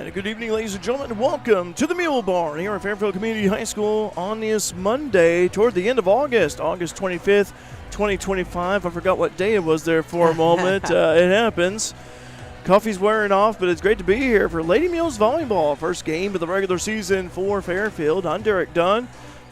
And good evening, ladies and gentlemen. Welcome to the Mule Bar here at Fairfield Community High School on this Monday toward the end of August 25th, 2025. I forgot what day it was there for a moment. It happens. Coffee's wearing off, but it's great to be here for Lady Mules Volleyball. First game of the regular season for Fairfield. I'm Derek Dunn,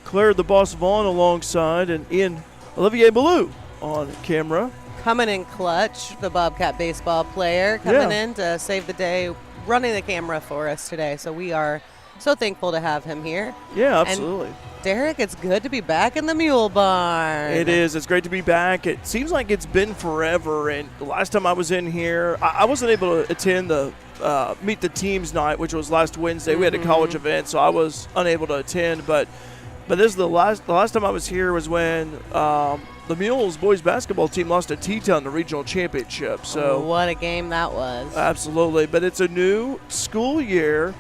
Claire the Boss Vaughn alongside, and Ian Olivier Ballou on camera. Coming in clutch, the Bobcat baseball player, coming in to save the day, running the camera for us today. So we are so thankful to have him here. Yeah, absolutely. And Derek, it's good to be back in the Mule Barn. It is. It's great to be back. It seems like it's been forever. And the last time I was in here, I wasn't able to attend the Meet the Teams night, which was last Wednesday. We had a college event, so I was unable to attend. But this is the last time I was here was when the Mules boys basketball team lost to T-Town in the regional championship. So what a game that was. Absolutely. But it's a new school year.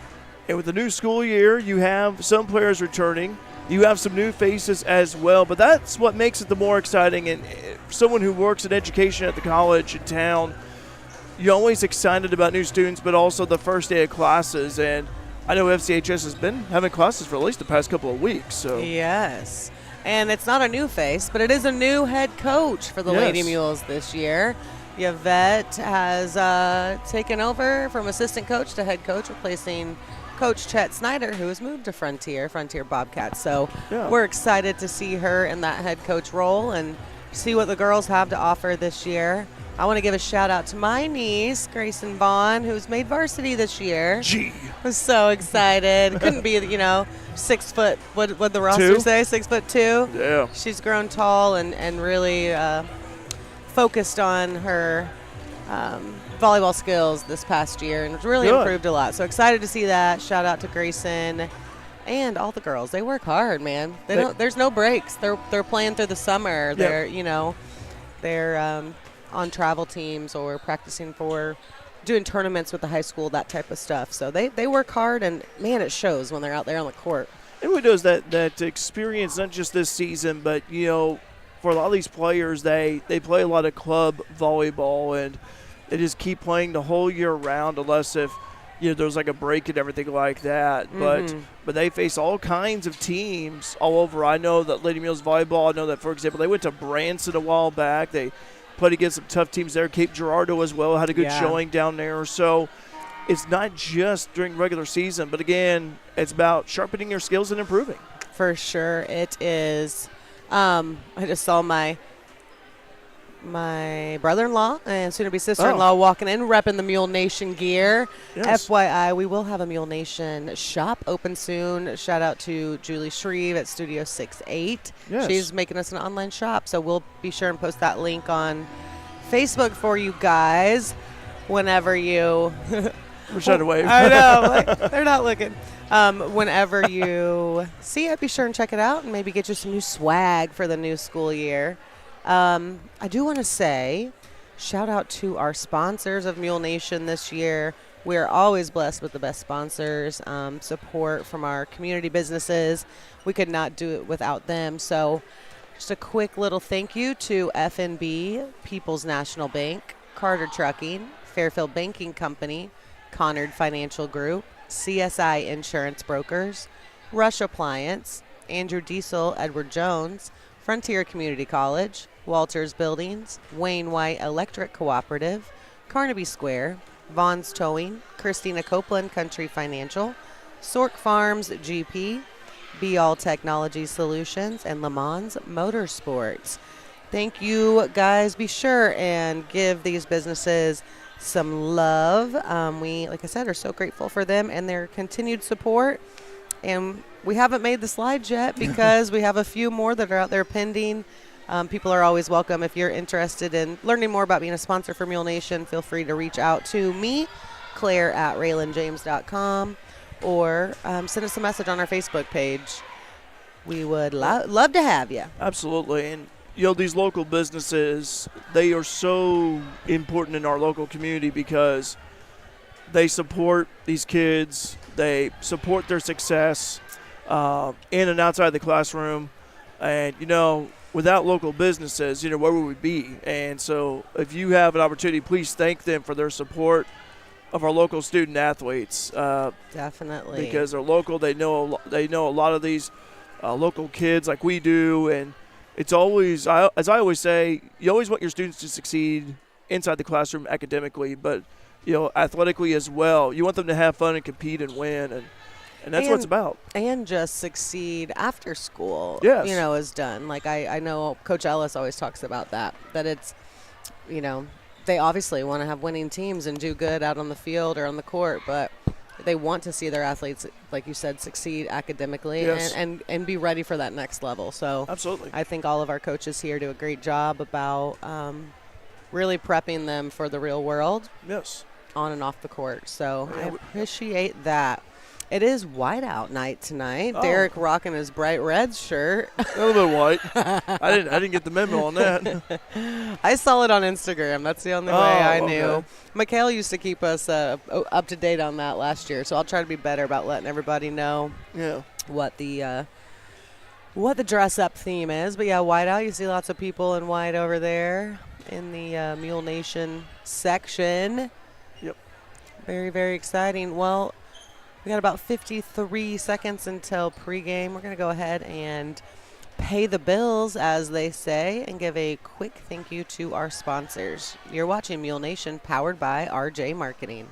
And with the new school year, you have some players returning. You have some new faces as well, but that's what makes it the more exciting. And someone who works in education at the college in town, you're always excited about new students, but also the first day of classes. And I know FCHS has been having classes for at least the past couple of weeks. So yes, and it's not a new face, but it is a new head coach for the Lady Mules this year. Yvette has taken over from assistant coach to head coach, replacing Coach Chet Snyder, who has moved to Frontier Bobcats. So we're excited to see her in that head coach role and see what the girls have to offer this year. I want to give a shout out to my niece, Grayson Vaughn, who's made varsity this year. Gee. I was so excited. Couldn't be, 6 foot, what'd the roster say? 6'2"? Yeah. She's grown tall and really focused on her volleyball skills this past year and really improved a lot. So excited to see that. Shout out to Grayson and all the girls. They work hard, man. There's no breaks. They're playing through the summer. They're on travel teams or practicing for doing tournaments with the high school, that type of stuff. So they work hard, and man, it shows when they're out there on the court. And what does that experience, not just this season, but for a lot of these players, they play a lot of club volleyball, and they just keep playing the whole year round, unless if there's like a break and everything like that. But they face all kinds of teams all over. I know that Lady Mules Volleyball, I know that, for example, they went to Branson a while back. They played against some tough teams there. Cape Girardeau as well had a good showing down there. So it's not just during regular season, but again, it's about sharpening your skills and improving. For sure it is. I just saw my brother-in-law and soon-to-be sister-in-law walking in, repping the Mule Nation gear. Yes. FYI, we will have a Mule Nation shop open soon. Shout out to Julie Shreve at Studio 68. Yes. She's making us an online shop, so we'll be sure and post that link on Facebook for you guys whenever you we're trying to wave. I know. They're not looking. Whenever you see it, be sure and check it out and maybe get you some new swag for the new school year. I do want to say, shout out to our sponsors of Mule Nation this year. We are always blessed with the best sponsors, support from our community businesses. We could not do it without them. So just a quick little thank you to FNB, People's National Bank, Carter Trucking, Fairfield Banking Company, Conard Financial Group, CSI Insurance Brokers, Rush Appliance, Andrew Diesel, Edward Jones, Frontier Community College, Walters Buildings, Wayne White Electric Cooperative, Carnaby Square, Vaughn's Towing, Christina Copeland Country Financial, Sork Farms GP, Be All Technology Solutions, and Le Mans Motorsports. Thank you, guys. Be sure and give these businesses some love. We, like I said, are so grateful for them and their continued support. And we haven't made the slides yet because we have a few more that are out there pending. People are always welcome. If you're interested in learning more about being a sponsor for Mule Nation, feel free to reach out to me, Claire at RaylanJames.com, or send us a message on our Facebook page. We would love to have you. Absolutely. And, these local businesses, they are so important in our local community because they support these kids. They support their success in and outside the classroom. And, without local businesses, where would we be? And so if you have an opportunity, please thank them for their support of our local student athletes. Definitely. Because they're local, they know a lot of these local kids like we do, and it's always, as I always say, you always want your students to succeed inside the classroom academically, but athletically as well. You want them to have fun and compete and win, and that's what it's about. And just succeed after school. Yes. Is done. Like I know Coach Ellis always talks about that it's, they obviously want to have winning teams and do good out on the field or on the court, but they want to see their athletes, like you said, succeed academically. Yes. and be ready for that next level. So absolutely, I think all of our coaches here do a great job about really prepping them for the real world. Yes, on and off the court. So I appreciate that. It is whiteout night tonight. Oh. Derek rocking his bright red shirt. A little bit white. I didn't get the memo on that. I saw it on Instagram. That's the only way I knew. Okay. Mikhail used to keep us up to date on that last year, so I'll try to be better about letting everybody know what the dress up theme is. But yeah, whiteout. You see lots of people in white over there in the Mule Nation section. Yep. Very, very exciting. Well, we got about 53 seconds until pregame. We're going to go ahead and pay the bills, as they say, and give a quick thank you to our sponsors. You're watching Mule Nation, powered by RJ Marketing.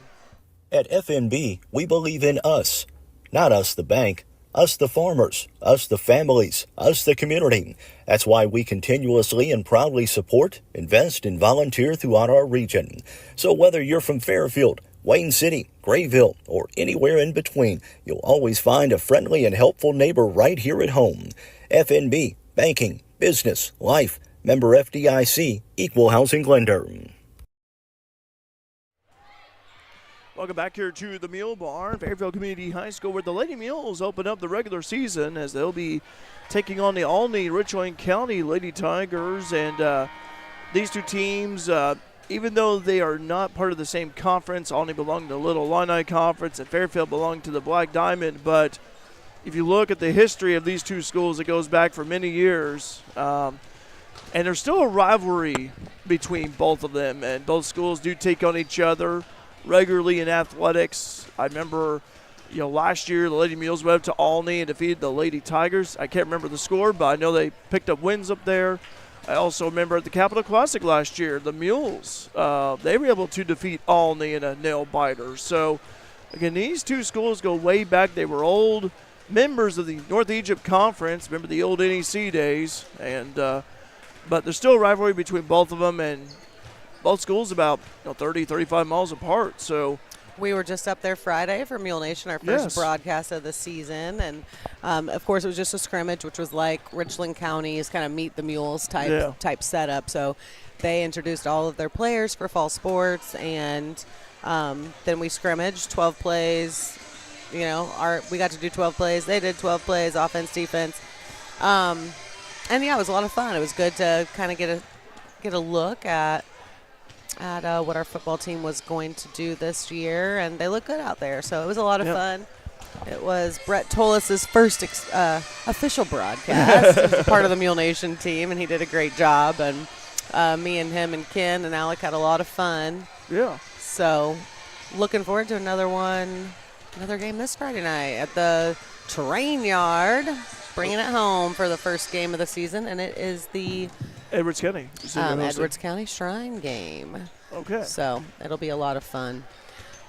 At FNB, we believe in us. Not us the bank, us the farmers, us the families, us the community. That's why we continuously and proudly support, invest, and volunteer throughout our region. So whether you're from Fairfield, Wayne City, Grayville, or anywhere in between, you'll always find a friendly and helpful neighbor right here at home. FNB, banking, business, life, member FDIC, equal housing lender. Welcome back here to the Mule Barn, Fairfield Community High School, where the Lady Mules open up the regular season as they'll be taking on the Olney Richland County Lady Tigers. And these two teams, even though they are not part of the same conference, Olney belong to the Little Illini Conference and Fairfield belong to the Black Diamond. But if you look at the history of these two schools, it goes back for many years. And there's still a rivalry between both of them, and both schools do take on each other regularly in athletics. I remember, last year the Lady Mules went up to Olney and defeated the Lady Tigers. I can't remember the score, but I know they picked up wins up there. I also remember at the Capital Classic last year, the Mules, they were able to defeat Olney in a nail-biter. So, again, these two schools go way back. They were old members of the North Egypt Conference. Remember the old NEC days. And but there's still a rivalry between both of them, and both schools about 30, 35 miles apart. So we were just up there Friday for Mule Nation, our first broadcast of the season. And, of course, it was just a scrimmage, which was like Richland County's kind of Meet the Mules type setup. So they introduced all of their players for fall sports, and then we scrimmaged 12 plays. We got to do 12 plays. They did 12 plays, offense, defense. And, yeah, it was a lot of fun. It was good to kind of get a look at what our football team was going to do this year, and they look good out there. So it was a lot of fun. It was Brett Tolis's first official broadcast. He was part of the Mule Nation team, and he did a great job. And me and him and Ken and Alec had a lot of fun. Yeah. So looking forward to another game this Friday night at the Terrain Yard, bringing it home for the first game of the season, and it is the Edwards County. Edwards County Shrine game. Okay. So it'll be a lot of fun.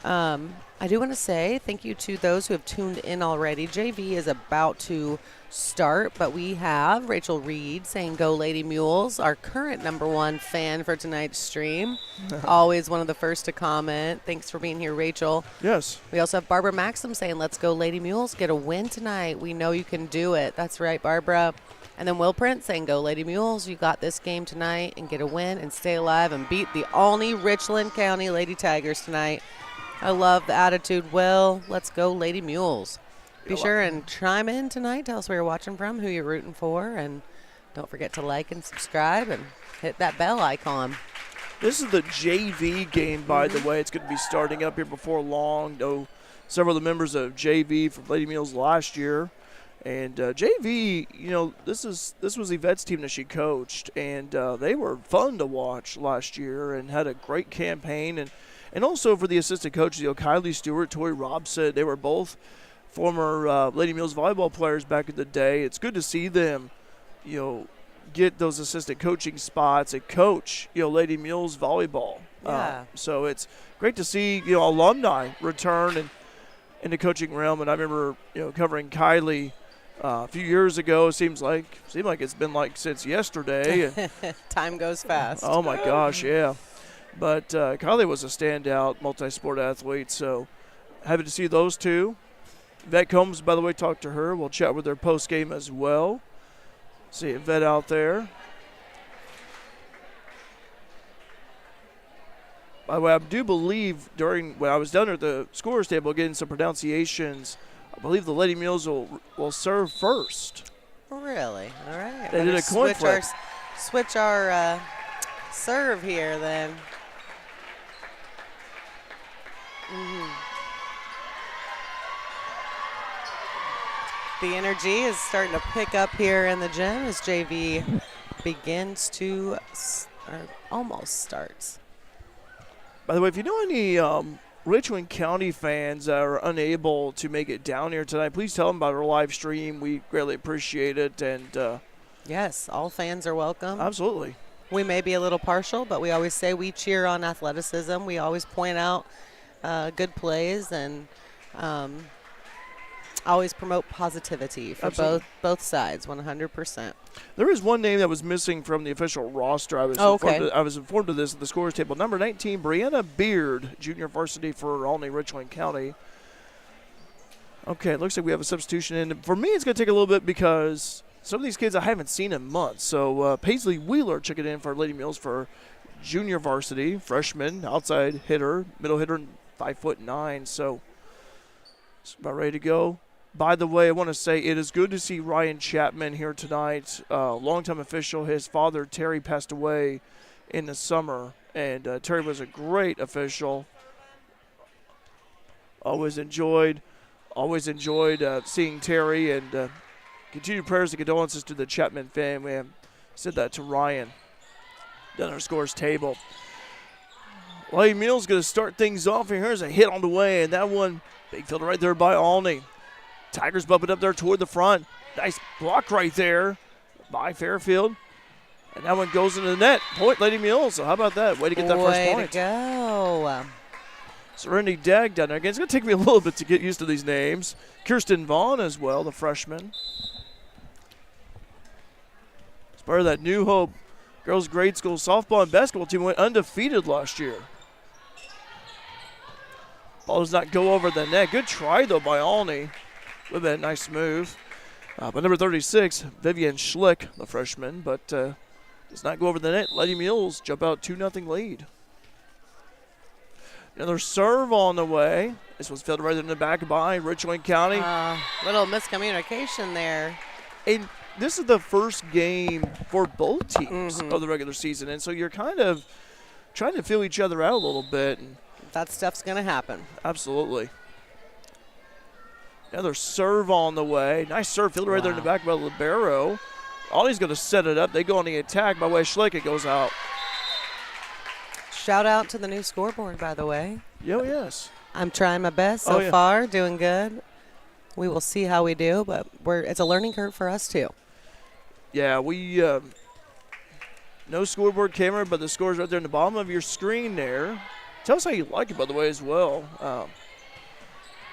I do want to say thank you to those who have tuned in already. JV is about to start, but we have Rachel Reed saying go Lady Mules, our current #1 fan for tonight's stream. Always one of the first to comment. Thanks for being here, Rachel. Yes. We also have Barbara Maxim saying let's go Lady Mules, get a win tonight. We know you can do it. That's right, Barbara. And then Will Prince saying, go Lady Mules, you got this game tonight, and get a win and stay alive and beat the Olney Richland County Lady Tigers tonight. I love the attitude, Will. Let's go Lady Mules. Be sure and chime in tonight. Tell us where you're watching from, who you're rooting for, and don't forget to like and subscribe and hit that bell icon. This is the JV game, by the way. It's going to be starting up here before long. Know several of the members of JV from Lady Mules last year. And JV, this was Yvette's team that she coached, and they were fun to watch last year and had a great campaign. And And also for the assistant coaches, Kylie Stewart, Tori Robson, they were both former Lady Mules volleyball players back in the day. It's good to see them, get those assistant coaching spots and coach, Lady Mules volleyball. Yeah. So it's great to see, alumni return in the coaching realm. And I remember, covering Kylie a few years ago. It seemed like it's been since yesterday. Time goes fast. Oh my gosh, yeah. But Kylie was a standout multi-sport athlete. So happy to see those two. Vet Combs, by the way, talked to her. We'll chat with her post-game as well. See a vet out there. By the way, I do believe when I was down at the scorers table getting some pronunciations, I believe the Lady Mules will serve first. Really? All right. They did a coin flip. Switch our serve here then. The energy is starting to pick up here in the gym as JV begins to, or almost starts. By the way, if you know any Richland County fans that are unable to make it down here tonight, please tell them about our live stream. We greatly appreciate it. And yes, all fans are welcome. Absolutely. We may be a little partial, but we always say we cheer on athleticism. We always point out good plays and always promote positivity for both sides, 100%. There is one name that was missing from the official roster. I was informed of this at the scores table. Number 19, Brianna Beard, junior varsity for Olney Richland County. Okay, it looks like we have a substitution in. For me, it's going to take a little bit because some of these kids I haven't seen in months. So Paisley Wheeler took it in for Lady Mules for junior varsity, freshman, outside hitter, middle hitter, 5'9". So it's about ready to go. By the way, I want to say it is good to see Ryan Chapman here tonight. Longtime official. His father, Terry, passed away in the summer, and Terry was a great official. Always enjoyed seeing Terry, and continued prayers and condolences to the Chapman family. I said that to Ryan down our scores table. Lady Mules going to start things off, and here's a hit on the way, and that one, big fielder right there by Olney. Tigers bumping up there toward the front. Nice block right there by Fairfield. And that one goes into the net. Point, Lady Mules. So how about that? Way to get that first point. Way to go. Serenity Dagg down there again. It's going to take me a little bit to get used to these names. Kirsten Vaughn as well, the freshman. As part of that New Hope girls grade school softball and basketball team went undefeated last year. Ball does not go over the net. Good try, though, by Olney. With that nice move. But number 36, Vivian Schlick, the freshman, but does not go over the net. Lady Mules jump out 2-0 lead. Another serve on the way. This was fielded right in the back by Richland County. Little miscommunication there. And this is the first game for both teams of the regular season, and so you're kind of trying to feel each other out a little bit. And that stuff's going to happen. Absolutely. Another serve on the way. Nice serve, fielded right there in the back by Libero. Olney's going to set it up. They go on the attack by way of Schlick. It goes out. Shout out to the new scoreboard, by the way. Oh, yes. I'm trying my best so far, doing good. We will see how we do, but it's a learning curve for us, too. Yeah, we no scoreboard camera, but the score's right there in the bottom of your screen there. Tell us how you like it, by the way, as well.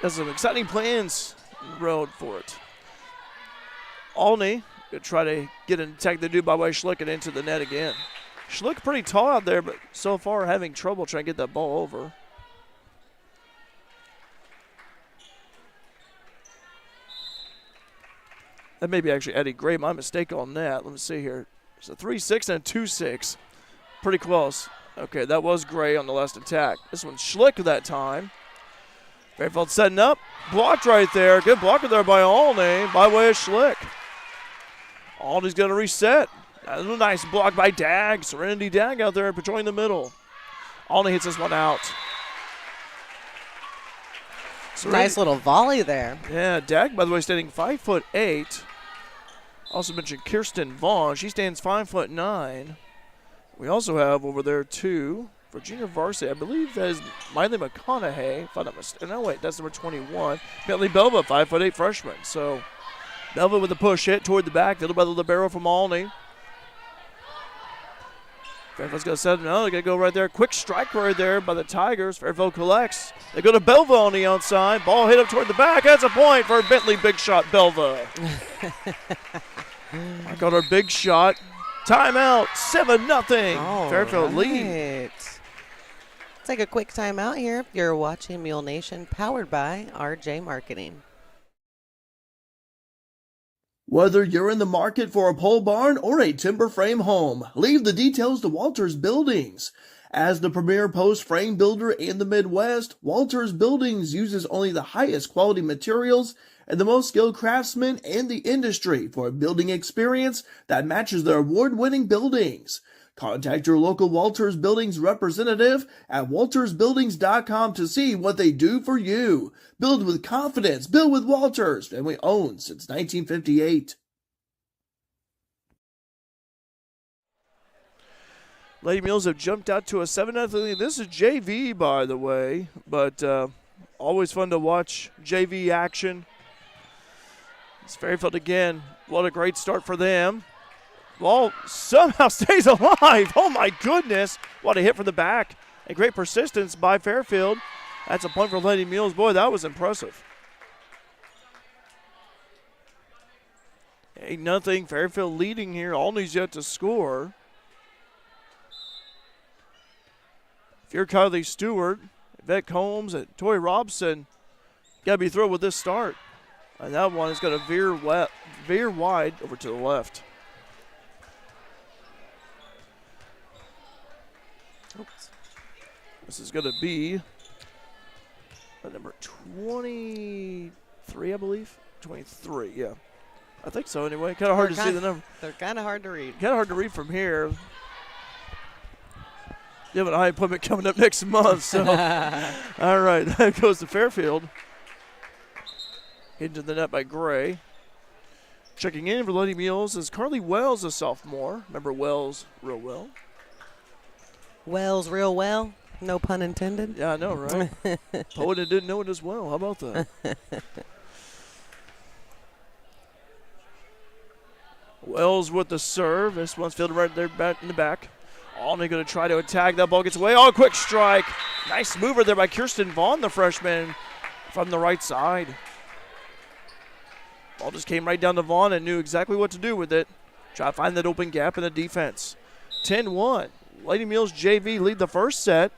Has some exciting plans on the road for it. Olney going to try to get an attack to do by way of Schlick and into the net again. Schlick pretty tall out there, but so far having trouble trying to get that ball over. That may be actually Eddie Gray. My mistake on that. Let me see here. It's a 3-6 and a 2-6. Pretty close. Okay, that was Gray on the last attack. This one's Schlick that time. Fairfield setting up. Blocked right there. Good blocker there by Olney by way of Schlick. Olney's going to reset. A nice block by Dagg. Serenity Dagg out there patrolling the middle. Olney hits this one out. Nice little volley there. Yeah, Dagg, by the way, standing 5'8". Also mentioned Kirsten Vaughn. She stands 5'9". We also have over there, too, for junior varsity. I believe that is Miley McConaughey, if I'm not mistaken. No, wait, that's number 21. Bentley Belva, 5'8" freshman. So Belva with a push hit toward the back, fielded by the libero from Alney. Fairfield's going to set it. No, they're going to go right there. Quick strike right there by the Tigers. Fairfield collects. They go to Belva on the outside. Ball hit up toward the back. That's a point for Bentley. Big shot, Belva. I got our big shot. Timeout, 7-0. Fairfield lead. Take a quick timeout here. You're watching Mule Nation, powered by RJ Marketing. Whether you're in the market for a pole barn or a timber frame home, leave the details to Walters Buildings. As the premier post frame builder in the Midwest, Walters Buildings uses only the highest quality materials and the most skilled craftsmen in the industry for a building experience that matches their award-winning buildings. Contact your local Walters Buildings representative at waltersbuildings.com to see what they do for you. Build with confidence. Build with Walters. Family owned since 1958. Lady Mules have jumped out to a 7-0 lead. This is JV, by the way, but always fun to watch JV action. It's Fairfield again. What a great start for them. Ball somehow stays alive. Oh, my goodness. What a hit from the back. And great persistence by Fairfield. That's a point for Lady Mules. Boy, that was impressive. 8-0. Fairfield leading here. Alney's yet to score. If you're Kylie Stewart, Yvette Combs, and Tori Robson, got to be thrilled with this start. And that one is going to veer wide over to the left. Oops. This is going to be number 23, I believe. 23, yeah. I think so anyway. Kind of hard to see the number. They're kind of hard to read. Kind of hard to read from here. You have an eye appointment coming up next month. So, all right, that goes to Fairfield. Into the net by Gray. Checking in for Lady Mules is Carly Wells, a sophomore. Remember Wells real well? Wells real well. No pun intended. Yeah, I know, right? Poet didn't know it as well. How about that? Wells with the serve. This one's fielded right there back in the back. Alney going to try to attack. That ball gets away. Oh, quick strike. Nice mover there by Kirsten Vaughn, the freshman, from the right side. Ball just came right down to Vaughn and knew exactly what to do with it. Try to find that open gap in the defense. 10-1. Lady Mules JV lead the first set.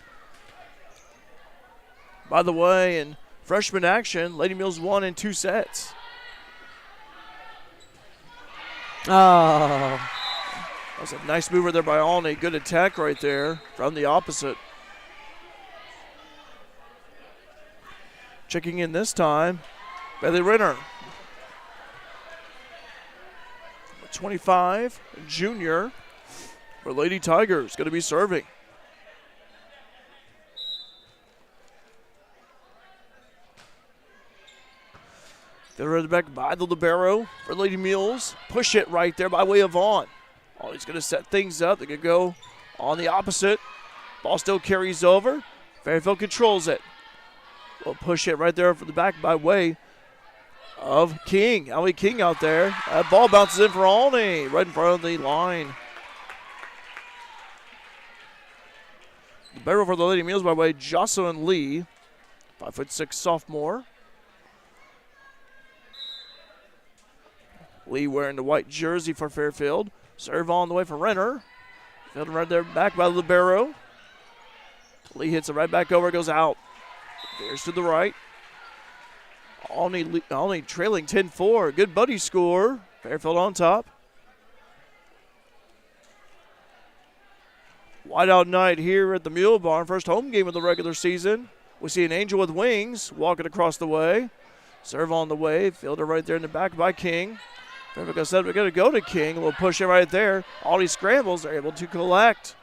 By the way, in freshman action, Lady Mules won in 2 sets. Oh. That was a nice mover there by Alney. Good attack right there from the opposite. Checking in this time, Bailey Renner. 25, junior for Lady Tigers, going to be serving. They're at the back by the libero for Lady Mules. Push it right there by way of Vaughn. Oh, he's going to set things up. They're going to go on the opposite. Ball still carries over. Fairfield controls it. We'll push it right there for the back by way of King. Allie King out there. That ball bounces in for Alney right in front of the line. The barrel for the Lady Mules by way of Jocelyn Lee, 5'6" sophomore. Lee wearing the white jersey for Fairfield. Serve on the way for Renner. Fielding right there back by the libero. Lee hits it right back over, goes out. Veers to the right. Alney trailing 10-4. Good buddy score. Fairfield on top. Whiteout night here at the Mule Barn. First home game of the regular season. We see an angel with wings walking across the way. Serve on the way. Fielder right there in the back by King. Fairfield said we're going to go to King. We'll push it right there. Alney scrambles. They're able to collect.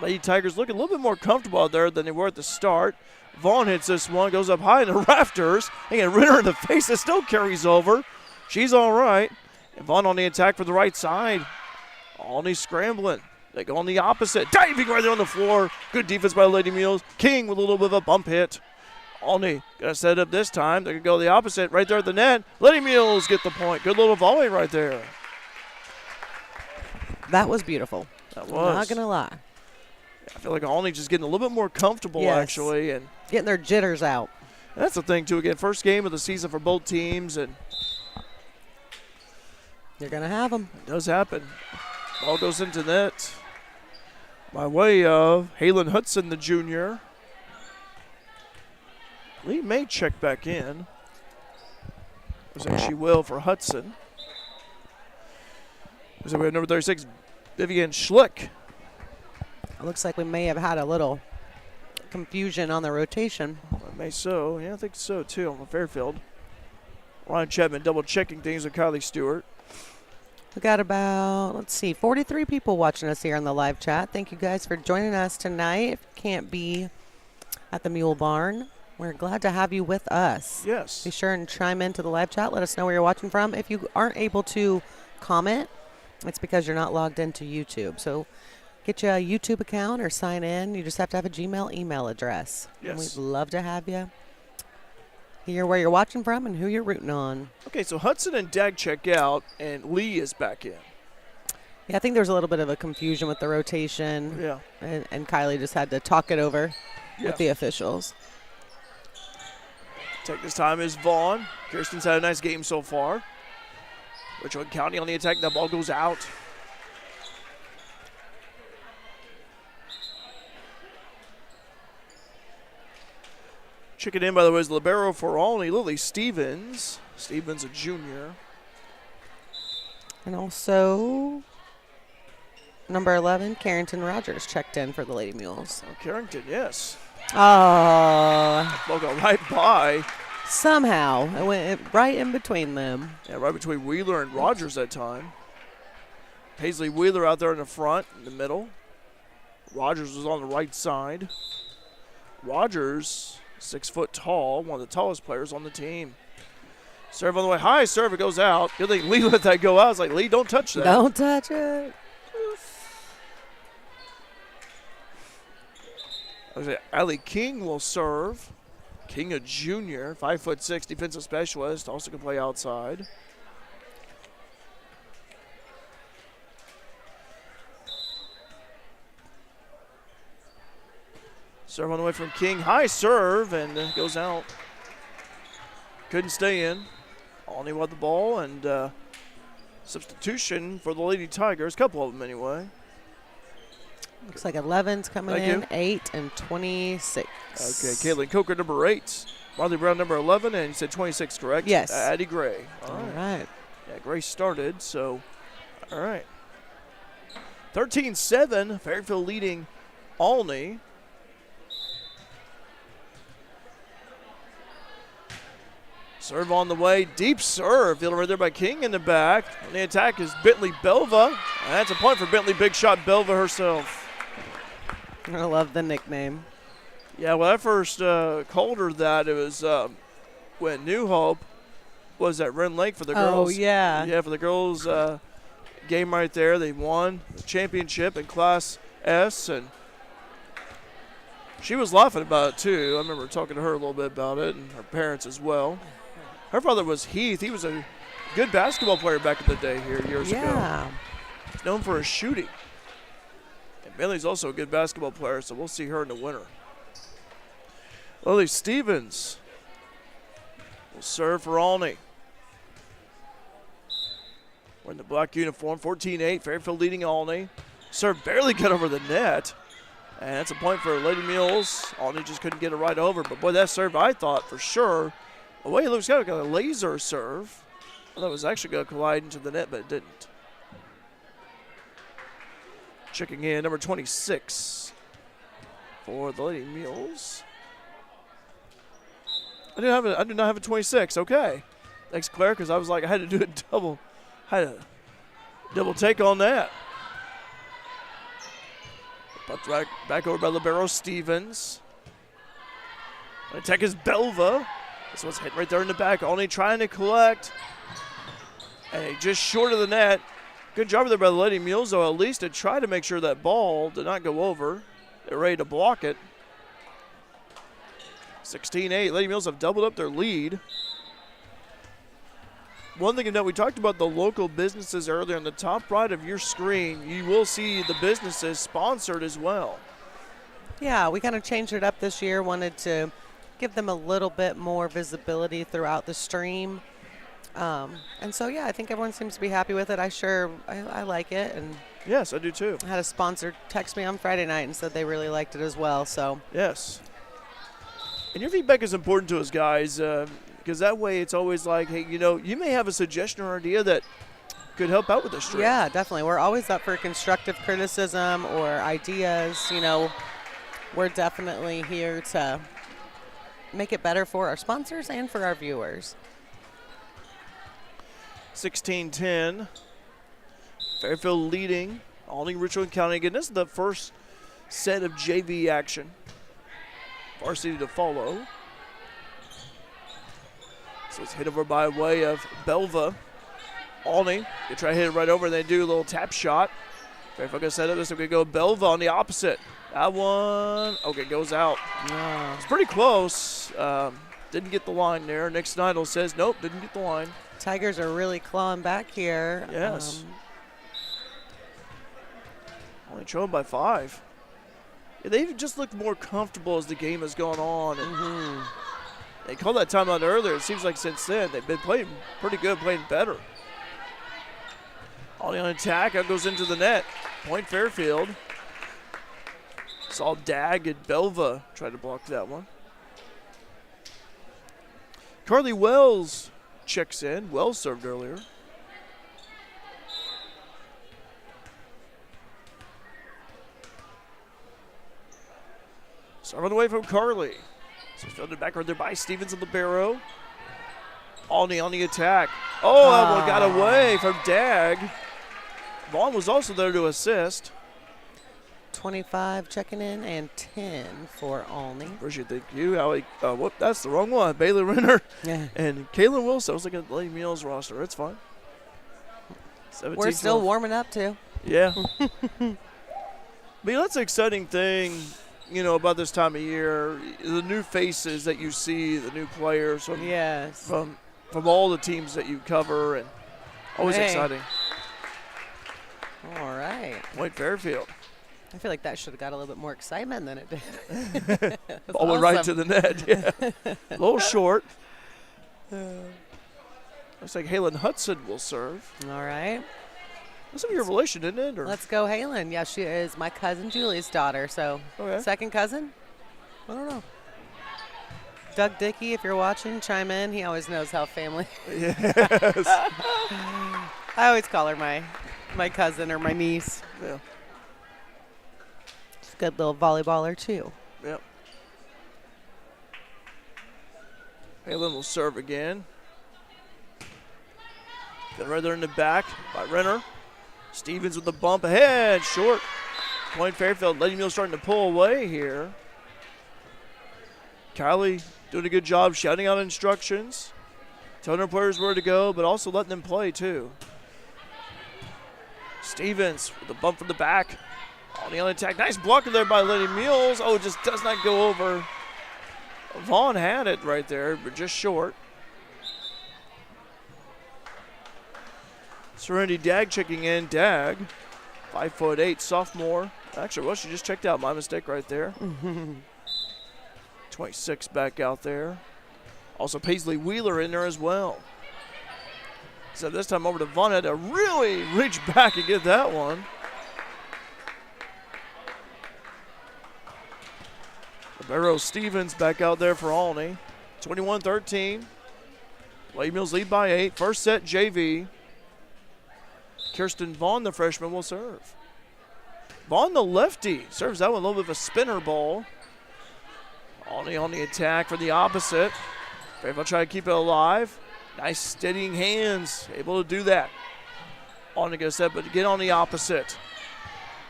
Lady Tigers looking a little bit more comfortable out there than they were at the start. Vaughn hits this one, goes up high in the rafters. Again, Renner in the face. It still carries over. She's all right. And Vaughn on the attack for the right side. Alney scrambling. They go on the opposite. Diving right there on the floor. Good defense by the Lady Mules. King with a little bit of a bump hit. Olney got to set up this time. They could go the opposite right there at the net. Lady Mules get the point. Good little volley right there. That was beautiful. That was. I'm not going to lie. I feel like Olney just getting a little bit more comfortable, Yes. actually. And Getting their jitters out. that's the thing, too. Again, first game of the season for both teams, and You're going to have them. it does happen. Ball goes into net by way of Halen Hudson, the junior. Lee may check back in. Looks like she will for Hudson. So we have number 36, Vivian Schlick. It looks like we may have had a little confusion on the rotation. I may so. Yeah, I think so, too, on the Fairfield. Ryan Chapman double checking things with Kylie Stewart. We got about, 43 people watching us here on the live chat. Thank you guys for joining us tonight. If you can't be at the Mule Barn, we're glad to have you with us. Yes. Be sure and chime into the live chat. Let us know where you're watching from. If you aren't able to comment, it's because you're not logged into YouTube. So get you a YouTube account or sign in. You just have to have a Gmail email address. Yes. And we'd love to have you hear where you're watching from and who you're rooting on. Okay, so Hudson and Dag check out, and Lee is back in. Yeah, I think there was a little bit of a confusion with the rotation. Yeah. And Kylie just had to talk it over Yeah. with the officials. Take this time is Vaughn. Kirsten's had a nice game so far. Richland County on the attack. That ball goes out. Checking in, by the way, is libero for Olney, Lily Stevens. Stevens, a junior. And also, number 11, Carrington Rogers checked in for the Lady Mules. Oh, Carrington, yes. Oh, Ball got right by. somehow it went right in between them. Yeah, right between Wheeler and Rogers that time. Paisley Wheeler out there in the front, in the middle. Rogers was on the right side. Rogers, 6 foot tall, one of the tallest players on the team. Serve on the way high, serve, it goes out. Good thing Lee let that go out. I was like, Lee, don't touch that. Don't touch it. I was like, Allie King will serve. King, a junior, 5'6", defensive specialist, also can play outside. Serve on the way from King. High serve, and goes out. Couldn't stay in. Olney with the ball, and substitution for the Lady Tigers. A couple of them, anyway. Looks like 11's coming Thank in, you. 8 and 26. Okay, Caitlin Coker, number 8. Marley Brown, number 11, and you said 26, correct? Yes. Addie Gray. All right. Yeah, Gray started, so, all right. 13-7, Fairfield leading Olney. Serve on the way, deep serve, fielded right there by King in the back. On the attack is Bentley Belva. And that's a point for Bentley, big shot Belva herself. I love the nickname. Yeah, when I first called her that, it was when New Hope was at Ren Lake for the girls. Oh, yeah. Yeah, for the girls game right there. They won the championship in Class S, and she was laughing about it, too. I remember talking to her a little bit about it, and her parents as well. Her father was Heath. He was a good basketball player back in the day here years ago. Yeah. He's known for his shooting. And Bentley's also a good basketball player, so we'll see her in the winter. Lily Stevens will serve for Olney. We're in the black uniform, 14-8, Fairfield leading Olney. Serve barely got over the net. And that's a point for Lady Mules. Olney just couldn't get it right over. But, boy, that serve, I thought for sure, the way it looks like a laser serve. I thought it was actually going to collide into the net, but it didn't. Checking in, number 26 for the Lady Mules. I do not have a 26. Okay. Thanks, Claire, because I was like, I had to do a double take on that. But back over by libero Stevens. Attack is Belva. This one's hit right there in the back. Olney trying to collect. And just short of the net. Good job there by the Lady Mules, though, at least to try to make sure that ball did not go over. They're ready to block it. 16-8. Lady Mules have doubled up their lead. One thing to note, we talked about the local businesses earlier. On the top right of your screen, you will see the businesses sponsored as well. Yeah, we kind of changed it up this year. Wanted to give them a little bit more visibility throughout the stream. And so, yeah, I think everyone seems to be happy with it. I like it. And yes, I do too. I had a sponsor text me on Friday night and said they really liked it as well. So yes. And your feedback is important to us, guys, because that way it's always like, hey, you may have a suggestion or idea that could help out with the stream. Yeah, definitely. We're always up for constructive criticism or ideas. We're definitely here to make it better for our sponsors and for our viewers. 16-10. Fairfield leading. Olney Richland County. Again, this is the first set of JV action. Varsity to follow. So it's hit over by way of Belva. Olney, they try to hit it right over, and they do a little tap shot. Fairfield going to set up this. We're going to go Belva on the opposite. That one, okay, goes out. Yeah. It's pretty close. Didn't get the line there. Nick Snidel says, nope, didn't get the line. Tigers are really clawing back here. Yes. Only trailing by 5. Yeah, they've just looked more comfortable as the game has gone on. And they called that timeout earlier. It seems like since then they've been playing pretty good, playing better. Olney on attack. That goes into the net. Point Fairfield. Saw Dag and Belva try to block that one. Carly Wells checks in. Wells served earlier. Serving away from Carly. So it's fielded backward there by Stevens and Libero. Olney on the attack. Oh, that one got away from Dag. Vaughn was also there to assist. 25 checking in and 10 for Olney. Appreciate it. Thank you, Allie. Whoop, that's the wrong one. Bailey Renner and Kaylin Wilson. I was looking at the Lady Mules roster. It's fine. We're still warming up, too. Yeah. I mean, that's an exciting thing, about this time of year. The new faces that you see, the new players from all the teams that you cover, and always exciting. All right. Point Fairfield. I feel like that should have got a little bit more excitement than it did. Ball went right to the net. Yeah. A little short. Looks like Halen Hudson will serve. All right. That's some of your relation, isn't it? Or? Let's go, Halen. Yeah, she is my cousin Julie's daughter. So, second cousin? I don't know. Doug Dickey, if you're watching, chime in. He always knows how family. Yes. I always call her my cousin or my niece. Yeah. She's a good little volleyballer, too. Yep. Halen will serve again. Then right there in the back by Renner. Stevens with the bump ahead, short. Point Fairfield, Lady Mule starting to pull away here. Kylie doing a good job shouting out instructions, telling her players where to go, but also letting them play too. Stevens with the bump from the back. On the attack, nice blocker there by Lady Mules. Oh, it just does not go over. Vaughn had it right there, but just short. Serenity Dag checking in. Dag, 5'8", sophomore. Actually, well, she just checked out. My mistake right there. 26 back out there. Also Paisley Wheeler in there as well. So this time over to Vaughn. Had to really reach back and get that one. Libero Stevens back out there for Olney. 21-13. Lady Mules lead by 8. First set JV. Kirsten Vaughn, the freshman, will serve. Vaughn, the lefty, serves that one a little bit of a spinner ball. Olney on the attack for the opposite. Fairfield try to keep it alive. Nice steadying hands, able to do that. Olney gonna set, but get on the opposite.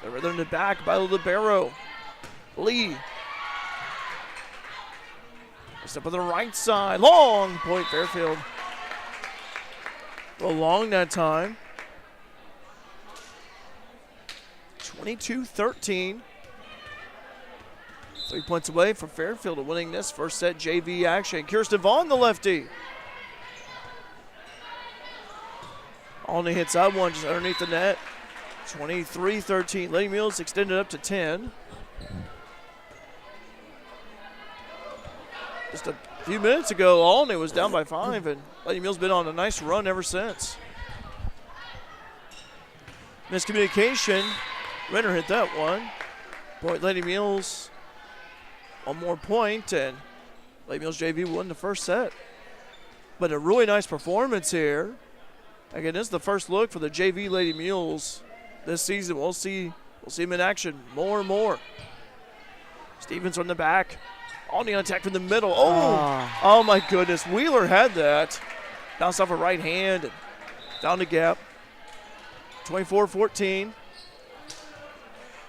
They're in the back by the Libero. Lee. Step on the right side. Long point Fairfield. A little long that time. 22-13. 3 points away from Fairfield winning this first set JV action. Kirsten Vaughn, the lefty. Only hits that one just underneath the net. 23-13. Lady Mules extended up to 10. Just a few minutes ago, Alney was down by 5, and Lady Mules been on a nice run ever since. Miscommunication. Renner hit that one. Point Lady Mules. One more point, and Lady Mules JV won the first set. But a really nice performance here. Again, this is the first look for the JV Lady Mules this season. We'll see them in action more and more. Stevens from the back. On the attack from the middle. Oh my goodness. Wheeler had that. Bounced off her right hand and down the gap. 24-14.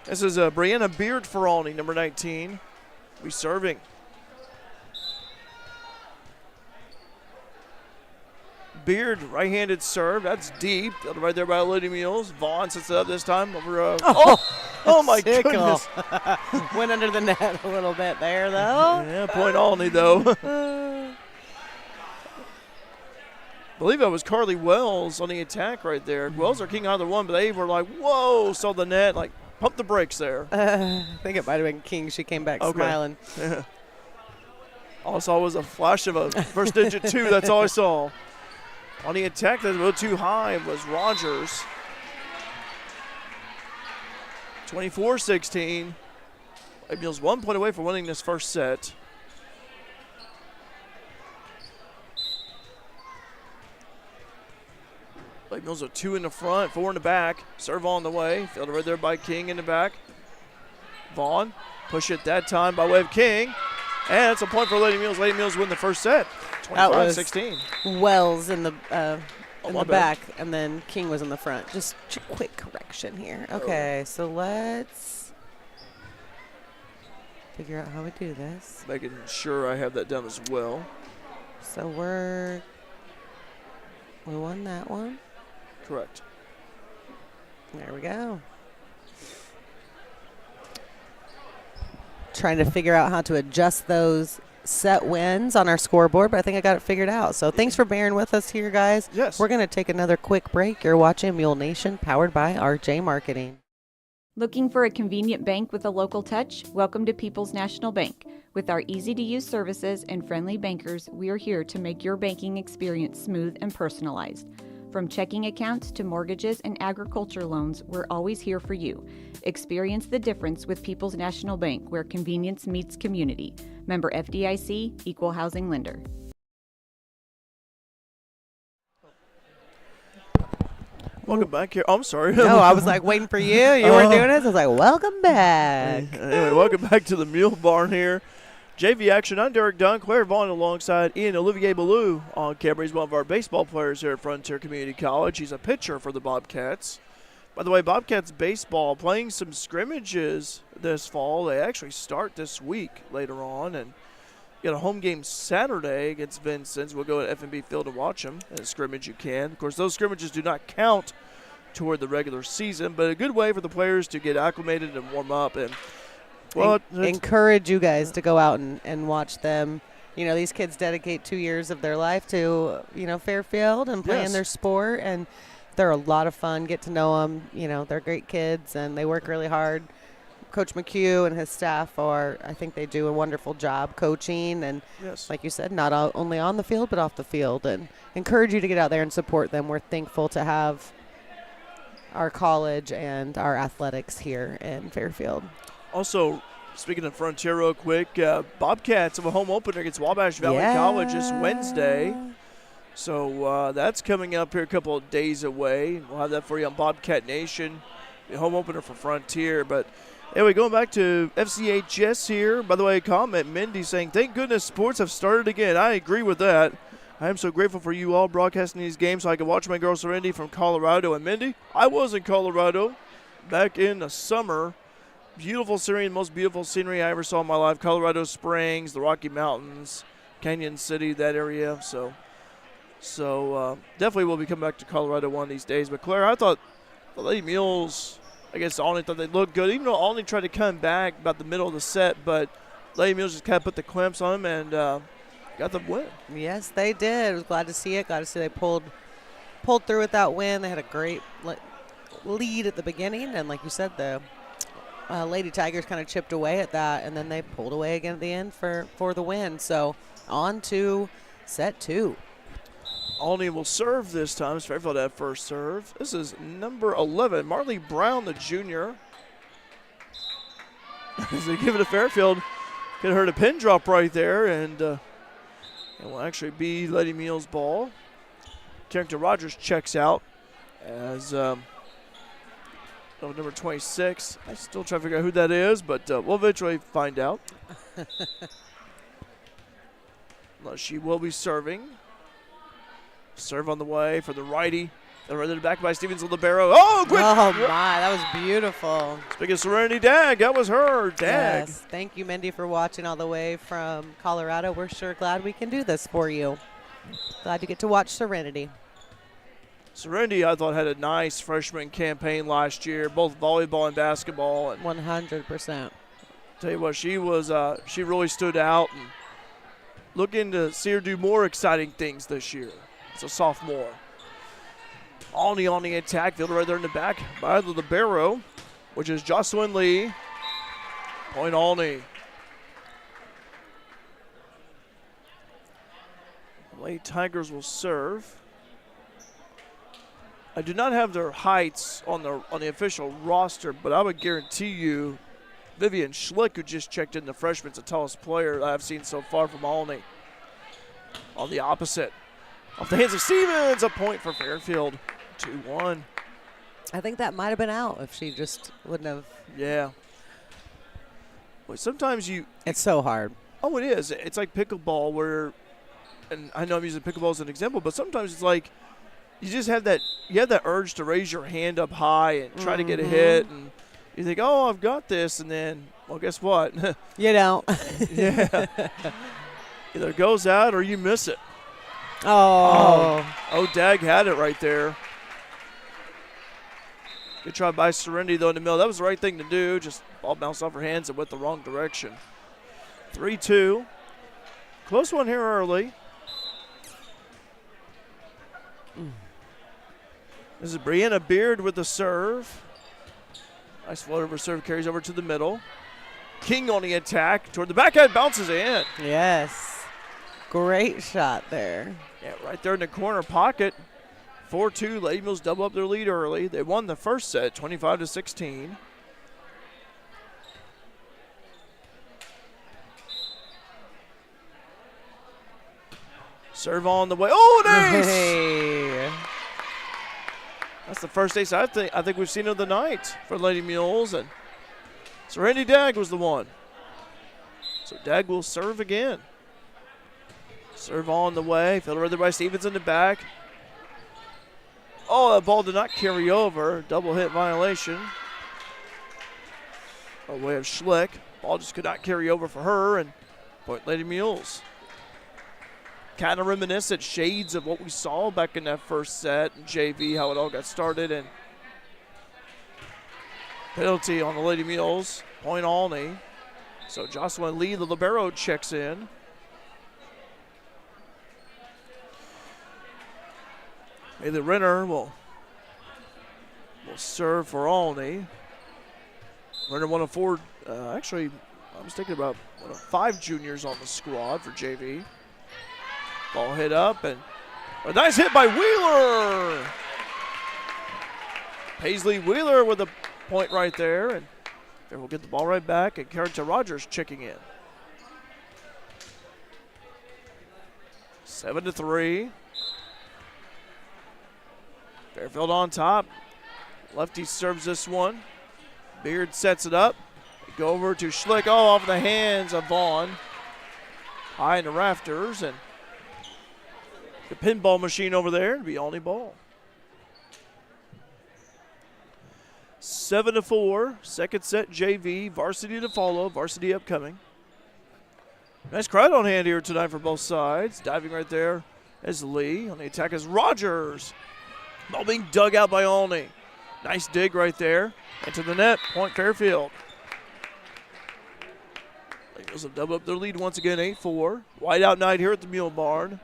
This is Brianna Beard for Alney, number 19. Be serving. Beard, right-handed serve. That's deep. Right there by Lady Mules. Vaughn sets it up this time over. Oh my goodness. Went under the net a little bit there, though. Yeah, point Alney, though. I believe that was Carly Wells on the attack right there. Wells or King either one, but they were like, whoa, saw the net, like, pump the brakes there. I think it might have been King. She came back smiling. Yeah. All I saw was a flash of a first digit 2. That's all I saw. On the attack, that was a little too high was Rogers. 24-16. Lady Mules 1 point away from winning this first set. Lady Mules are 2 in the front, 4 in the back. Serve on the way. Fielded right there by King in the back. Vaughn, push it that time by way of King. And it's a point for Lady Mules. Lady Mules win the first set. 25-16. Wells in the back, and then King was in the front. Just a quick correction here. Okay, so let's figure out how we do this. Making sure I have that down as well. So we won that one. Correct. There we go. Trying to figure out how to adjust those set wins on our scoreboard, but I think I got it figured out. So thanks for bearing with us here, guys. Yes. We're going to take another quick break. You're watching Mule Nation, powered by RJ Marketing. Looking for a convenient bank with a local touch? Welcome to People's National Bank. With our easy-to-use services and friendly bankers, we are here to make your banking experience smooth and personalized. From checking accounts to mortgages and agriculture loans, we're always here for you. Experience the difference with People's National Bank, where convenience meets community. Member FDIC, Equal Housing Lender. Welcome back here. Oh, I'm sorry. No, I was like waiting for you. You weren't doing this. I was like, welcome back. Anyway, welcome back to the Mule Barn here. JV action. I'm Derek Dunn, Claire Vaughn alongside Ian Olivier Ballou on camera. He's one of our baseball players here at Frontier Community College. He's a pitcher for the Bobcats. By the way, Bobcats baseball playing some scrimmages this fall. They actually start this week later on, and got a home game Saturday against Vincent's. We'll go to FNB Field to watch them. And a scrimmage you can. Of course, those scrimmages do not count toward the regular season, but a good way for the players to get acclimated and warm up. And well, encourage you guys to go out and watch them. You know, these kids dedicate 2 years of their life to, Fairfield and playing their sport, and they're a lot of fun. Get to know them. They're great kids, and they work really hard. Coach McHugh and his staff I think they do a wonderful job coaching, and like you said, not only on the field but off the field, and encourage you to get out there and support them. We're thankful to have our college and our athletics here in Fairfield. Also, speaking of Frontier real quick, Bobcats have a home opener against Wabash Valley College this Wednesday. So that's coming up here a couple of days away. We'll have that for you on Bobcat Nation, the home opener for Frontier. But anyway, going back to FCHS here. By the way, comment Mindy saying, thank goodness sports have started again. I agree with that. I am so grateful for you all broadcasting these games so I can watch my girl Serenity from Colorado. And Mindy, I was in Colorado back in the summer. Beautiful scenery, the most beautiful scenery I ever saw in my life. Colorado Springs, the Rocky Mountains, Canyon City, that area. So definitely we'll be coming back to Colorado one of these days. But Claire, I thought the Lady Mules guess Alney thought they looked good, even though Alney tried to come back about the middle of the set, but Lady Mules just kind of put the clamps on him and got the win. Yes, they did. I was glad to see it. Glad to see they pulled through with that win. They had a great lead at the beginning, and like you said, the Lady Tigers kind of chipped away at that, and then they pulled away again at the end for the win. So on to set 2. Alney will serve this time. It's Fairfield at first serve. This is number 11, Marley Brown, the junior. As they give it to Fairfield, could have heard a pin drop right there, and it will actually be Lady Mules' ball. Carrington Rogers checks out as number 26. I still try to figure out who that is, but we'll eventually find out. She will be serving. Serve on the way for the righty. They're ready back by Stevens with libero. Oh, quick! Oh, my. That was beautiful. Speaking of Serenity Dag, that was her. Dag. Yes. Thank you, Mindy, for watching all the way from Colorado. We're sure glad we can do this for you. Glad you get to watch Serenity. Serenity, I thought, had a nice freshman campaign last year, both volleyball and basketball. And 100%. tell you what, she really stood out. And looking to see her do more exciting things this year. It's a sophomore. Alney on the attack, fielder right there in the back by the libero, which is Jocelyn Lee. Point Alney. Lady Tigers will serve. I do not have their heights on the official roster, but I would guarantee you Vivian Schlick, who just checked in, the freshman's the tallest player I've seen so far from Alney. On the opposite. Off the hands of Stevens, a point for Fairfield. 2-1. I think that might have been out if she just wouldn't have. Yeah. Well, sometimes It's so hard. Oh, it is. It's like pickleball where, and I know I'm using pickleball as an example, but sometimes it's like you just have that urge to raise your hand up high and try to get a hit, and you think, oh, I've got this, and then, well, guess what? You don't. Yeah. Either it goes out or you miss it. Oh, Dag had it right there. Good try by Serenity, though, in the middle. That was the right thing to do. Just ball bounced off her hands and went the wrong direction. 3-2. Close one here early. This is Brianna Beard with the serve. Nice float over serve, carries over to the middle. King on the attack. Toward the backhand, bounces in. yes. Great shot there. Yeah, right there in the corner pocket. 4-2, Lady Mules double up their lead early. They won the first set, 25-16. Serve on the way. Oh, nice! Hey. That's the first ace I think we've seen of the night for Lady Mules, and Serenity Dag was the one. So Dag will serve again. Serve on the way. Fielded right there by Stevens in the back. Oh, that ball did not carry over. Double hit violation. A way of Schlick. Ball just could not carry over for her, and point Lady Mules. Kind of reminiscent, shades of what we saw back in that first set in JV, how it all got started. And penalty on the Lady Mules. Point Alney. So Jocelyn Lee, the libero, checks in. Haley Renner will serve for Alney. Renner, one of four, actually, I was thinking about one of 5 juniors on the squad for JV. Ball hit up, and a nice hit by Wheeler. Paisley Wheeler with a point right there, and we'll get the ball right back, and Carrington Rogers checking in. 7-3. Fairfield on top. Lefty serves this one. Beard sets it up. Go over to Schlick. Oh, off the hands of Vaughn. High in the rafters, and the pinball machine over there to be Alney ball. 7-4. Second set JV. Varsity to follow. Varsity upcoming. Nice crowd on hand here tonight for both sides. Diving right there is Lee. On the attack is Rogers. Ball being dug out by Alney. Nice dig right there. Into the net. Point Fairfield. Eagles have doubled up their lead once again, 8-4. Whiteout night here at the Mule Barn.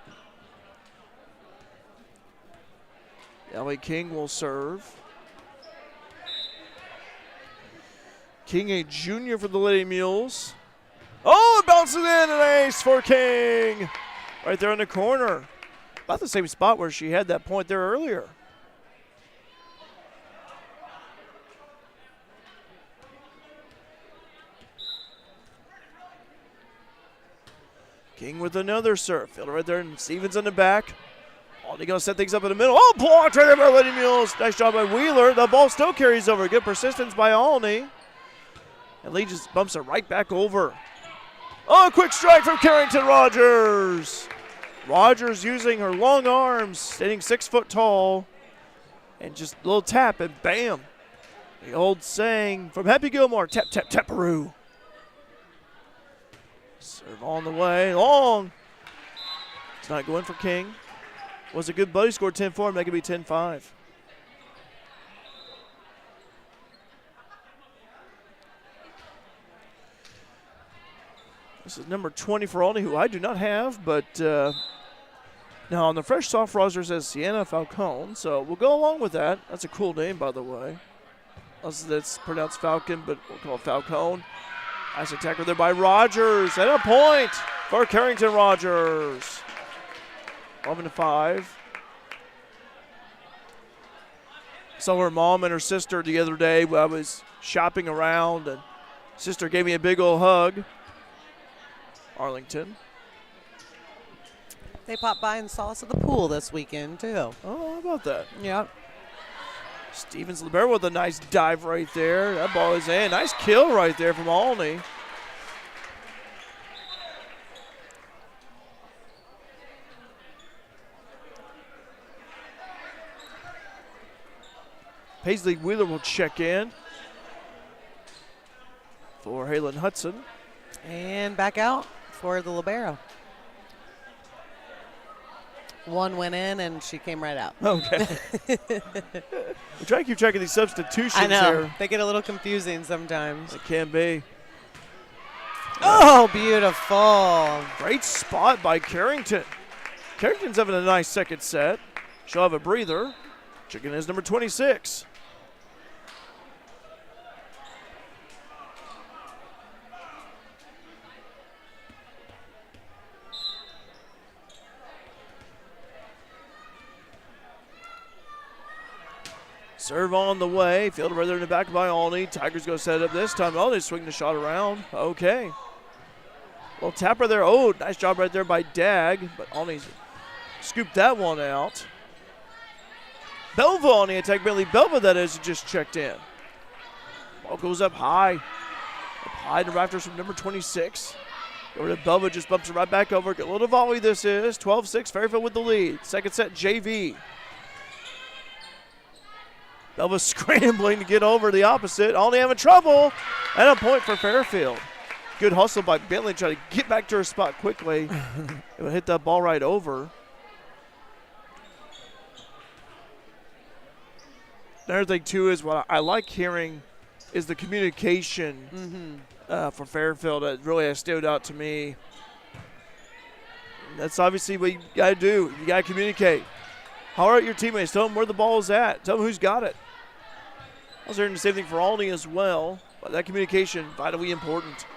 Ellie King will serve. King, a junior for the Lady Mules. Oh, it bounces in, an ace for King. Right there in the corner. About the same spot where she had that point there earlier. King with another serve. Fielder right there, and Stevens in the back. Alney going to set things up in the middle. Oh, blocked right there by Lady Mules. Nice job by Wheeler. The ball still carries over. Good persistence by Alney. And Lee just bumps it right back over. Oh, a quick strike from Carrington Rogers. Rogers using her long arms, standing 6 foot tall. And just a little tap and bam. The old saying from Happy Gilmore, tap, tap, taparoo. Serve on the way, long. It's not going for King. Was a good buddy, scored 10-4, make it be 10-5. This is number 20 for Alney, who I do not have, but now on the fresh soft roster says Sienna Falcone, so we'll go along with that. That's a cool name, by the way. That's pronounced Falcon, but we'll call it Falcone. Nice attacker there by Rogers, and a point for Carrington Rogers. 11-5. Saw her mom and her sister the other day when I was shopping around, and sister gave me a big old hug. Arlington. They popped by and saw us at the pool this weekend, too. Oh, how about that? Yep. Stevens Libero with a nice dive right there. That ball is in. Nice kill right there from Alney. Paisley Wheeler will check in for Halen Hudson. And back out for the libero. One went in, and she came right out. Okay. We try to keep track of these substitutions I know. here. They get a little confusing sometimes. It can be. Oh, beautiful. Great spot by Carrington. Carrington's having a nice second set. She'll have a breather. Checking in is number 26. Serve on the way. Fielded right there in the back by Alney. Tigers going to set it up this time. Alney swinging the shot around. Okay. Well, tapper there. Oh, nice job right there by Dag. But Alney's scooped that one out. Belva on the attack. Billy Belva, that is, just checked in. Ball goes up high. Up high in the rafters from number 26. Over to Belva, just bumps it right back over. Get a little volley this is. 12-6, Fairfield with the lead. Second set, JV. Belva scrambling to get over the opposite. Alney having trouble. And a point for Fairfield. Good hustle by Bentley trying to get back to her spot quickly. It would hit that ball right over. Another thing, too, is what I like hearing is the communication for Fairfield. That really has stood out to me. And that's obviously what you got to do. You got to communicate. Holler at your teammates. Tell them where the ball is at. Tell them who's got it. I was hearing the same thing for Alney as well. But that communication, vitally important.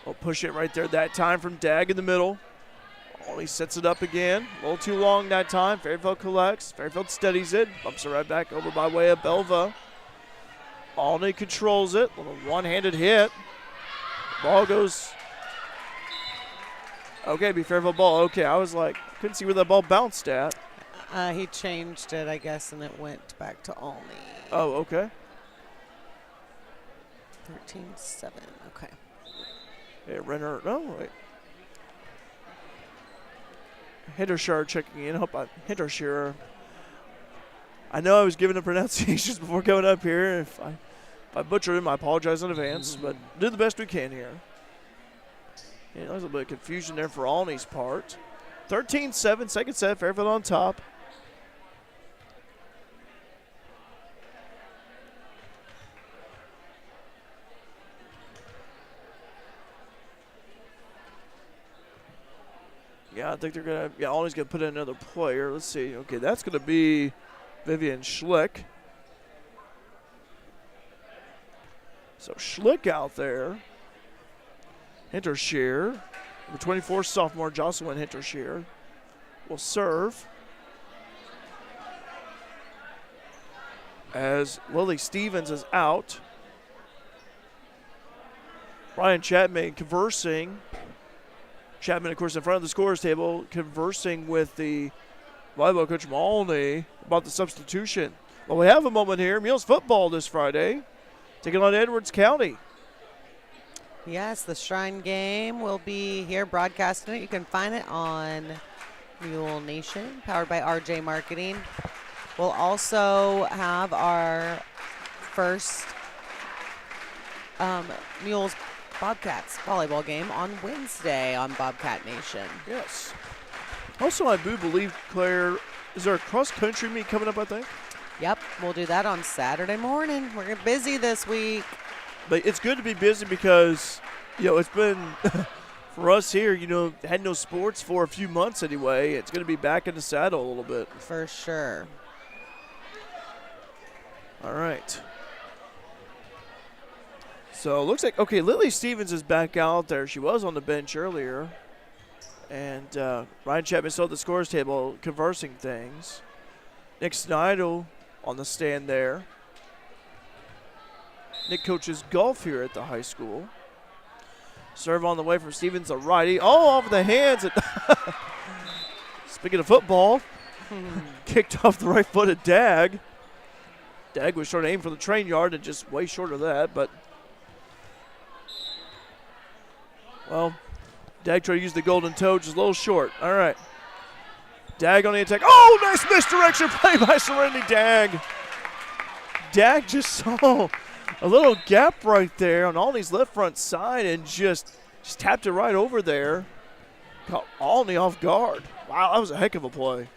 We'll push it right there that time from Dag in the middle. Alney sets it up again. A little too long that time. Fairfield collects. Fairfield steadies it. Bumps it right back over by way of Belva. Alney controls it. Little one-handed hit. Ball goes. Okay, be Fairfield ball. Okay, I was like, couldn't see where that ball bounced at. He changed it, I guess, and it went back to Alney. Oh, okay. 13-7, okay. Hey, Renner, no, wait. Hintershire checking in. Hope Hintershire. I know I was given the pronunciations before coming up here. If I butchered them, I apologize in advance, but do the best we can here. Yeah, there's a little bit of confusion there for Alney's part. 13-7, second set, Fairfield on top. I think they're going to, Alney's going to put in another player. Let's see. Okay, that's going to be Vivian Schlick. So Schlick out there. Hintershear, number 24 sophomore Jocelyn Hintershear, will serve as Lily Stevens is out. Ryan Chapman conversing. Chapman, of course, in front of the scorer's table, conversing with the volleyball coach Malney about the substitution. Well, we have a moment here. Mules football this Friday, taking on Edwards County. Yes, the Shrine game will be here broadcasting it. You can find it on Mule Nation, powered by RJ Marketing. We'll also have our first Mules Bobcats volleyball game on Wednesday on Bobcat Nation. Yes. Also, I do believe, Claire, is there a cross-country meet coming up, I think? Yep, we'll do that on Saturday morning. We're busy this week. But it's good to be busy because, it's been, for us here, had no sports for a few months anyway. It's going to be back in the saddle a little bit. For sure. All right. So it looks like, Lily Stevens is back out there. She was on the bench earlier. And Ryan Chapman still at the scores table conversing things. Nick Snyder on the stand there. Nick coaches golf here at the high school. Serve on the way from Stevens, a righty. Oh, off the hands. Speaking of football, kicked off the right foot of Dag. Dag was trying to aim for the train yard and just way short of that, but Dag tried to use the golden toe, just a little short. All right. Dag on the attack. Oh, nice misdirection play by Serenity Dag. Dag just saw a little gap right there on Alney's left front side and just tapped it right over there. Caught Alney off guard. Wow, that was a heck of a play.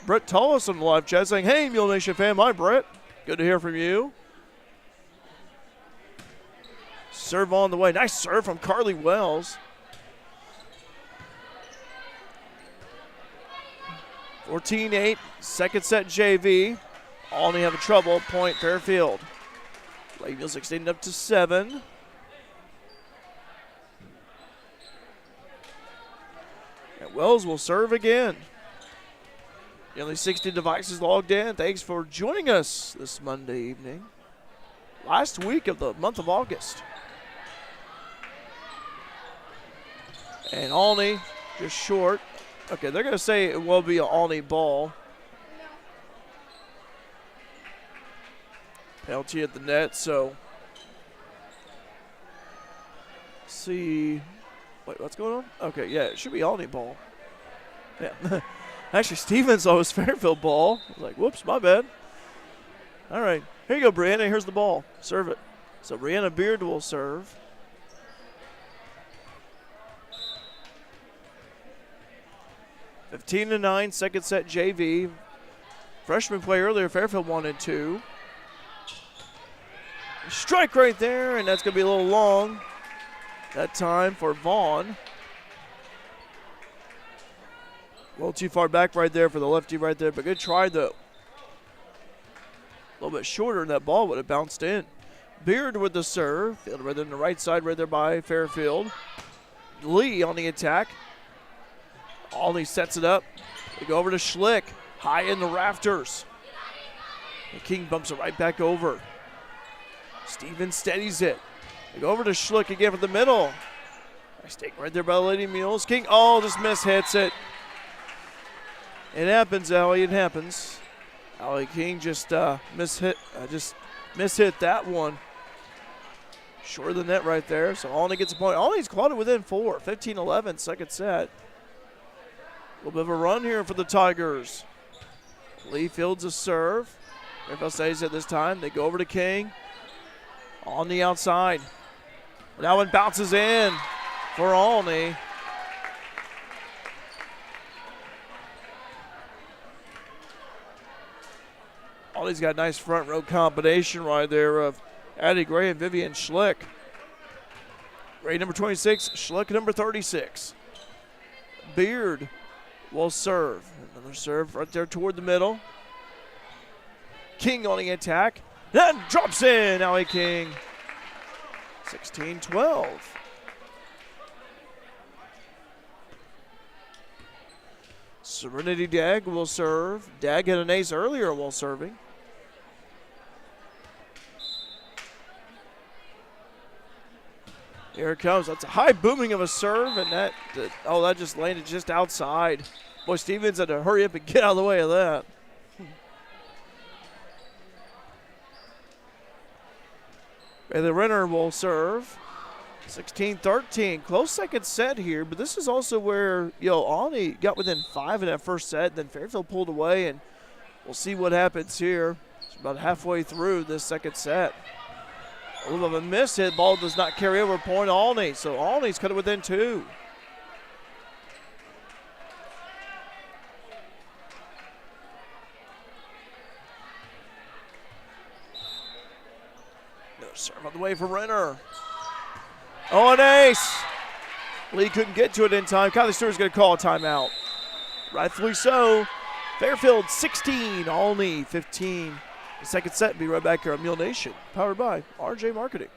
Brett Tullis on the live chat saying, hey, Mule Nation fan, hi, Brett. Good to hear from you. Serve on the way. Nice serve from Carly Wells. 14-8, second set JV. Alney having trouble. Point Fairfield. Lady Mules extending up to 7. And Wells will serve again. Nearly 60 devices logged in. Thanks for joining us this Monday evening. Last week of the month of August. And Alney just short. Okay, they're going to say it will be an Alney ball. Penalty at the net, so. See. Wait, what's going on? Okay, yeah, it should be Alney ball. Yeah. Actually, Stevens thought it was Fairfield ball. I was like, whoops, my bad. All right, here you go, Brianna. Here's the ball. Serve it. So Brianna Beard will serve. – 15-9, second set JV. Freshman play earlier, Fairfield wanted 2. Strike right there, and that's going to be a little long that time for Vaughn. A little too far back right there for the lefty right there, but good try though. A little bit shorter, and that ball would have bounced in. Beard with the serve. Field right there on the right side right there by Fairfield. Lee on the attack. Alney sets it up. They go over to Schlick. High in the rafters. And King bumps it right back over. Stevens steadies it. They go over to Schlick again for the middle. Nice take right there by the Lady Mules. King, just mishits it. It happens, Allie. It happens. Allie King just mishit that one. Short of the net right there. So Alney gets a point. Alney's clawed it within 4. 15-11, second set. A little bit of a run here for the Tigers. Lee fields a serve. Fairfield stays it this time. They go over to King. On the outside. That one bounces in for Alney. Alney's got a nice front row combination right there of Addie Gray and Vivian Schlick. Gray number 26, Schluck number 36. Beard will serve. Another serve right there toward the middle. King on the attack. And drops in. Allie King. 16-12. Serenity Dag will serve. Dag had an ace earlier while serving. Here it comes. That's a high booming of a serve, and that just landed just outside. Boy, Stevens had to hurry up and get out of the way of that. Bailey Renner will serve. 16-13. Close second set here, but this is also where, Alney got within 5 in that first set, then Fairfield pulled away, and we'll see what happens here. It's about halfway through this second set. A little bit of a miss hit. Ball does not carry over. Point Alney. So Alney's cut it within 2. Another serve on the way for Renner. Oh, an ace. Lee couldn't get to it in time. Kylie Stewart's going to call a timeout. Rightfully so. Fairfield 16, Alney 15. The second set. Be right back here on Mule Nation, powered by RJ Marketing.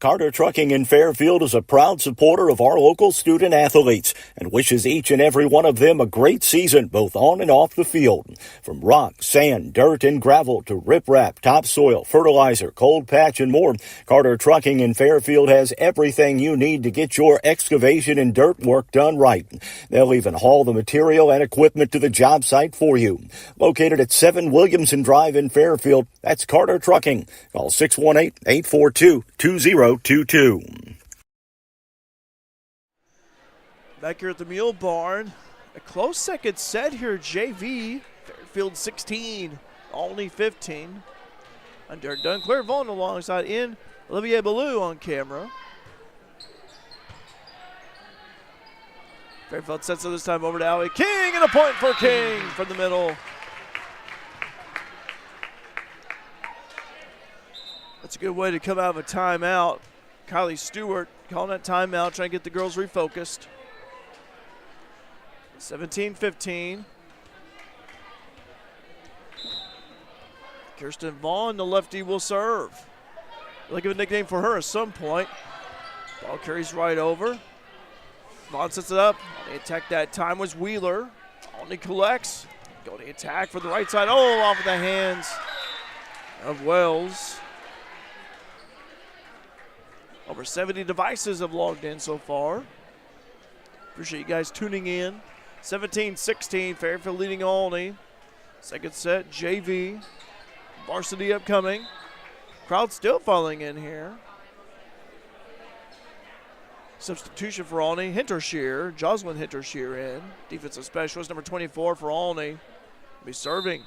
Carter Trucking in Fairfield is a proud supporter of our local student athletes and wishes each and every one of them a great season, both on and off the field. From rock, sand, dirt, and gravel to riprap, topsoil, fertilizer, cold patch, and more, Carter Trucking in Fairfield has everything you need to get your excavation and dirt work done right. They'll even haul the material and equipment to the job site for you. Located at 7 Williamson Drive in Fairfield, that's Carter Trucking. Call 618-842-2022. Back here at the Mule Barn, a close second set here. JV, Fairfield 16, Alney 15. Under Dunclair Vaughn alongside in Olivier Ballou on camera. Fairfield sets it this time over to Allie King, and a point for King from the middle. That's a good way to come out of a timeout. Kylie Stewart calling that timeout, trying to get the girls refocused. 17-15. Kirsten Vaughn, the lefty, will serve. Look at a nickname for her at some point. Ball carries right over. Vaughn sets it up. The attack that time was Wheeler. Only collects. Go to attack for the right side. Oh, off of the hands of Wells. Over 70 devices have logged in so far. Appreciate you guys tuning in. 17-16, Fairfield leading Alney. Second set, JV. Varsity upcoming. Crowd still falling in here. Substitution for Alney, Hintershear, Jocelyn Hintershear in. Defensive specialist number 24 for Alney. Be serving.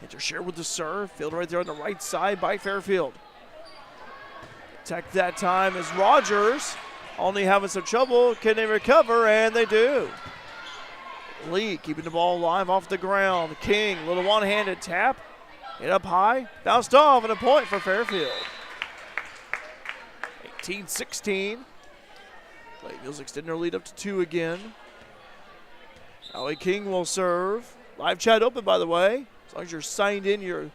Hintershear with the serve. Field right there on the right side by Fairfield. Attack that time is Rogers. Alney having some trouble. Can they recover? And they do. Lee keeping the ball alive off the ground. King, little one-handed tap. Hit up high. Bounced off and a point for Fairfield. 18-16. Lakeville's extend their lead up to 2 again. Allie King will serve. Live chat open, by the way. As long as you're signed in your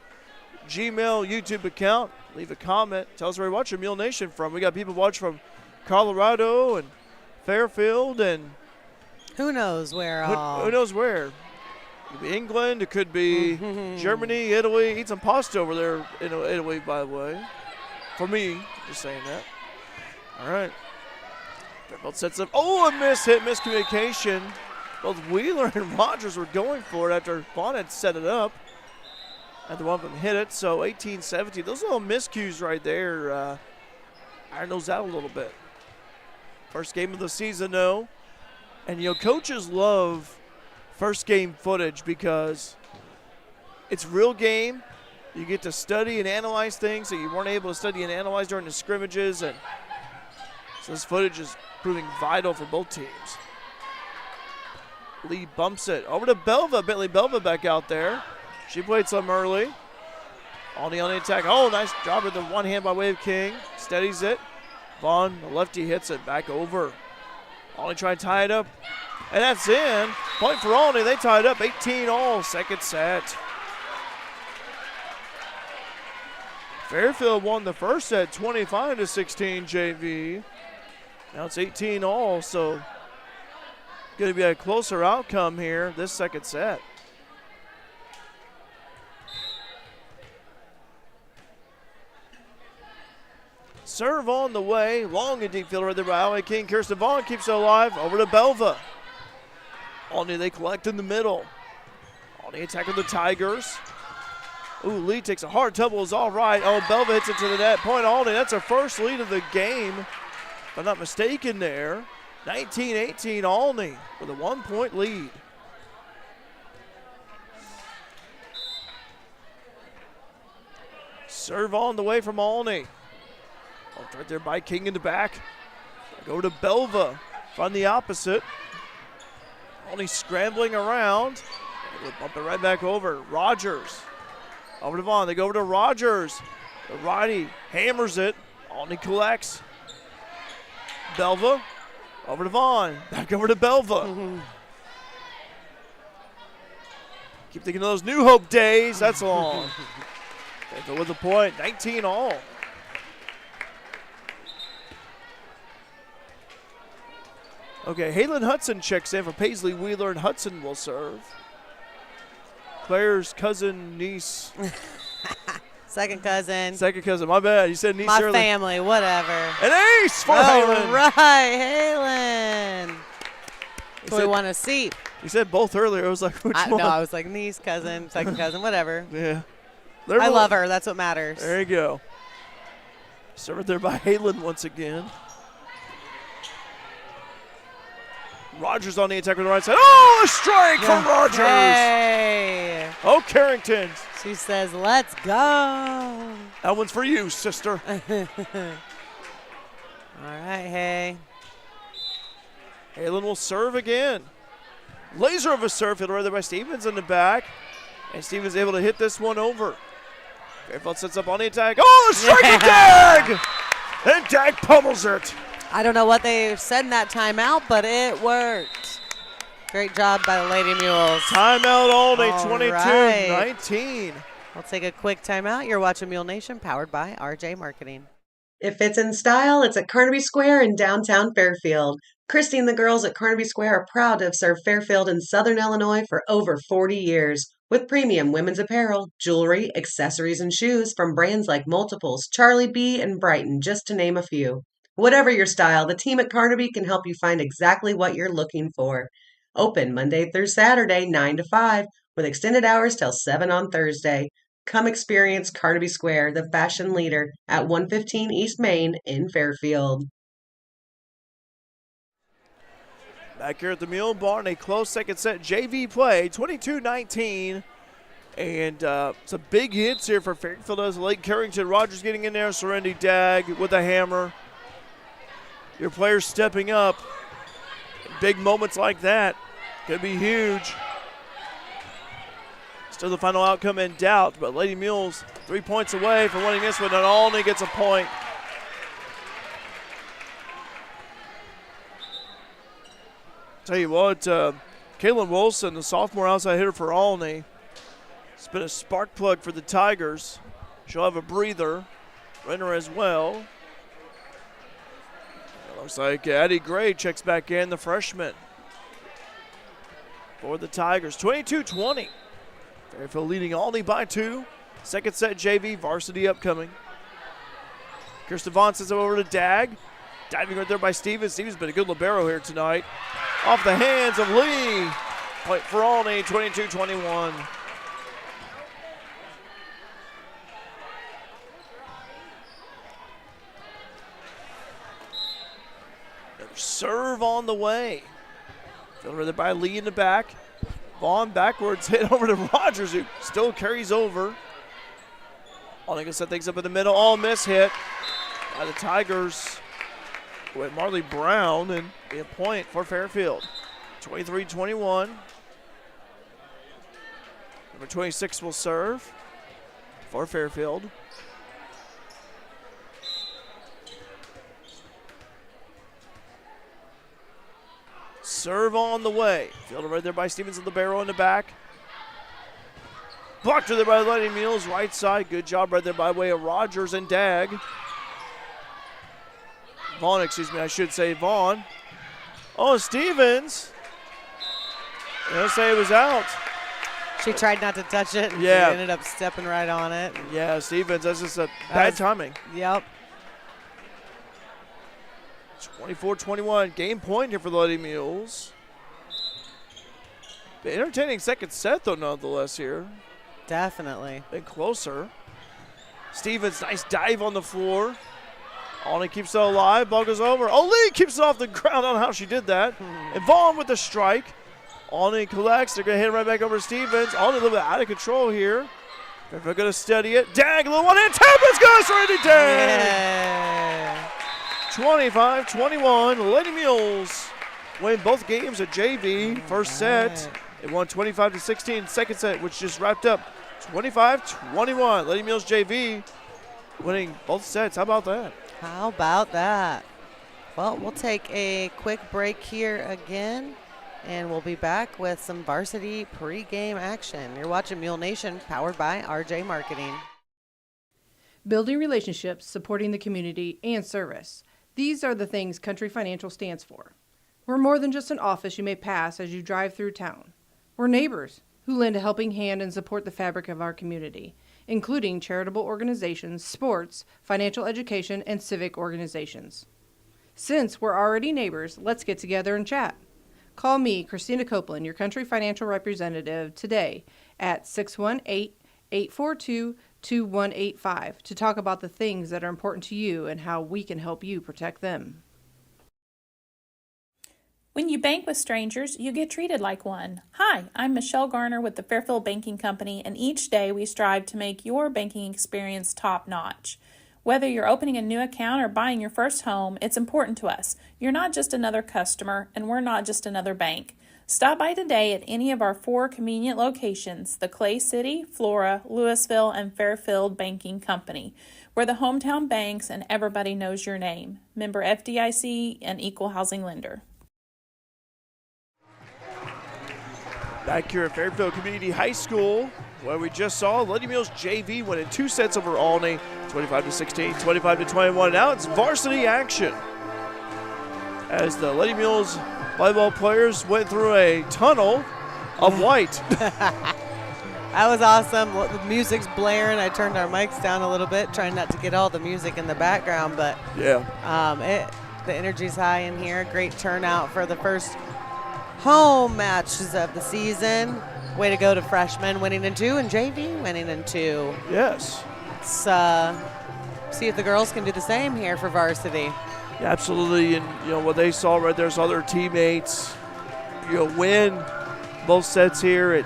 Gmail, YouTube account, leave a comment. Tell us where you're watching Mule Nation from. We got people watching from Colorado and Fairfield and who knows where. Who knows where. It could be England. It could be Germany, Italy. Eat some pasta over there in Italy, by the way. For me, just saying that. All right. Fairfield sets up. Oh, a miscommunication. Both Wheeler and Rogers were going for it after Vaughn had set it up. And the one of them hit it, so 18-17. Those little miscues right there iron those out a little bit. First game of the season, though. And, coaches love first game footage because it's real game. You get to study and analyze things that you weren't able to study and analyze during the scrimmages. And so this footage is proving vital for both teams. Lee bumps it over to Belva. Bentley Belva back out there. She played some early. Olney on the attack. Oh, nice job with the one hand by way of King. Steadies it. Vaughn, the lefty, hits it back over. Olney trying to tie it up. And that's in. Point for Olney. They tied up 18-all. Second set. Fairfield won the first set 25-16 JV. Now it's 18-all, so going to be a closer outcome here this second set. Serve on the way. Long and deep field right there by Allie King. Kirsten Vaughn keeps it alive. Over to Belva. Olney, they collect in the middle. Olney attacking the Tigers. Ooh, Lee takes a hard tumble. Is all right. Oh, Belva hits it to the net. Point Olney. That's her first lead of the game. If I'm not mistaken there. 19-18 Olney with a 1-point lead. Serve on the way from Olney. Oh, right there by King in the back. Go to Belva. Find the opposite. Olney scrambling around. We'll bump it right back over. Rogers. Over to Vaughn. They go over to Rogers. The righty hammers it. Olney collects. Belva. Over to Vaughn. Back over to Belva. Keep thinking of those New Hope days. That's long. Fairfield with a point. 19-all. Okay, Halen Hudson checks in for Paisley Wheeler, and Hudson will serve. Claire's cousin, niece. Second cousin. Second cousin, my bad. You said niece My earlier. family, whatever. An ace for All Halen. right, Halen. That's what we want to see. You said both earlier. I was like, which one? No, I was like niece, cousin, second cousin, whatever. Yeah. I love her. That's what matters. There you go. Served there by Halen once again. Rogers on the attack with the right side. Oh, a strike from Rogers. Hey. Oh, Carrington. She says, let's go. That one's for you, sister. All right, hey. Halen will serve again. Laser of a serve hit right there by Stevens in the back. And Stevens able to hit this one over. Fairfield sets up on the attack. Oh, a strike from Dag! And Dag pummels it. I don't know what they said in that timeout, but it worked. Great job by the Lady Mules. Timeout only, All 22-19. I'll take a quick timeout. You're watching Mule Nation, powered by RJ Marketing. If it's in style, it's at Carnaby Square in downtown Fairfield. Christy and the girls at Carnaby Square are proud to have served Fairfield in Southern Illinois for over 40 years. With premium women's apparel, jewelry, accessories, and shoes from brands like Multiples, Charlie B, and Brighton, just to name a few. Whatever your style, the team at Carnaby can help you find exactly what you're looking for. Open Monday through Saturday, 9 to 5, with extended hours till 7 on Thursday. Come experience Carnaby Square, the fashion leader, at 115 East Main in Fairfield. Back here at the Mule Barn, a close second set JV play, 22-19. And some big hits here for Fairfield as Lake Carrington. Rogers getting in there, Serenity Dag with a hammer. Your players stepping up. Big moments like that could be huge. Still the final outcome in doubt, but Lady Mules 3 points away from winning this one, and Olney gets a point. Tell you what, Kaylin Wilson, the sophomore outside hitter for Olney, has been a spark plug for the Tigers. She'll have a breather. Renner as well. Looks like Addie Gray checks back in, the freshman, for the Tigers. 22-20. Fairfield leading Olney by 2. Second set JV, varsity upcoming. Kirsten Vaughn sends it over to Dag. Diving right there by Stevens. Stevens been a good libero here tonight. Off the hands of Lee. Point for Olney, 22-21. Serve on the way. Filled there by Lee in the back. Vaughn backwards hit over to Rogers, who still carries over. Olney gonna set things up in the middle. All miss hit by the Tigers with Marley Brown, and be a point for Fairfield. 23-21. Number 26 will serve for Fairfield. Serve on the way. Fielded right there by Stevens in the barrel in the back. Blocked there by Lady Mules, right side. Good job right there by way of Rogers and Dag. Vaughn, I should say Vaughn. Oh, Stevens. I'll say it was out. She tried not to touch it, and yeah. She ended up stepping right on it. Yeah, Stevens, that's just a bad timing. Yep. 24-21, game point here for the Lady Mules. The entertaining second set, though, nonetheless here. Definitely. Been closer. Stevens, nice dive on the floor. Olney keeps it alive. Ball goes over. Lee keeps it off the ground. I don't know how she did that. And Vaughn with the strike. Olney collects. They're going to hit it right back over to Stevens. Olney a little bit out of control here. They're going to steady it. Dag, a little one in. Tempest goes for Randy Dag. Yeah. 25-21. Lady Mules win both games at JV. First set, they won 25-16. Second set, which just wrapped up 25-21. Lady Mules JV winning both sets. How about that? How about that? Well, we'll take a quick break here again, and we'll be back with some varsity pregame action. You're watching Mule Nation, powered by RJ Marketing. Building relationships, supporting the community, and service. These are the things Country Financial stands for. We're more than just an office you may pass as you drive through town. We're neighbors who lend a helping hand and support the fabric of our community, including charitable organizations, sports, financial education, and civic organizations. Since we're already neighbors, let's get together and chat. Call me, Christina Copeland, your Country Financial representative, today at 618-842-2185 to talk about the things that are important to you and how we can help you protect them. When you bank with strangers, you get treated like one. Hi, I'm Michelle Garner with the Fairfield Banking Company, and each day we strive to make your banking experience top-notch. Whether you're opening a new account or buying your first home, it's important to us. You're not just another customer, and we're not just another bank. Stop by today at any of our 4 convenient locations, the Clay City, Flora, Louisville, and Fairfield Banking Company. We're the hometown banks, and everybody knows your name. Member FDIC and equal housing lender. Back here at Fairfield Community High School, where we just saw Lady Mules JV winning 2 sets over Olney, 25-16, 25-21. Now it's varsity action, as the Lady Mules volleyball players went through a tunnel of white. That was awesome. The music's blaring. I turned our mics down a little bit, trying not to get all the music in the background, but yeah, the energy's high in here. Great turnout for the first home matches of the season. Way to go to freshmen winning in 2 and JV winning in 2. Yes. Let's see if the girls can do the same here for varsity. Yeah, absolutely, and what they saw right there, saw their teammates win both sets here at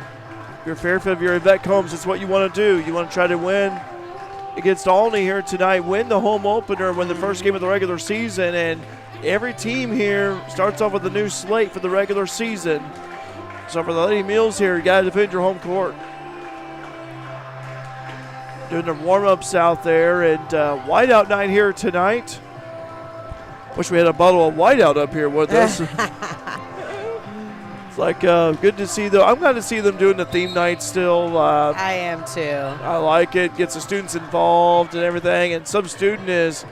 your Fairfield, your Yvette Combs. It's what you want to do. You want to try to win against Olney here tonight, win the home opener, win the first game of the regular season, and every team here starts off with a new slate for the regular season. So for the Lady Mules here, you got to defend your home court. Doing their warm-ups out there, and whiteout night here tonight. Wish we had a bottle of whiteout up here with us. It's like good to see them. I'm glad to see them doing the theme night still. I am too. I like it. Gets the students involved and everything. And some student is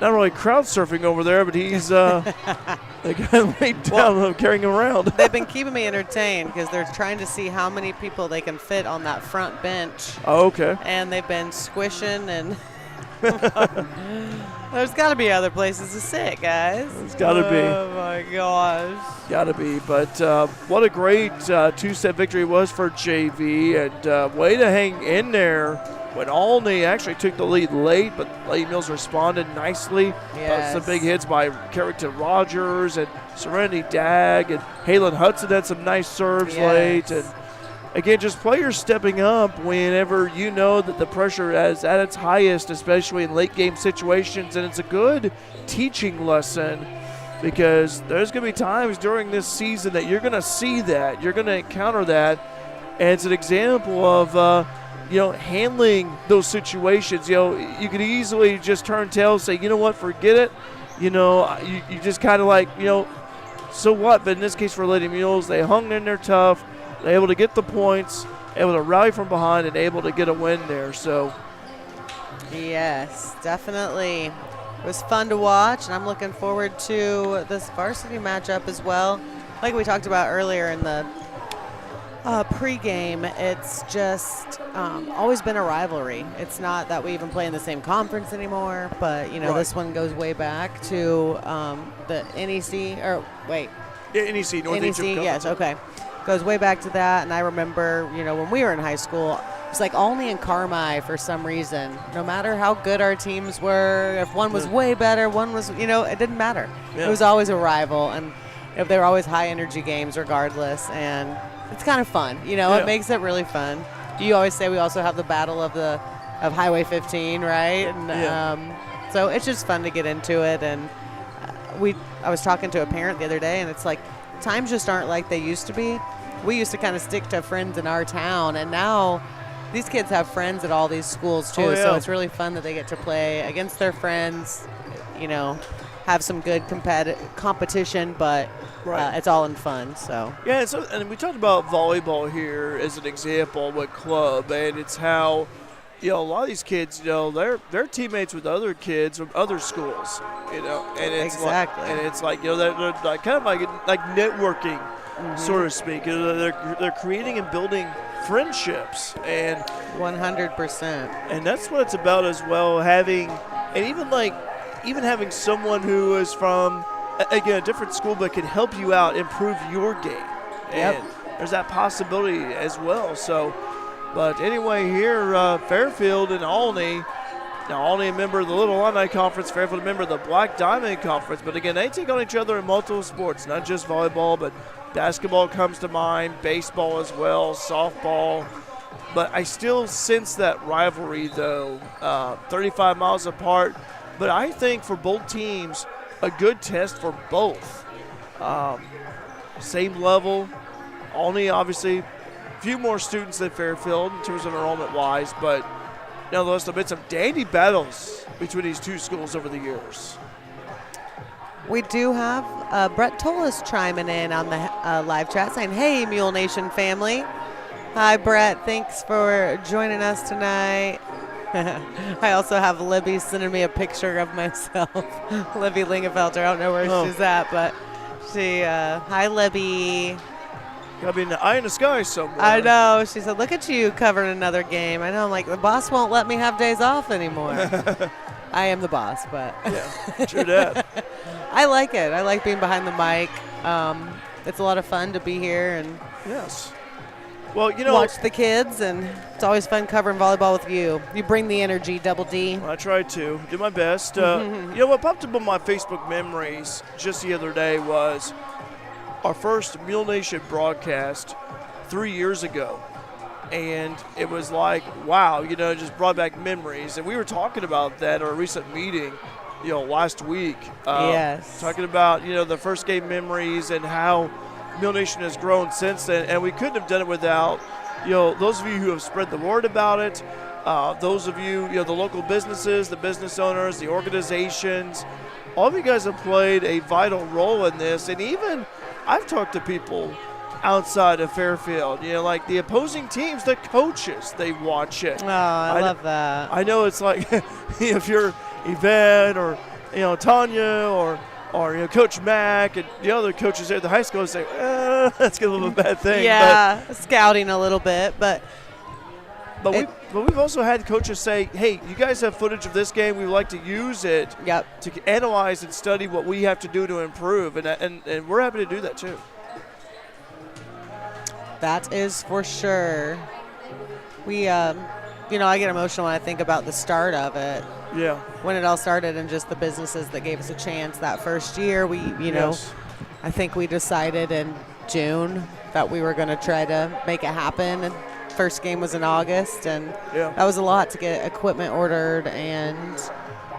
not really crowd surfing over there, but he's they got him laid down, carrying him around. They've been keeping me entertained because they're trying to see how many people they can fit on that front bench. Oh, okay. And they've been squishing and there's got to be other places to sit, guys. There's got to be. Oh, my gosh. Got to be. But what a great 2-set victory was for JV. And way to hang in there when Olney actually took the lead late, but Lady Mills responded nicely. Yes. Some big hits by Carrington Rogers and Serenity Dag. And Halen Hudson had some nice serves late. And again, just players stepping up whenever you know that the pressure is at its highest, especially in late game situations. And it's a good teaching lesson because there's going to be times during this season that you're going to see that. You're going to encounter that. And it's an example of, handling those situations. You could easily just turn tail and say, you know what, forget it. You just kind of like, so what? But in this case for Lady Mules, they hung in there tough. They're able to get the points, able to rally from behind, and able to get a win there. So, yes, definitely. It was fun to watch, and I'm looking forward to this varsity matchup as well. Like we talked about earlier in the pregame, it's just always been a rivalry. It's not that we even play in the same conference anymore, but, Right. This one goes way back to the NEC, or wait. yeah, NEC, Northeastern NEC, yes, Conference. okay. Goes way back to that, and I remember, when we were in high school, it's like Olney and Carmi for some reason. No matter how good our teams were, if one was way better, one was, it didn't matter. Yeah. It was always a rival, and they were always high-energy games regardless, and it's kind of fun. It makes it really fun. You always say we also have the battle of Highway 15, right? And so it's just fun to get into it, and I was talking to a parent the other day, and it's like times just aren't like they used to be. We used to kind of stick to friends in our town, and now these kids have friends at all these schools too. Oh, yeah. So it's really fun that they get to play against their friends, have some good competition, but Right. it's all in fun. So Yeah, and we talked about volleyball here as an example with club, and it's how, a lot of these kids, they're teammates with other kids from other schools, and it's Exactly. they're like kind of like networking, so to speak. They're creating and building friendships, and 100%. and that's what it's about as well. Having, and even having someone who is from, again, a different school, but can help you out, improve your game. Yep. And there's that possibility as well. So, but anyway, here, Fairfield and Olney. Now, Olney a member of the Little Illini Conference, Fairfield a member of the Black Diamond Conference. But again, they take on each other in multiple sports, not just volleyball, but basketball comes to mind, baseball as well, softball. But I still sense that rivalry, though, 35 miles apart. But I think for both teams, a good test for both. Same level. Olney, obviously, a few more students than Fairfield in terms of enrollment-wise, but nonetheless, there have been some dandy battles between these two schools over the years. We do have Brett Tolis chiming in on the live chat saying, hey, Mule Nation family. Hi, Brett. Thanks for joining us tonight. I also have Libby sending me a picture of myself. Libby Lingenfelter. I don't know where she's at, but she, hi, Libby. Gotta be in the eye in the sky somewhere. I know. She said, look at you covering another game. I know. I'm like, the boss won't let me have days off anymore. I am the boss, but. Yeah, true that. I like it. I like being behind the mic. It's a lot of fun to be here and Yes. Well, watch the kids, and it's always fun covering volleyball with you. You bring the energy, Double D. I try to do my best. What popped up on my Facebook memories just the other day was our first Mule Nation broadcast 3 years ago. And it was like, wow, just brought back memories. And we were talking about that at a recent meeting, last week. Yes. Talking about, the first game memories and how Mule Nation has grown since then. And we couldn't have done it without, those of you who have spread the word about it, those of you, the local businesses, the business owners, the organizations. All of you guys have played a vital role in this. And even I've talked to people outside of Fairfield, like the opposing teams, the coaches, they watch it. Oh, I love that. I know it's like if you're Yvette or Tanya or Coach Mack and the other coaches there at the high school say, that's a little bad thing. Yeah, scouting a little bit, but we've also had coaches say, hey, you guys have footage of this game. We'd like to use it to analyze and study what we have to do to improve, and we're happy to do that too. That is for sure. We, I get emotional when I think about the start of it. Yeah. When it all started and just the businesses that gave us a chance that first year. We, Yes. I think we decided in June that we were going to try to make it happen. And first game was in August, and that was a lot to get equipment ordered and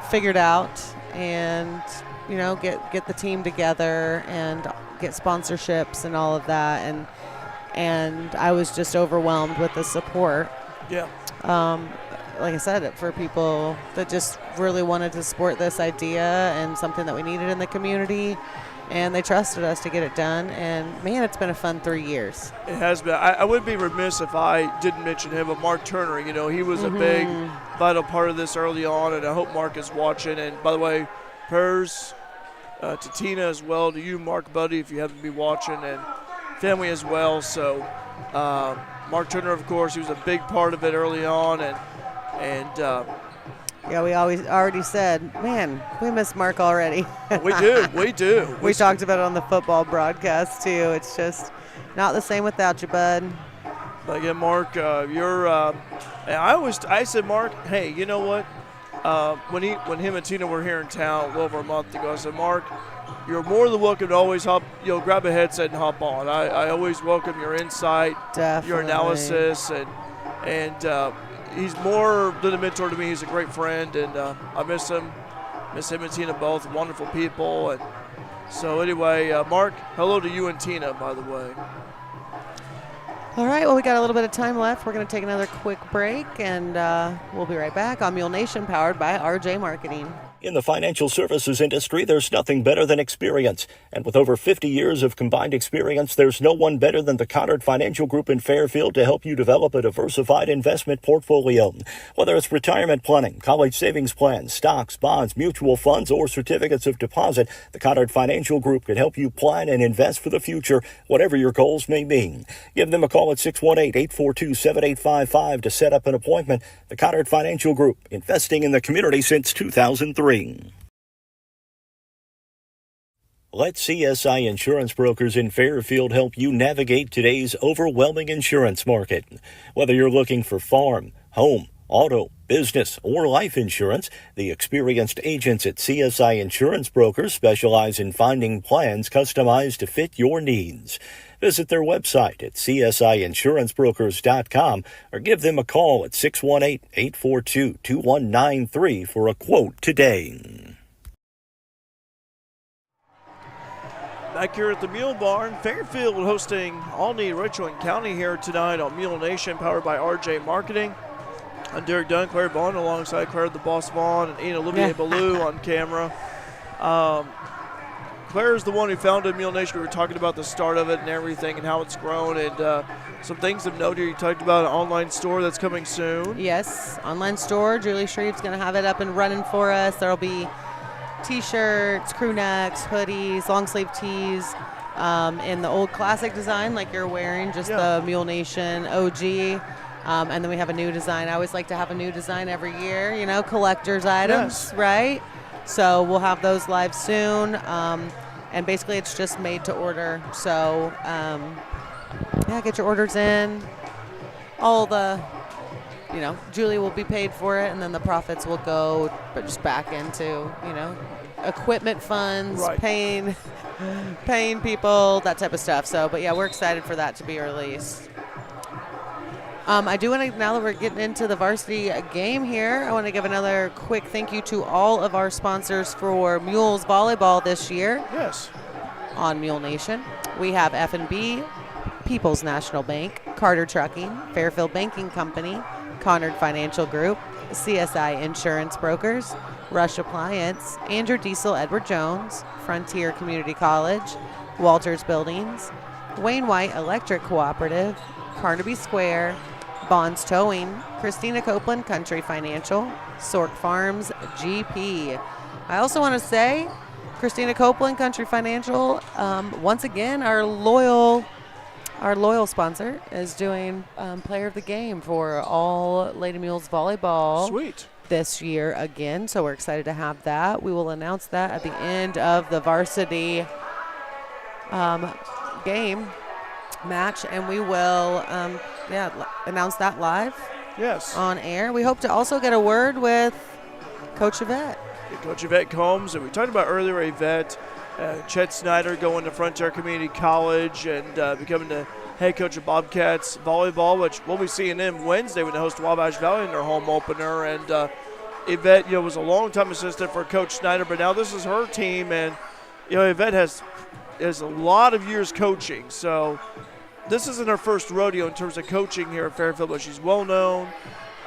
figured out, and get the team together and get sponsorships and all of that. and I was just overwhelmed with the support. Yeah. Like I said, for people that just really wanted to support this idea and something that we needed in the community, and they trusted us to get it done. And, man, it's been a fun 3 years. It has been. I would be remiss if I didn't mention him, but Mark Turner. You know, he was a big, vital part of this early on, and I hope Mark is watching. And, by the way, prayers to Tina as well, to you, Mark, buddy, if you happen to be watching, and family as well. So, Mark Turner, of course, he was a big part of it early on, and yeah, we already said, man, we miss Mark already. we do. We talked about it on the football broadcast too. It's just not the same without you, bud. But again, Mark, I said, Mark, hey, you know what? When him and Tina were here in town a little over a month ago, I said, Mark, you're more than welcome to always grab a headset and hop on. I always welcome your insight, your analysis, and he's more than a mentor to me. He's a great friend, and I miss him. Miss him and Tina both, wonderful people. And so anyway, Mark, hello to you and Tina, by the way. All right, well, we got a little bit of time left. We're going to take another quick break, and we'll be right back on Mule Nation, powered by RJ Marketing. In the financial services industry, there's nothing better than experience. And with over 50 years of combined experience, there's no one better than the Conard Financial Group in Fairfield to help you develop a diversified investment portfolio. Whether it's retirement planning, college savings plans, stocks, bonds, mutual funds, or certificates of deposit, the Conard Financial Group can help you plan and invest for the future, whatever your goals may be. Give them a call at 618-842-7855 to set up an appointment. The Conard Financial Group, investing in the community since 2003. Let CSI Insurance Brokers in Fairfield help you navigate today's overwhelming insurance market. Whether you're looking for farm, home, auto, business, or life insurance, the experienced agents at CSI Insurance Brokers specialize in finding plans customized to fit your needs. Visit their website at csiinsurancebrokers.com or give them a call at 618-842-2193 for a quote today. Back here at the Mule Barn, Fairfield hosting Alney Richland County here tonight on Mule Nation, powered by RJ Marketing. I'm Derek Dunn, Claire Bond, alongside Claire the Boss Vaughn and Ian Olivier Ballou on camera. Claire is the one who founded Mule Nation. We were talking about the start of it and everything and how it's grown, and some things of note here. You talked about an online store that's coming soon. Yes, online store. Julie Shreve's going to have it up and running for us. There'll be T-shirts, crew necks, hoodies, long sleeve tees in the old classic design like you're wearing, just the Mule Nation OG. And then we have a new design. I always like to have a new design every year, you know, collector's items, right? So we'll have those live soon. And basically it's just made to order. So, get your orders in. All the, Julie will be paid for it, and then the profits will go just back into, equipment funds, paying people, that type of stuff. So, but yeah, we're excited for that to be released. I do want to, now that we're getting into the varsity game here, I want to give another quick thank you to all of our sponsors for Mules Volleyball this year. Yes. On Mule Nation. We have F&B, People's National Bank, Carter Trucking, Fairfield Banking Company, Conard Financial Group, CSI Insurance Brokers, Rush Appliance, Andrew Diesel Edward Jones, Frontier Community College, Walters Buildings, Wayne White Electric Cooperative, Carnaby Square, Bonds Towing, Christina Copeland Country Financial, Sork Farms GP. I also want to say, Christina Copeland Country Financial, once again, our loyal sponsor is doing Player of the Game for all Lady Mules Volleyball. Sweet. This year again, so we're excited to have that. We will announce that at the end of the varsity game match, and we will announce that live on air. We hope to also get a word with Coach Yvette. Coach Yvette Combs, and we talked about earlier Yvette, Chet Snyder going to Frontier Community College and becoming the head coach of Bobcats Volleyball, which we'll be seeing them Wednesday when they host Wabash Valley in their home opener. And Yvette, was a long-time assistant for Coach Snyder, but now this is her team, and Yvette has a lot of years coaching, so this isn't her first rodeo in terms of coaching here at Fairfield, but she's well known.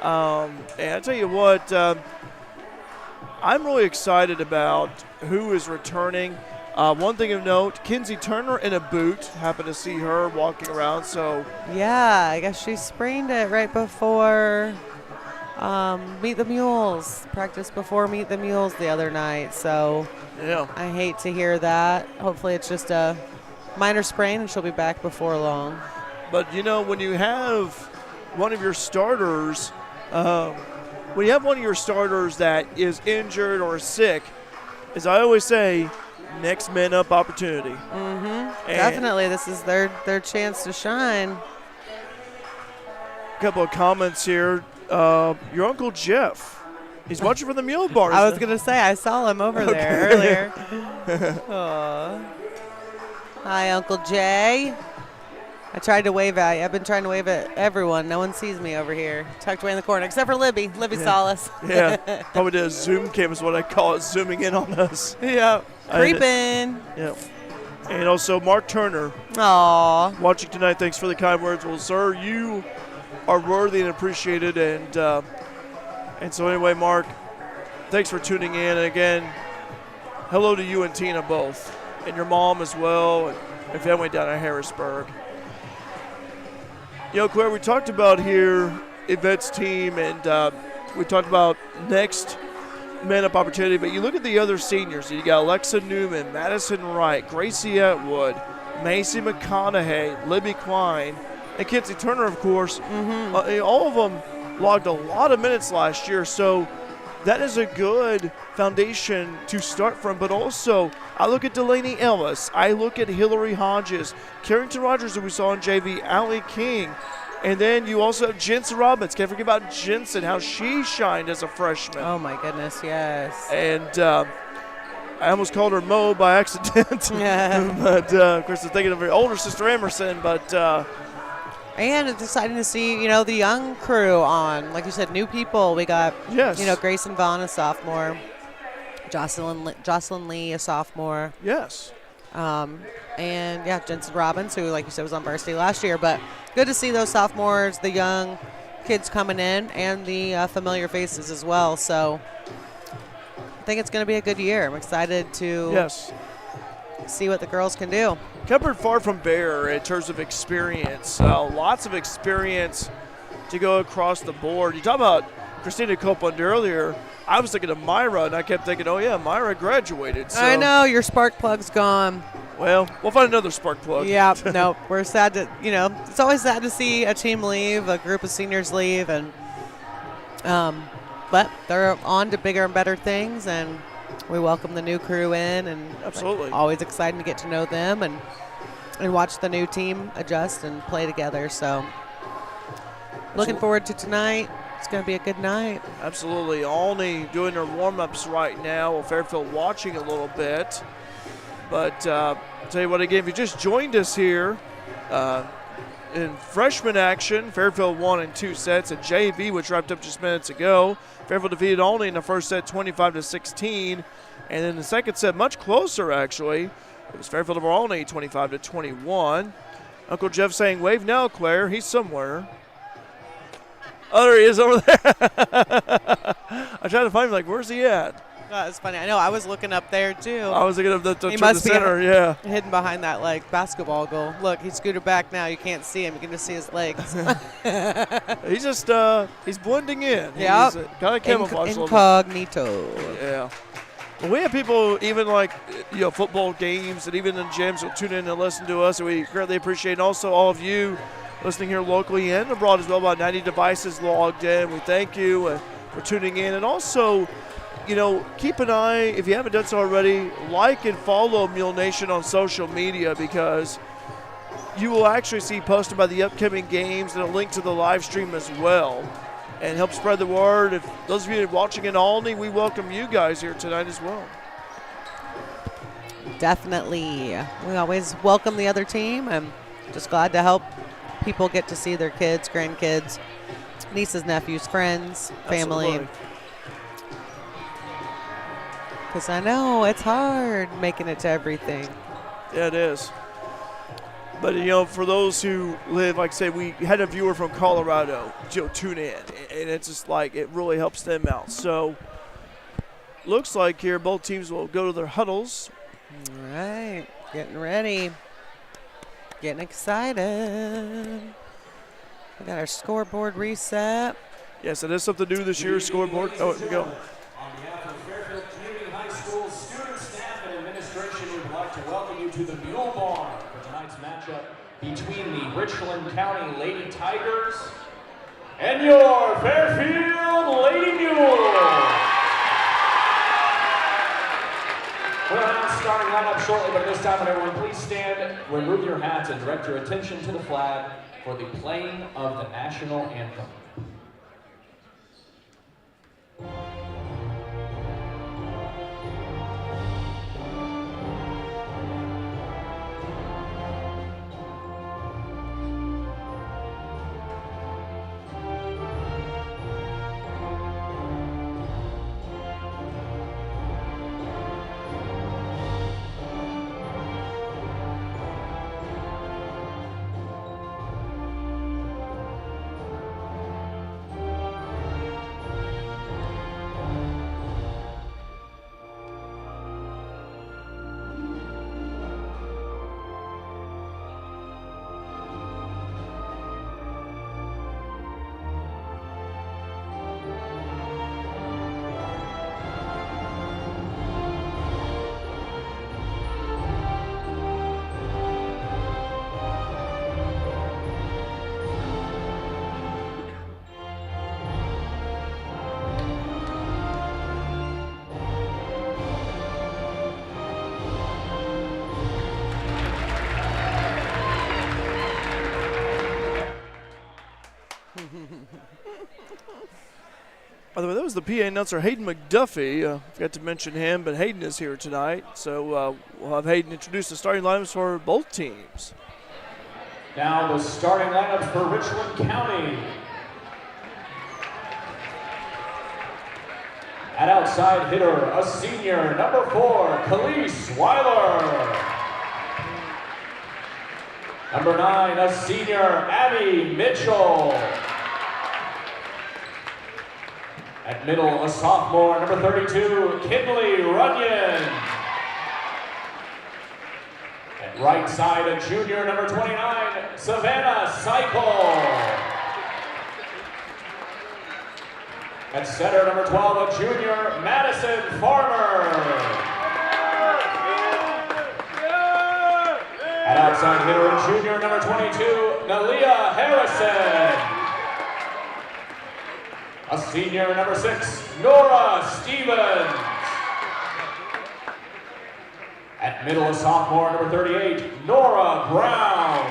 And I tell you what, I'm really excited about who is returning. One thing of note, Kinsey Turner in a boot. Happened to see her walking around. So yeah, I guess she sprained it right before Meet the Mules. Practice before Meet the Mules the other night. So yeah, I hate to hear that. Hopefully it's just a minor sprain and she'll be back before long. But, when you have one of your starters, that is injured or sick, as I always say, next man up opportunity. Mm-hmm. Definitely. This is their chance to shine. A couple of comments here. Your Uncle Jeff, he's watching for the Mule Bars. I was going to say, I saw him over there earlier. Aw. Hi, Uncle Jay. I tried to wave at you. I've been trying to wave at everyone. No one sees me over here, tucked away in the corner, except for Libby. Libby saw us. Yeah, probably did a Zoom cam is what I call it, zooming in on us. Yeah, creeping. Yeah. And also Mark Turner. Aw. Watching tonight, thanks for the kind words. Well, sir, you are worthy and appreciated. And so anyway, Mark, thanks for tuning in. And again, hello to you and Tina both, and your mom as well, and family down in Harrisburg. Claire, we talked about here Yvette's team, and we talked about next man-up opportunity, but you look at the other seniors. You got Alexa Newman, Madison Wright, Gracie Atwood, Macy McConaughey, Libby Klein, and Kinsey Turner, of course. Mm-hmm. All of them logged a lot of minutes last year, so that is a good foundation to start from. But also, I look at Delaney Ellis. I look at Hillary Hodges, Carrington Rogers, who we saw in JV, Allie King. And then you also have Jensen Robbins. Can't forget about Jensen, how she shined as a freshman. Oh, my goodness, yes. And I almost called her Mo by accident. Yeah. But, of course, I'm thinking of her older sister, Emerson. But and it's exciting to see, the young crew on. Like you said, new people. We got, Grayson Vaughn, a sophomore. Jocelyn Lee, a sophomore. Yes. And, Jensen Robbins, who, like you said, was on varsity last year. But good to see those sophomores, the young kids coming in, and the familiar faces as well. So I think it's going to be a good year. I'm excited to see what the girls can do. Covered far from bare in terms of experience. Lots of experience to go across the board. You talk about Christina Copeland earlier. I was thinking of Myra, and I kept thinking, oh, yeah, Myra graduated. So. I know. Your spark plug's gone. Well, we'll find another spark plug. Yeah, no, we're sad to, it's always sad to see a team leave, a group of seniors leave, and but they're on to bigger and better things, and we welcome the new crew in, and absolutely always excited to get to know them and watch the new team adjust and play together. So looking forward to tonight. It's going to be a good night. Absolutely. Olney doing their warm-ups right now. Fairfield watching a little bit. But I'll tell you what, again, if you just joined us here in freshman action, Fairfield won in 2 sets at JV, which wrapped up just minutes ago. Fairfield defeated Olney in the first set 25-16. And in the second set, much closer, actually. It was Fairfield over Olney 25-21. Uncle Jeff saying, wave now, Claire. He's somewhere. Oh, there he is over there. I tried to find him, like, where's he at? Oh, it's funny. I know. I was looking up there, too. I was looking up the he must center, be hidden behind that, basketball goal. Look, he scooted back now. You can't see him. You can just see his legs. He's just, he's blending in. Yeah. He's kind of camouflaged. Incognito. Yeah. Well, we have people even football games and even in gyms will tune in and listen to us, and we greatly appreciate it. And also all of you listening here locally and abroad as well. About 90 devices logged in. We thank you for tuning in. And also, keep an eye, if you haven't done so already, like and follow Mule Nation on social media, because you will actually see posted by the upcoming games and a link to the live stream as well. And help spread the word. If those of you watching in Olney, we welcome you guys here tonight as well. Definitely. We always welcome the other team. I'm just glad to help people get to see their kids, grandkids, nieces, nephews, friends, family. Because I know it's hard making it to everything. Yeah, it is. But, for those who live, like I say, we had a viewer from Colorado, tune in, and it's just like it really helps them out. So, looks like here both teams will go to their huddles. All right, getting ready, getting excited. We got our scoreboard reset. Yes, it is something new this year, scoreboard. Oh, here we go. On behalf of Fairfield Community High School student, staff, and administration, we would like to welcome you to the Mule Barn for tonight's matchup between the Richland County Lady Tigers and your Fairfield Lady Mules. We'll announce starting lineup shortly, but at this time, would everyone please stand, remove your hats, and direct your attention to the flag for the playing of the national anthem. By the way, that was the PA announcer, Hayden McDuffie. Forgot to mention him, but Hayden is here tonight. So we'll have Hayden introduce the starting lineups for both teams. Now the starting lineups for Richland County. At outside hitter, a senior, number 4, Khalees Weiler. Number 9, a senior, Abby Mitchell. At middle, a sophomore, number 32, Kinley Runyon. At right side, a junior, number 29, Savannah Cycle. At center, number 12, a junior, Madison Farmer. At outside hitter, a junior, number 22, Nalia Harrison. A senior, number 6, Nora Stevens. At middle, a sophomore, number 38, Nora Brown.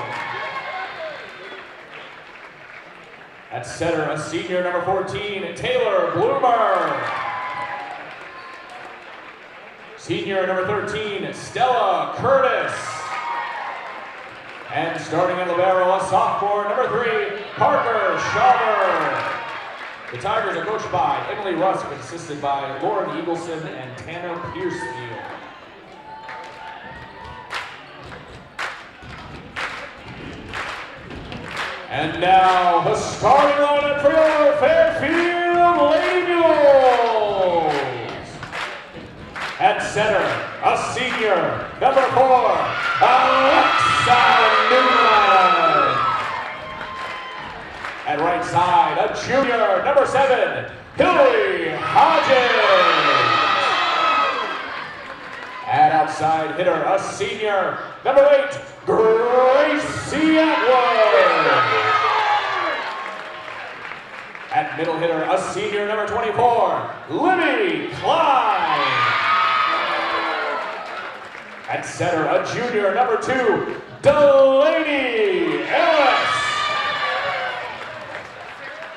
At center, a senior, number 14, Taylor Bloomer. Senior, number 13, Stella Curtis. And starting at libero, a sophomore, number 3, Parker Sharper. The Tigers are coached by Emily Rusk, assisted by Lauren Eagleson and Tanner Piercefield. And now the starting lineup for your Fairfield Lady Mules. At center, a senior, number 4, Alexa Newman. At right side, a junior, number 7, Hillary Hodges. At outside hitter, a senior, number 8, Gracie Atwood. At middle hitter, a senior, number 24, Libby Klein. At center, a junior, number 2, Delaney Ellis.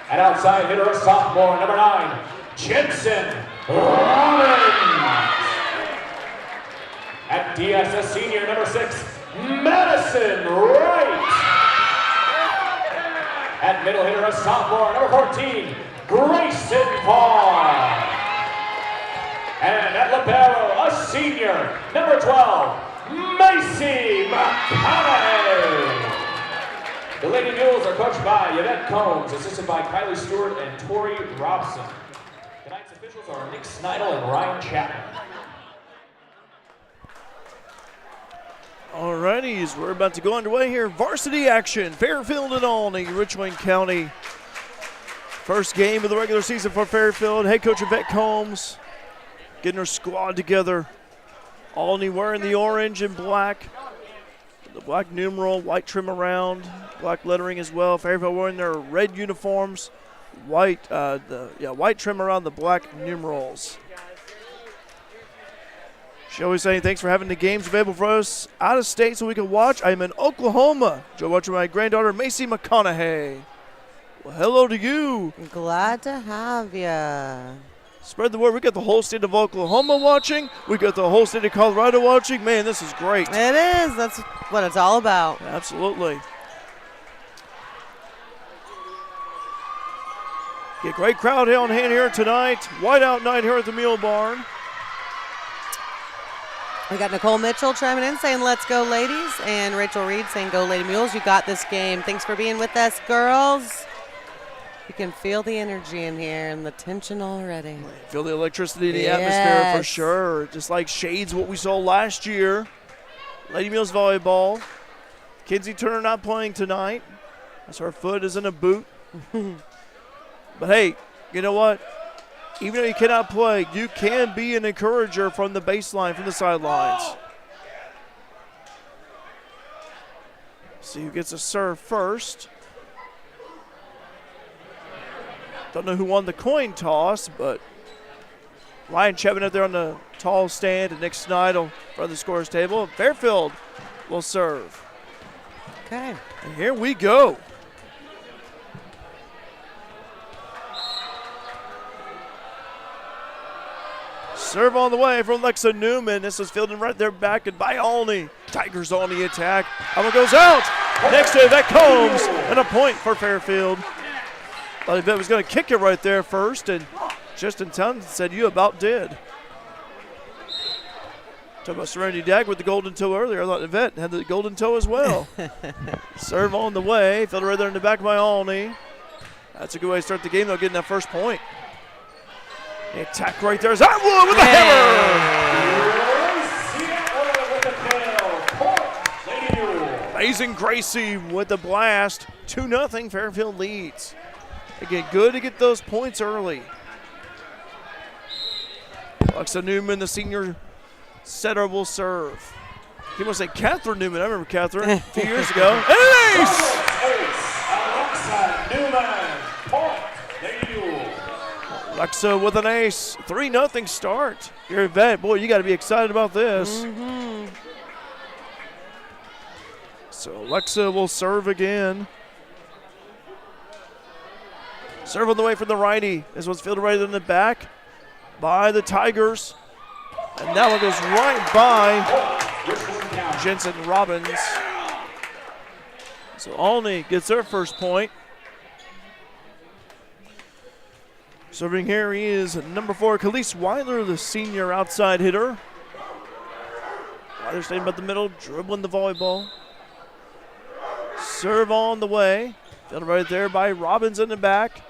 At outside hitter, a sophomore, number 9, Jensen Rollins. At DS, a senior, number 6, Madison Wright. At middle hitter, a sophomore, number 14, Grayson Vaughn. And at libero, a senior, number 12, Macy McConaughey. The Lady Mules are coached by Yvette Combs, assisted by Kylie Stewart and Tori Robson. Tonight's officials are Nick Snidel and Ryan Chapman. Alrighty, we're about to go underway here. Varsity action, Fairfield and Olney, Richland County. First game of the regular season for Fairfield. Head coach Yvette Combs getting her squad together. Olney wearing the orange and black. The black numeral, white trim around, black lettering as well. Fairfield wearing their red uniforms, white trim around the black numerals. She always saying thanks for having the games available for us out of state so we can watch. I'm in Oklahoma. Joe watching my granddaughter Macy McConaughey. Well, hello to you. Glad to have you. Spread the word. We got the whole state of Oklahoma watching. We got the whole state of Colorado watching. Man, this is great. It is. That's what it's all about. Absolutely. Get great crowd on hand here tonight. Whiteout night here at the Mule Barn. We got Nicole Mitchell chiming in saying, let's go, ladies. And Rachel Reed saying, go, Lady Mules. You got this game. Thanks for being with us, girls. You can feel the energy in here and the tension already. Feel the electricity in the atmosphere for sure. Just like shades what we saw last year. Lady Mules Volleyball. Kinsey Turner not playing tonight, as her foot is in a boot. But hey, you know what? Even though you cannot play, you can be an encourager from the baseline, from the sidelines. See who gets a serve first. Don't know who won the coin toss, but Ryan Chapman up there on the tall stand and Nick Snidel in front of the scorer's table. Fairfield will serve. Okay. And here we go. Serve on the way from Lexa Newman. This is fielded right there back and by Olney. Tigers on the attack. That one goes out. Next to Yvette Combs and a point for Fairfield. Thought Yvette was going to kick it right there first, and just in time said you about did. Talking about Serenity Dag with the golden toe earlier. I thought Yvette had the golden toe as well. Serve on the way. Fielded right there in the back by Olney. That's a good way to start the game, though, getting that first point. The attack right there is Atwood with a hammer. Amazing Gracie with the blast. 2-0, Fairfield leads. Again, good to get those points early. Alexa Newman, the senior setter, will serve. He must say Catherine Newman. I remember Catherine a few years ago. And an ace! Alexa Newman, point. Alexa with an ace. 3-0 start. You're a vet. Boy, you got to be excited about this. Mm-hmm. So Alexa will serve again. Serve on the way from the righty. This one's fielded right in the back by the Tigers. And that one goes right by Jensen Robbins. So Olney gets their first point. Serving here he is number 4, Khalees Weiler, the senior outside hitter. Weiler staying about the middle, dribbling the volleyball. Serve on the way. Fielded right there by Robbins in the back.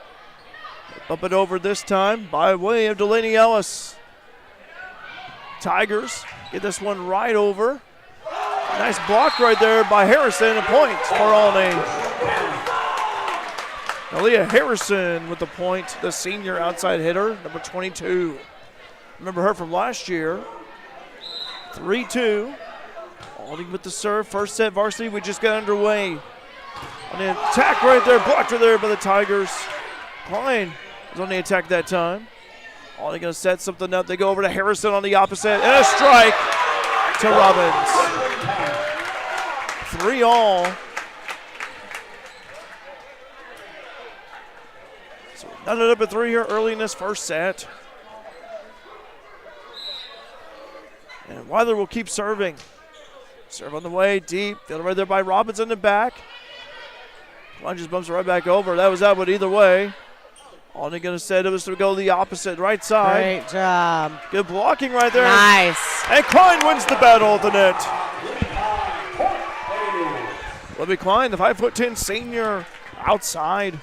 Up it over this time by way of Delaney Ellis. Tigers get this one right over. Nice block right there by Harrison. A point for Olney. Aaliyah Harrison with the point, the senior outside hitter, number 22. Remember her from last year. 3-2. Olney with the serve. First set varsity, we just got underway. On the attack right there, blocked her there by the Tigers. Klein was on the attack that time. Olney going to set something up. They go over to Harrison on the opposite, and a strike to Robbins. 3-all. So knotted up at 3 here early in this first set. And Weiler will keep serving. Serve on the way, deep. Fielded right there by Robbins in the back. Klein just bumps it right back over. That was out, but either way. Olney going to set it was to go the opposite, right side. Great job. Good blocking right there. Nice. And Klein wins the battle at the net. Libby Klein, the 5'10" senior, outside.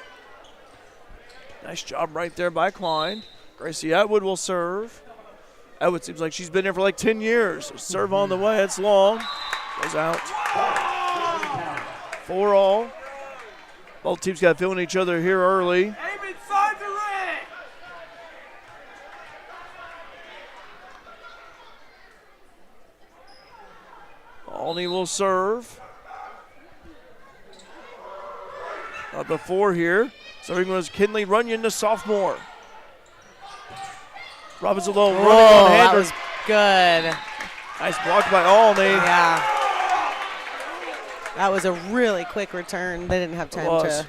Nice job right there by Klein. Gracie Atwood will serve. Atwood seems like she's been there for like 10 years. Serve on the way. It's long. Goes out. 4-all. Both teams got feeling each other here early. Olney will serve. Before here, serving was Kinley Runyon, the sophomore. Robbins alone, running on that Hander. was good. Nice block by Olney. Yeah. That was a really quick return. They didn't have time to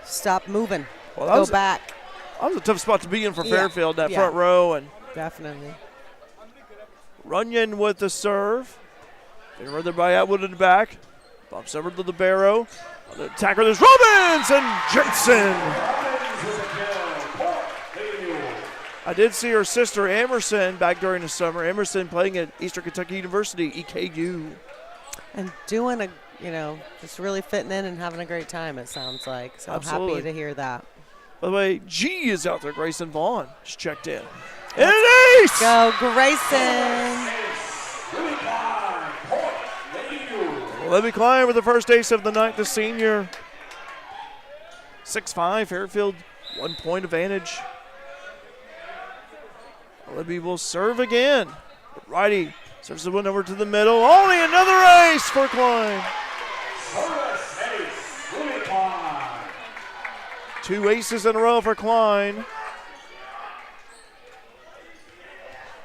stop moving. Go back. That was a tough spot to be in for Yeah. Fairfield, that front row. And definitely. Runyon with the serve. And rather by Atwood in the back. Bumps over to the Barrow. On the attacker, there's Robbins and Jensen. I did see her sister Emerson back during the summer. Emerson playing at Eastern Kentucky University, EKU. And doing just really fitting in and having a great time, it sounds like. So Absolutely. happy to hear that. By the way, G is out there. Grayson Vaughn just checked in. And an ace! Go, Grayson. Libby Klein with the first ace of the night, the senior. 6-5, Fairfield, 1 point advantage. Libby will serve again. Righty serves the one over to the middle. Only another ace for Klein. 2 aces in a row for Klein.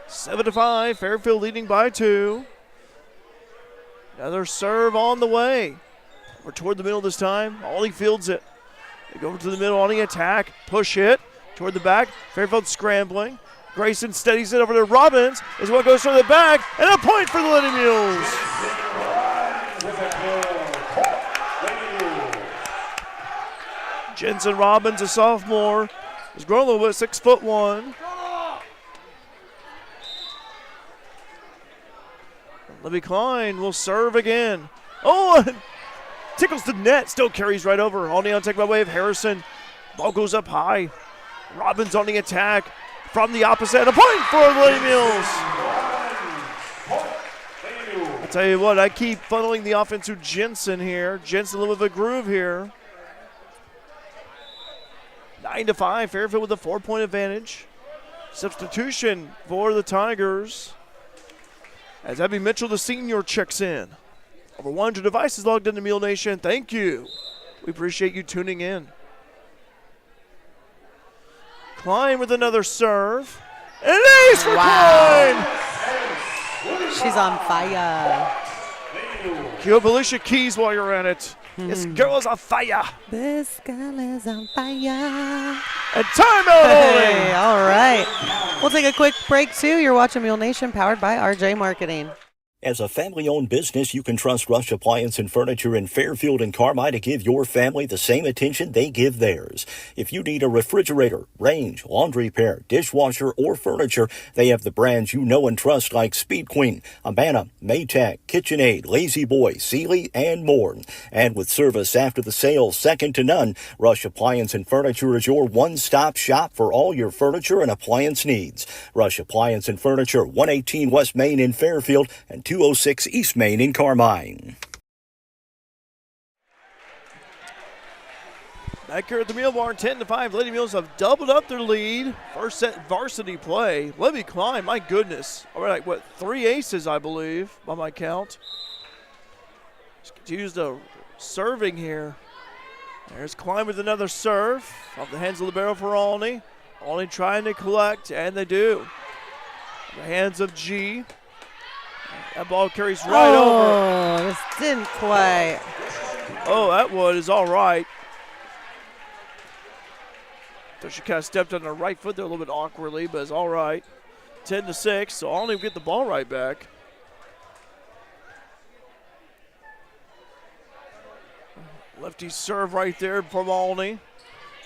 7-5, Fairfield leading by 2. Another serve on the way. We're toward the middle this time. Ollie fields it. They go over to the middle on the attack. Push it toward the back. Fairfield scrambling. Grayson steadies it over to Robbins. Is what goes to the back. And a point for the Lady Mules. Jensen Robbins, a sophomore, has grown a little bit, 6'1". Libby Klein will serve again. Oh, tickles the net, still carries right over. On the on-take by way of Harrison. Ball goes up high. Robbins on the attack from the opposite. A point for the Lady Mules. I'll tell you what, I keep funneling the offense to Jensen here. Jensen a little bit of a groove here. 9-5, Fairfield with a 4-point advantage. Substitution for the Tigers. As Abby Mitchell, the senior, checks in. Over 100 devices logged into Mule Nation. Thank you. We appreciate you tuning in. Klein with another serve. And an ace for Klein! She's on fire. Cue up Alicia Keys while you're at it. This girl is on fire. This girl is on fire. And timeout Hey, only. all right. We'll take a quick break, too. You're watching Mule Nation, powered by RJ Marketing. As a family-owned business, you can trust Rush Appliance and Furniture in Fairfield and Carmi to give your family the same attention they give theirs. If you need a refrigerator, range, laundry pair, dishwasher, or furniture, they have the brands you know and trust like Speed Queen, Amana, Maytag, KitchenAid, Lazy Boy, Sealy, and more. And with service after the sale second to none, Rush Appliance and Furniture is your one-stop shop for all your furniture and appliance needs. Rush Appliance and Furniture, 118 West Main in Fairfield and 206 East Main in Carmine. Back here at the Mule Barn, 10-5. Lady Mules have doubled up their lead. First set varsity play. Libby Klein, my goodness. All right, what, 3 aces, I believe, by my count. Just continues to serving here. There's Klein with another serve. Off the hands of Libero for Olney. Olney trying to collect, and they do. The hands of G. That ball carries right over. Oh, this didn't quite. Oh, that one is all right. So she kind of stepped on her right foot there a little bit awkwardly, but it's all right. 10-6, so Olney will get the ball right back. Lefty serve right there from Olney.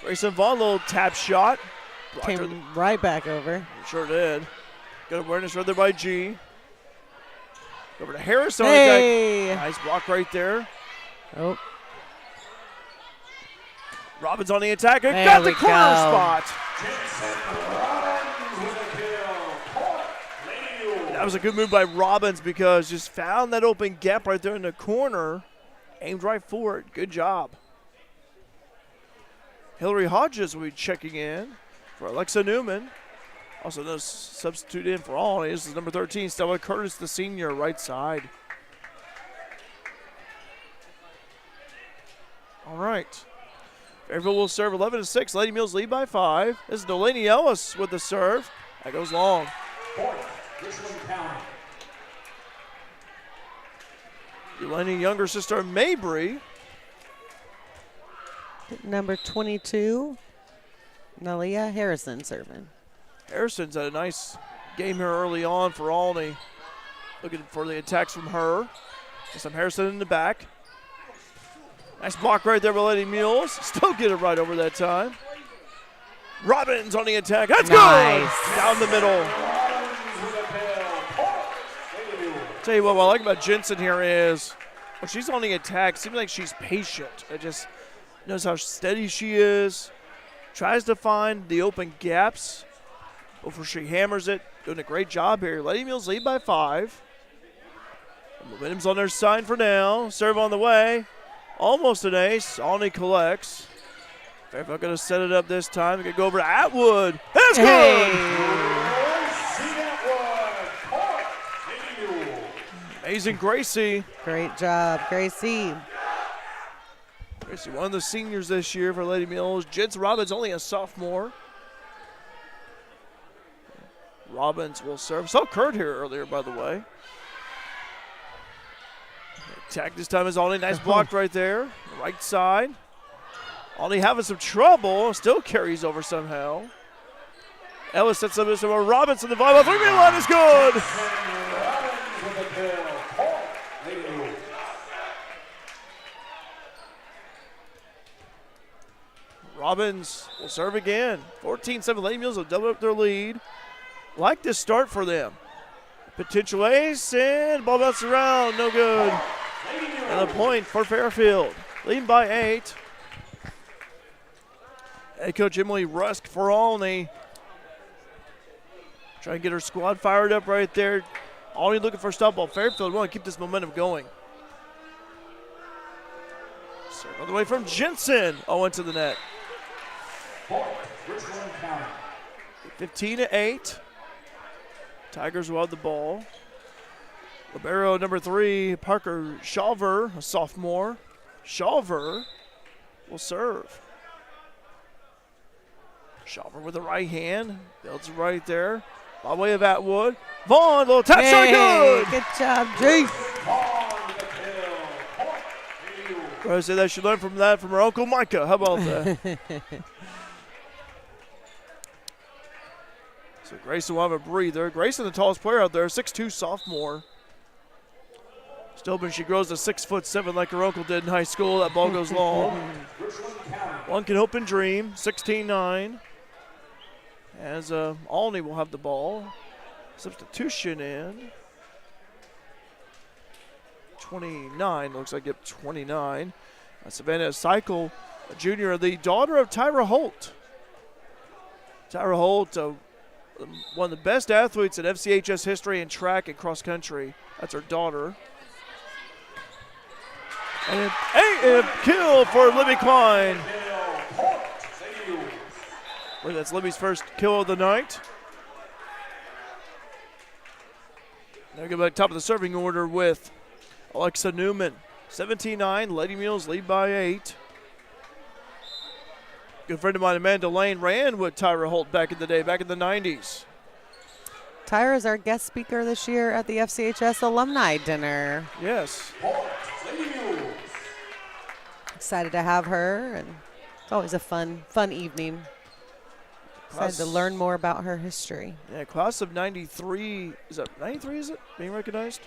Grayson Vaughn, little tap shot. Came right back over. Sure did. Good awareness right there by G. Over to Harris on Hey. attack. Nice block right there. Oh, Robbins on the attack and There got the we corner go. spot. That was a good move by Robbins because just found that open gap right there in the corner. Aimed right for it. Good job. Hillary Hodges will be checking in for Alexa Newman. Also no substitute in for Alney. This is number 13, Stella Curtis, the senior, right side. All right. Fairfield will serve 11-6. Lady Mules lead by 5. This is Delaney Ellis with the serve. That goes long. Richland County. Delaney, younger sister Mabry. number 22, Nalia Harrison serving. Harrison's had a nice game here early on for Alney. Looking for the attacks from her. Some Harrison in the back. Nice block right there by Lady Mules. Still get it right over that time. Robbins on the attack. That's Nice. good. Down the middle. Tell you what I like about Jensen here is when she's on the attack, seems like she's patient. It just knows how steady she is. Tries to find the open gaps before she hammers it. Doing a great job here. Lady Mules lead by 5. Momentum's on their side for now. Serve on the way. Almost an ace. Alney collects. Fairfield going to set it up this time. Going to go over to Atwood. That's good. Amazing Gracie. Great job, Gracie. Gracie, one of the seniors this year for Lady Mules. Jensen Robbins, only a sophomore. Robbins will serve. Saw Kurt here earlier, by the way. Attack this time is Alney. Nice block right there. Right side. Alney having some trouble. Still carries over somehow. Ellis sets up this one. Robbins in the volleyball. 3-minute line is good. Robbins will serve again. 14-7. Lady Mules will double up their lead. Like this start for them. Potential ace, and ball bounces around. No good. And a point for Fairfield. Leading by 8. Head coach Emily Rusk for Alney. Trying to get her squad fired up right there. Alney looking for a stop ball. Fairfield want to keep this momentum going. Serve all the way from Jensen. Into the net. 15-8. Tigers will have the ball. Libero number 3, Parker Shalver, a sophomore. Shalver will serve. Shalver with the right hand. Builds right there. By way of Atwood. Vaughn, little tap shot, good. Good job, Jace. I say that she learned from that from her Uncle Micah. How about that? So Grayson will have a breather. Grayson, the tallest player out there, 6'2" sophomore. Still, when she grows to 6'7" like her uncle did in high school, that ball goes long. One can hope and dream. 16-9. As Alney will have the ball. Substitution in. 29, looks like it 29. Savannah Cycle, a junior, the daughter of Tyra Holt. Tyra Holt, one of the best athletes in FCHS history in track and cross country. That's her daughter. And a kill for Libby Klein. I believe that's Libby's first kill of the night. Now we go back top of the serving order with Alexa Newman. 17-9, Lady Mules lead by 8. Good friend of mine, Amanda Lane, ran with Tyra Holt back in the day, back in the 90s. Tyra's our guest speaker this year at the FCHS alumni dinner. Yes. Excited to have her, and it's always a fun evening. Excited to learn more about her history. Yeah, class of 93. Is that 93, is it? Being recognized?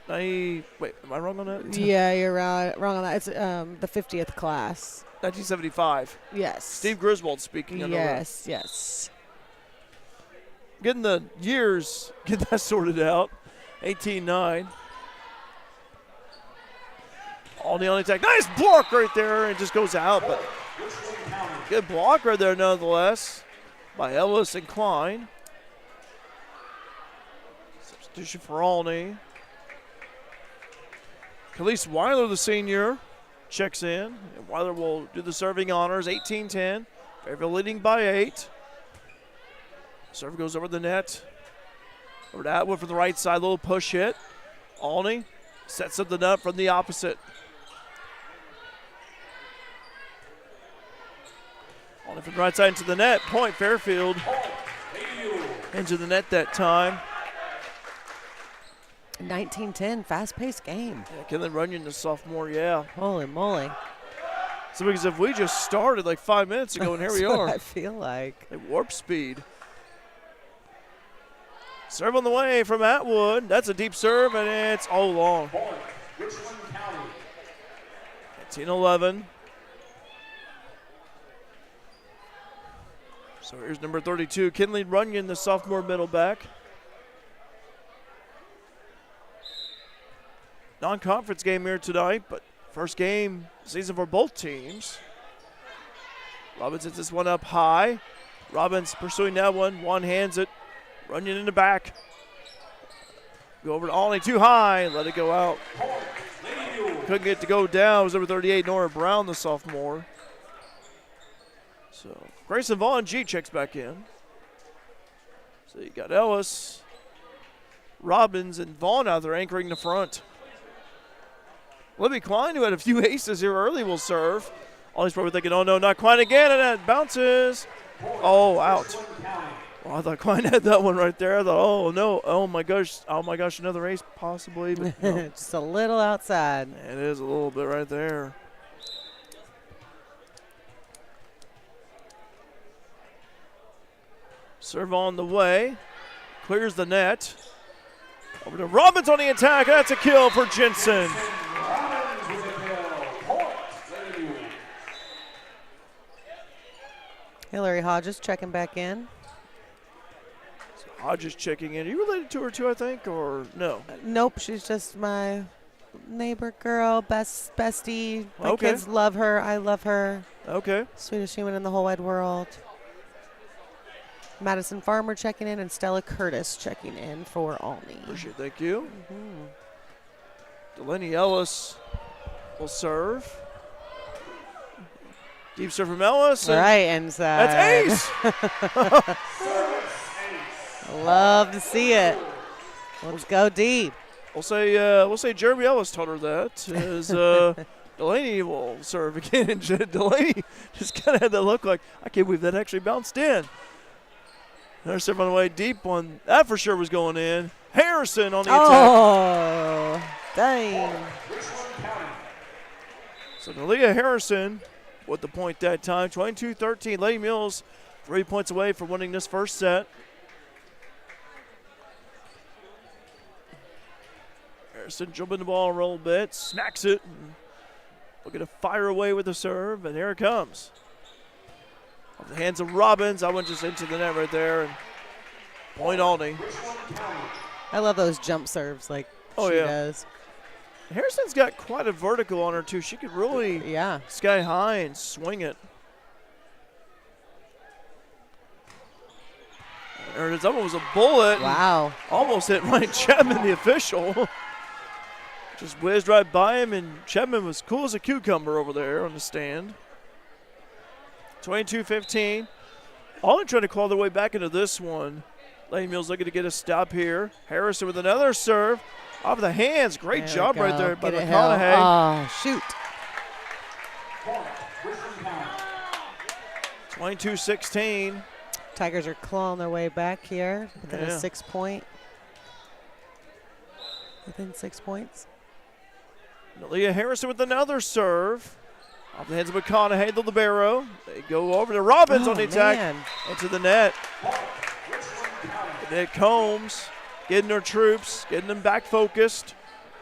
Wait, am I wrong on that? Yeah, you're wrong on that. It's the 50th class. 1975. Yes. Steve Griswold speaking. Yes. Getting the years, get that sorted out. 18-9. All the attack. Nice block right there, and just goes out. But good block right there, nonetheless, by Ellis and Klein. Substitution for Alney. Khalees Weiler, the senior, checks in. And Weiler will do the serving honors, 18-10. Fairfield leading by 8. Serve goes over the net. Over to Atwood from the right side, little push hit. Alney sets something up from the opposite. Alney from the right side into the net. Point Fairfield. Into the net that time. 19-10, fast-paced game. Yeah, Kinlan Runyon, the sophomore, yeah. Holy moly. So because if we just started like 5 minutes ago, and here we That's what are. I feel like. At warp speed. Serve on the way from Atwood. That's a deep serve, and it's all long. 18-11. So here's number 32, Kinley Runyon, the sophomore middle back. Non-conference game here tonight, but first game season for both teams. Robbins hits this one up high. Robbins pursuing that one hands it. Runyon in the back. Go over to Alney, too high, let it go out. Couldn't get to go down. It was number 38, Nora Brown, the sophomore. So Grayson Vaughn G checks back in. So you got Ellis, Robbins, and Vaughn out there anchoring the front. Libby Klein, who had a few aces here early, will serve. Alney's probably thinking, oh no, not Klein again, and that bounces. Oh, out. Well, I thought Klein had that one right there. I thought, oh no, oh my gosh, another ace possibly. But no. Just a little outside. It is a little bit right there. Serve on the way. Clears the net. Over to Robbins on the attack. That's a kill for Jensen. Hillary Hodges checking back in. So Hodges checking in. Are you related to her too, I think, or no? Nope, she's just my neighbor girl, bestie. My Okay. kids love her. I love her. Okay. Sweetest human in the whole wide world. Madison Farmer checking in and Stella Curtis checking in for Alney. Appreciate it. Thank you. Delaney Ellis will serve. Deep serve from Ellis. And Right inside. that's ace. Love to see it. Let's go deep. We'll say Jeremy Ellis taught her that. As Delaney will serve again. And Delaney just kind of had that look like, I can't believe that actually bounced in. Another serve on the way, deep one. That for sure was going in. Harrison on the attack. Oh, dang. So Nalia Harrison with the point that time. 22-13. Lady Mules 3 points away from winning this first set. Harrison jumping the ball a little bit. Smacks it. Looking to fire away with the serve. And here it comes. Off the hands of Robbins. I went just into the net right there. And point Alney. I love those jump serves like she does. Harrison's got quite a vertical on her, too. She could really sky high and swing it. There it is. That one was a bullet. Wow. Almost hit Ryan Chapman, the official. Just whizzed right by him, and Chapman was cool as a cucumber over there on the stand. 22-15. Alney trying to claw their way back into this one. Lady Mules looking to get a stop here. Harrison with another serve. Off the hands. Great job right there by McConaughey. Oh, shoot. 22-16. Tigers are clawing their way back here within a 6 point. Within 6 points. Nalia Harrison with another serve. Off the hands of McConaughey, the libero. They go over to Robbins on the attack. Into the net. Nick Combs getting her troops, getting them back focused.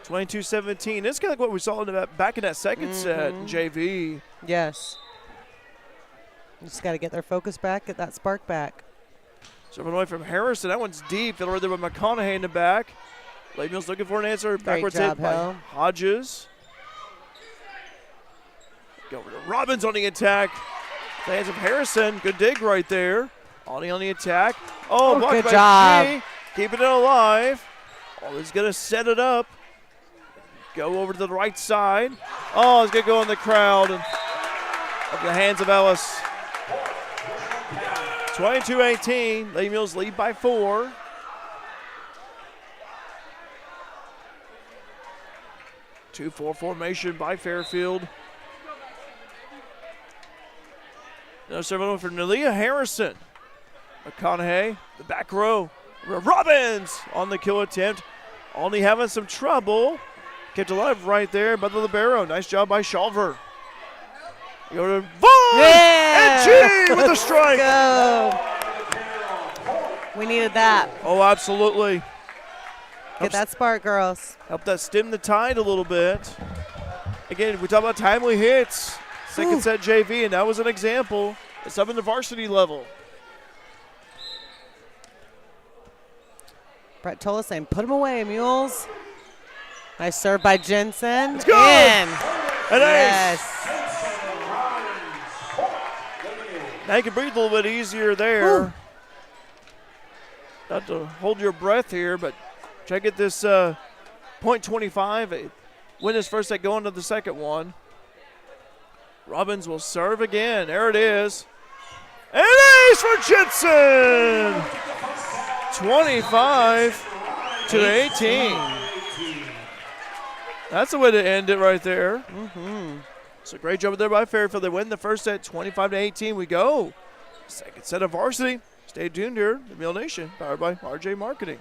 22-17. It's kind of like what we saw back in that second set in JV. Yes. Just got to get their focus back, get that spark back. Serving away from Harrison. That one's deep. It'll right there with McConaughey in the back. Lady Mills looking for an answer. Backwards hit by Hodges. Go over to Robbins on the attack. Hands of Harrison. Good dig right there. Olney on the attack. Oh, blocked good by job. G. Keeping it alive. Olney's going to set it up. Go over to the right side. Oh, it's going to go in the crowd. And up the hands of Ellis. 22-18. Lady Mules lead by 4. Two-4 formation by Fairfield. Now serving over for Nelia Harrison. McConaughey, the back row. Robbins on the kill attempt. Only having some trouble. Kept alive right there by the libero. Nice job by Shulver. Go to Vaughn! Yeah! And G with the strike. Go. We needed that. Oh, absolutely. Get that spark, girls. Help that stem the tide a little bit. Again, we talk about timely hits. Second set JV, and that was an example. It's up in the varsity level. Brett Tola saying, put him away, Mules. Nice serve by Jensen. It's good. In. An Yes. Now you can breathe a little bit easier there. Woo. Not to hold your breath here, but try to get this .25. Win his first set, going to the second one. Robbins will serve again. There it is. And it is for Jensen. 25-18. That's the way to end it right there. So great job there by Fairfield. They win the first set 25-18. We go. Second set of varsity. Stay tuned here. The Mule Nation, powered by RJ Marketing.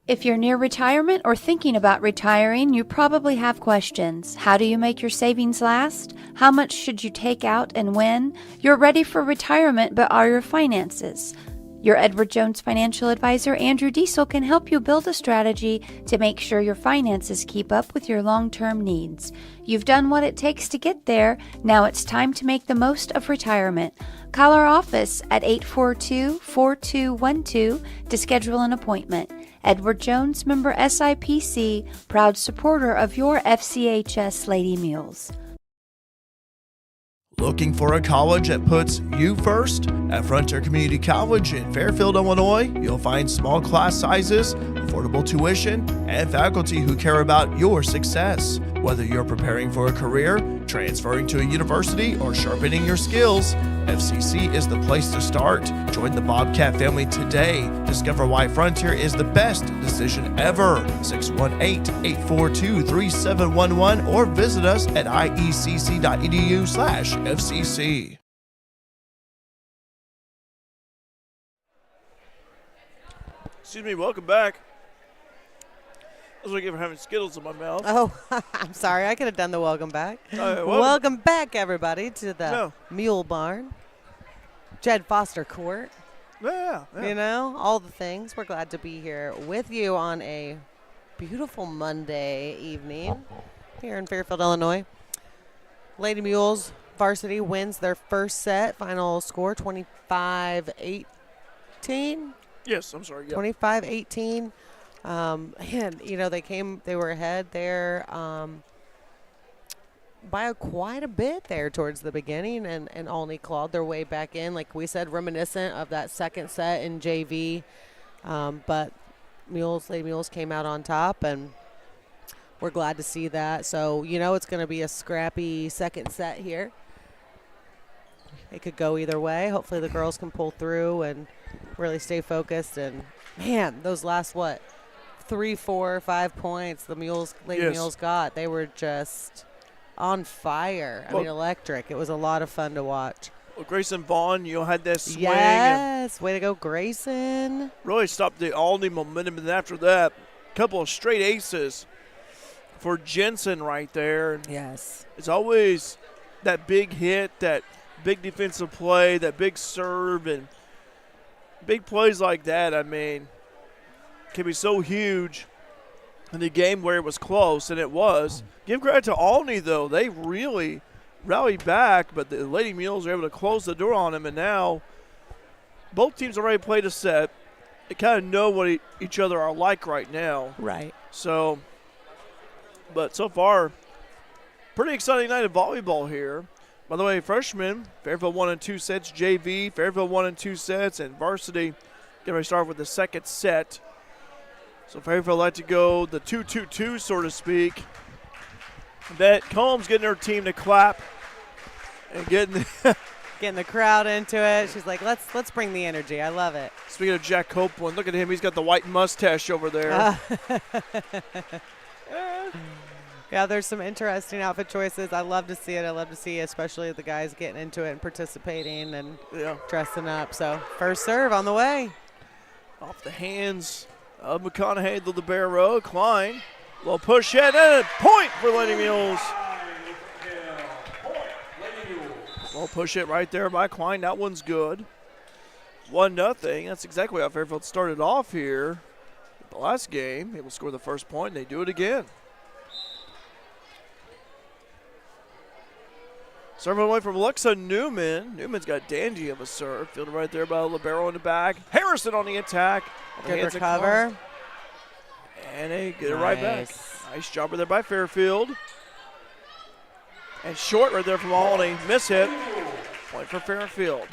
If you're near retirement or thinking about retiring, you probably have questions. How do you make your savings last? How much should you take out and when? You're ready for retirement, but are your finances? Your Edward Jones financial advisor, Andrew Diesel, can help you build a strategy to make sure your finances keep up with your long-term needs. You've done what it takes to get there. Now it's time to make the most of retirement. Call our office at 842-4212 to schedule an appointment. Edward Jones, member SIPC, proud supporter of your FCHS Lady Mules. Looking for a college that puts you first? At Frontier Community College in Fairfield, Illinois, you'll find small class sizes, affordable tuition, and faculty who care about your success. Whether you're preparing for a career, transferring to a university, or sharpening your skills, FCC is the place to start. Join the Bobcat family today. Discover why Frontier is the best decision ever. 618-842-3711 or visit us at iecc.edu/FCC. Excuse me, welcome back. I was looking for having Skittles in my mouth. Oh, I'm sorry. I could have done the welcome back. Welcome back, everybody, to the Mule Barn. Jed Foster Court. Yeah. You know, all the things. We're glad to be here with you on a beautiful Monday evening here in Fairfield, Illinois. Lady Mules varsity wins their first set. Final score 25-18. Yes, I'm sorry. Yeah. 25-18. And, you know, they were ahead there by quite a bit there towards the beginning, and Olney clawed their way back in, like we said, reminiscent of that second set in JV. But Lady Mules came out on top, and we're glad to see that. So, you know, it's going to be a scrappy second set here. It could go either way. Hopefully the girls can pull through and really stay focused. And, man, those last, 3, 4, 5 points the Lady Mules got, they were just on fire. I mean, electric. It was a lot of fun to watch. Well, Grayson Vaughn, had that swing. Yes, way to go, Grayson. Really stopped the Alney momentum, and after that, a couple of straight aces for Jensen right there. Yes. It's always that big hit, that big defensive play, that big serve, and big plays like that, I mean, can be so huge in the game where it was close, and it was. Give credit to Alney, though. They really rallied back, but the Lady Mules are able to close the door on them, and now both teams already played a set. They kind of know what each other are like right now. Right. So, but so far, pretty exciting night of volleyball here. By the way, freshmen, Fairfield 1 and 2 sets, JV, Fairfield 1 and 2 sets, and varsity getting ready to start with the second set. So Fairfield like to go the 2-2-2, so to speak. Bet Combs getting her team to clap and getting the crowd into it. She's like, let's bring the energy. I love it. Speaking of Jack Copeland, look at him. He's got the white mustache over there. Yeah, there's some interesting outfit choices. I love to see it. I love to see especially the guys getting into it and participating and dressing up. So first serve on the way. Off the hands of McConaughey, the libero. Klein, little push in, and a point for Lady Mules. Little push it right there by Klein. That one's good. 1-0. That's exactly how Fairfield started off here. The last game, able to score the first point, and they do it again. Serving away from Alexa Newman. Newman's got dandy of a serve. Fielded right there by the libero in the back. Harrison on the attack. Good recover. And they get it right back. Nice job there by Fairfield. And short right there from Alney. Miss hit. Point for Fairfield.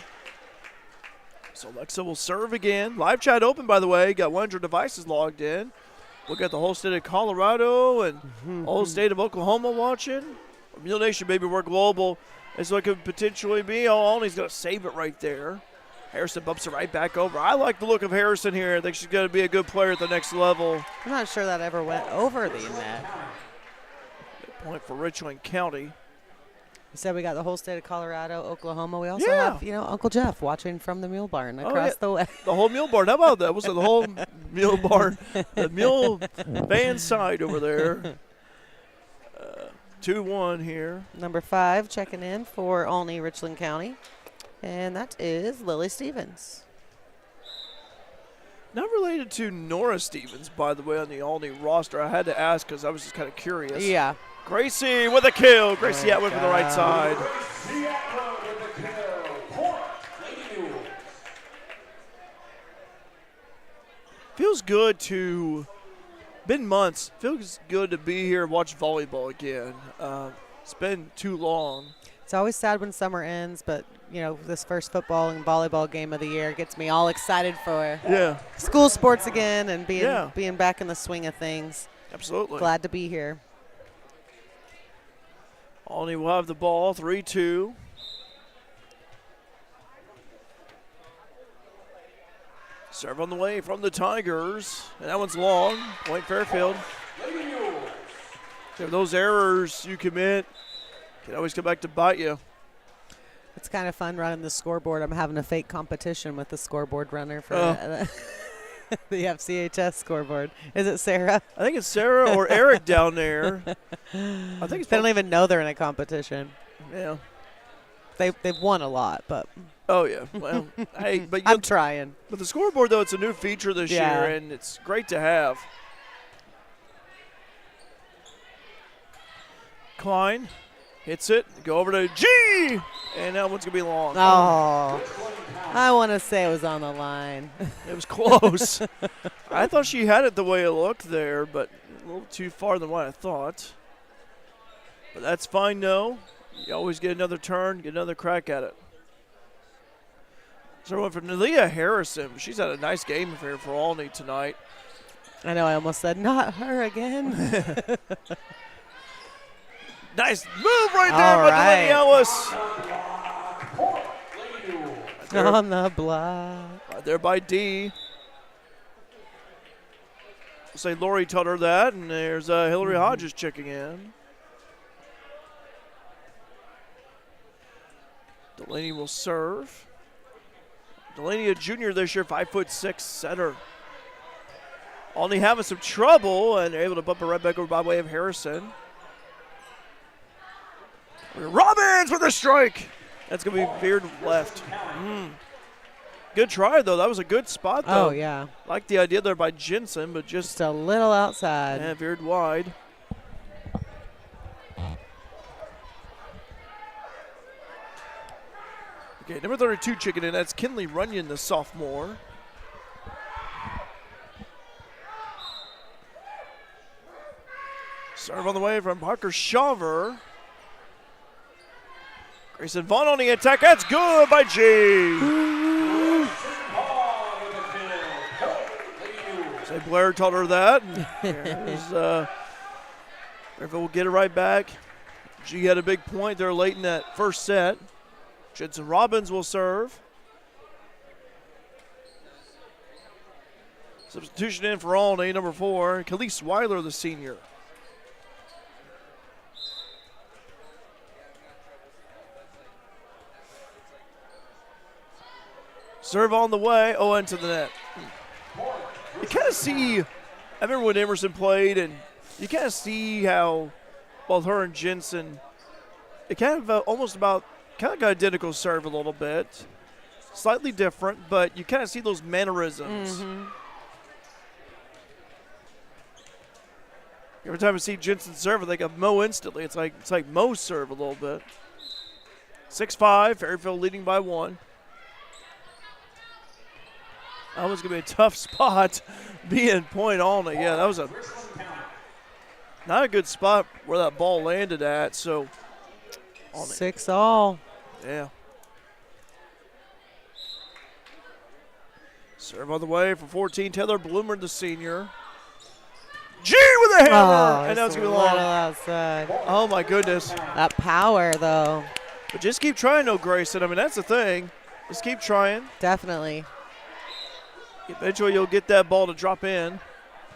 So Alexa will serve again. Live chat open, by the way. Got 100 devices logged in. We'll get the whole state of Colorado and the whole state of Oklahoma watching. Mule Nation, baby, we're global. It's what could potentially be. Alney's going to save it right there. Harrison bumps it right back over. I like the look of Harrison here. I think she's going to be a good player at the next level. I'm not sure that ever went over the net. Good point for Richland County. You said we got the whole state of Colorado, Oklahoma. We also have, Uncle Jeff watching from the Mule Barn across the way. The whole Mule Barn. How about that? Was it the whole Mule Barn? The Mule fan side over there. 2-1 here. Number 5 checking in for Olney, Richland County. And that is Lily Stevens. Not related to Nora Stevens, by the way, on the Olney roster. I had to ask because I was just kind of curious. Yeah. Gracie with a kill. Gracie Atwood from the right side. Gracie Atwood with the kill. Point, Lady Mules. Feels good to... Been months. Feels good to be here and watch volleyball again. It's been too long. It's always sad when summer ends, but, this first football and volleyball game of the year gets me all excited for school sports again and being back in the swing of things. Absolutely. Glad to be here. Olney will have the ball, 3-2. Serve on the way from the Tigers. And that one's long. Point Fairfield. So those errors you commit can always come back to bite you. It's kind of fun running the scoreboard. I'm having a fake competition with the scoreboard runner for the FCHS scoreboard. Is it Sarah? I think it's Sarah or Eric down there. I think it's they don't even know they're in a competition. Yeah. They've won a lot, but... Oh, yeah. Well, hey, but I'm trying. But the scoreboard, though, it's a new feature this year, and it's great to have. Klein hits it. Go over to G, and that one's going to be long. Oh, I want to say it was on the line. It was close. I thought she had it the way it looked there, but a little too far than what I thought. But that's fine, though. You always get another turn, get another crack at it. So one for Nalia Harrison. She's had a nice game here for Olney tonight. I know, I almost said, not her again. Nice move right there by Delaney Ellis. On the block. Right there by D. We'll say Lori taught her that, and there's Hillary Hodges checking in. Delaney will serve. Delaney, a junior this year, 5'6" setter. Only having some trouble, and they're able to bump it right back over by way of Harrison. Robbins with a strike. That's going to be veered left. Good try, though. That was a good spot, though. Oh, yeah. Like the idea there by Jensen, but just a little outside. Yeah, veered wide. Okay, number 32 chicken in. That's Kinley Runyon, the sophomore. Serve on the way from Parker Shaver. Grayson Vaughn on the attack. That's good by G. Say Blair told her that. Fairfield will get it right back. G had a big point there late in that first set. Jensen Robbins will serve. Substitution in for Alney, number 4. Khalees Weiler, the senior. Serve on the way. Oh, into the net. You kind of see, I remember when Emerson played, and you kind of see how both her and Jensen, it kind of almost got identical serve a little bit. Slightly different, but you kind of see those mannerisms. Mm-hmm. Every time I see Jensen serve, I think of Mo instantly. It's like Mo's serve a little bit. 6-5, Fairfield leading by 1. That was going to be a tough spot being point Alney. Yeah, that was not a good spot where that ball landed at. So, 6-all. Yeah. Serve on the way for 14, Taylor Bloomer, the senior. G with a hammer, and that's going to be long. Outside. Oh, my goodness. That power, though. But just keep trying, though, Grayson. I mean, that's the thing. Just keep trying. Definitely. Eventually, you'll get that ball to drop in.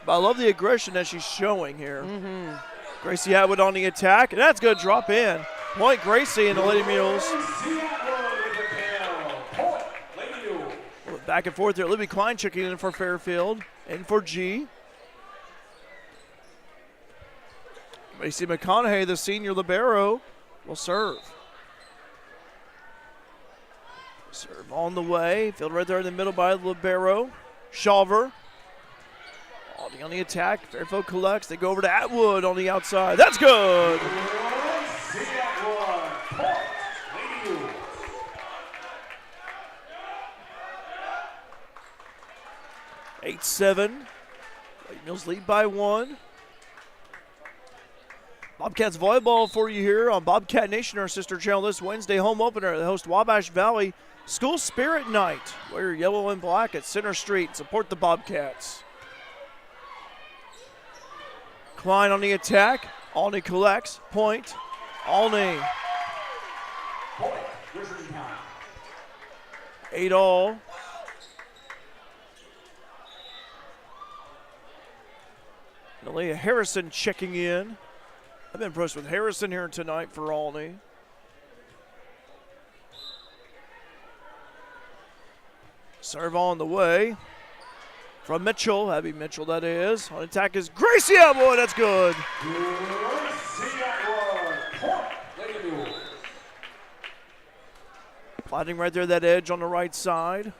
But I love the aggression that she's showing here. Mm-hmm. Gracie Atwood on the attack, and that's going to drop in. Point Gracie and the Lady Mules. Back and forth there. Libby Klein checking in for Fairfield and for G. Macy McConaughey, the senior libero, will serve. Serve on the way. Field right there in the middle by the libero. Shawver. On the attack. Fairfield collects. They go over to Atwood on the outside. That's good. Lady 8-7. Lady Mules lead by 1. Bobcats volleyball for you here on Bobcat Nation, our sister channel this Wednesday. Home opener. They host Wabash Valley School Spirit Night. Wear yellow and black at Center Street. Support the Bobcats. Klein on the attack. Alney collects. Point. Alney. 8-all. Nalia Harrison checking in. I've been impressed with Harrison here tonight for Alney. Serve on the way from Mitchell. Abby Mitchell, that is. On attack is Gracie Atwood. That's good. Fighting right there, that edge on the right side.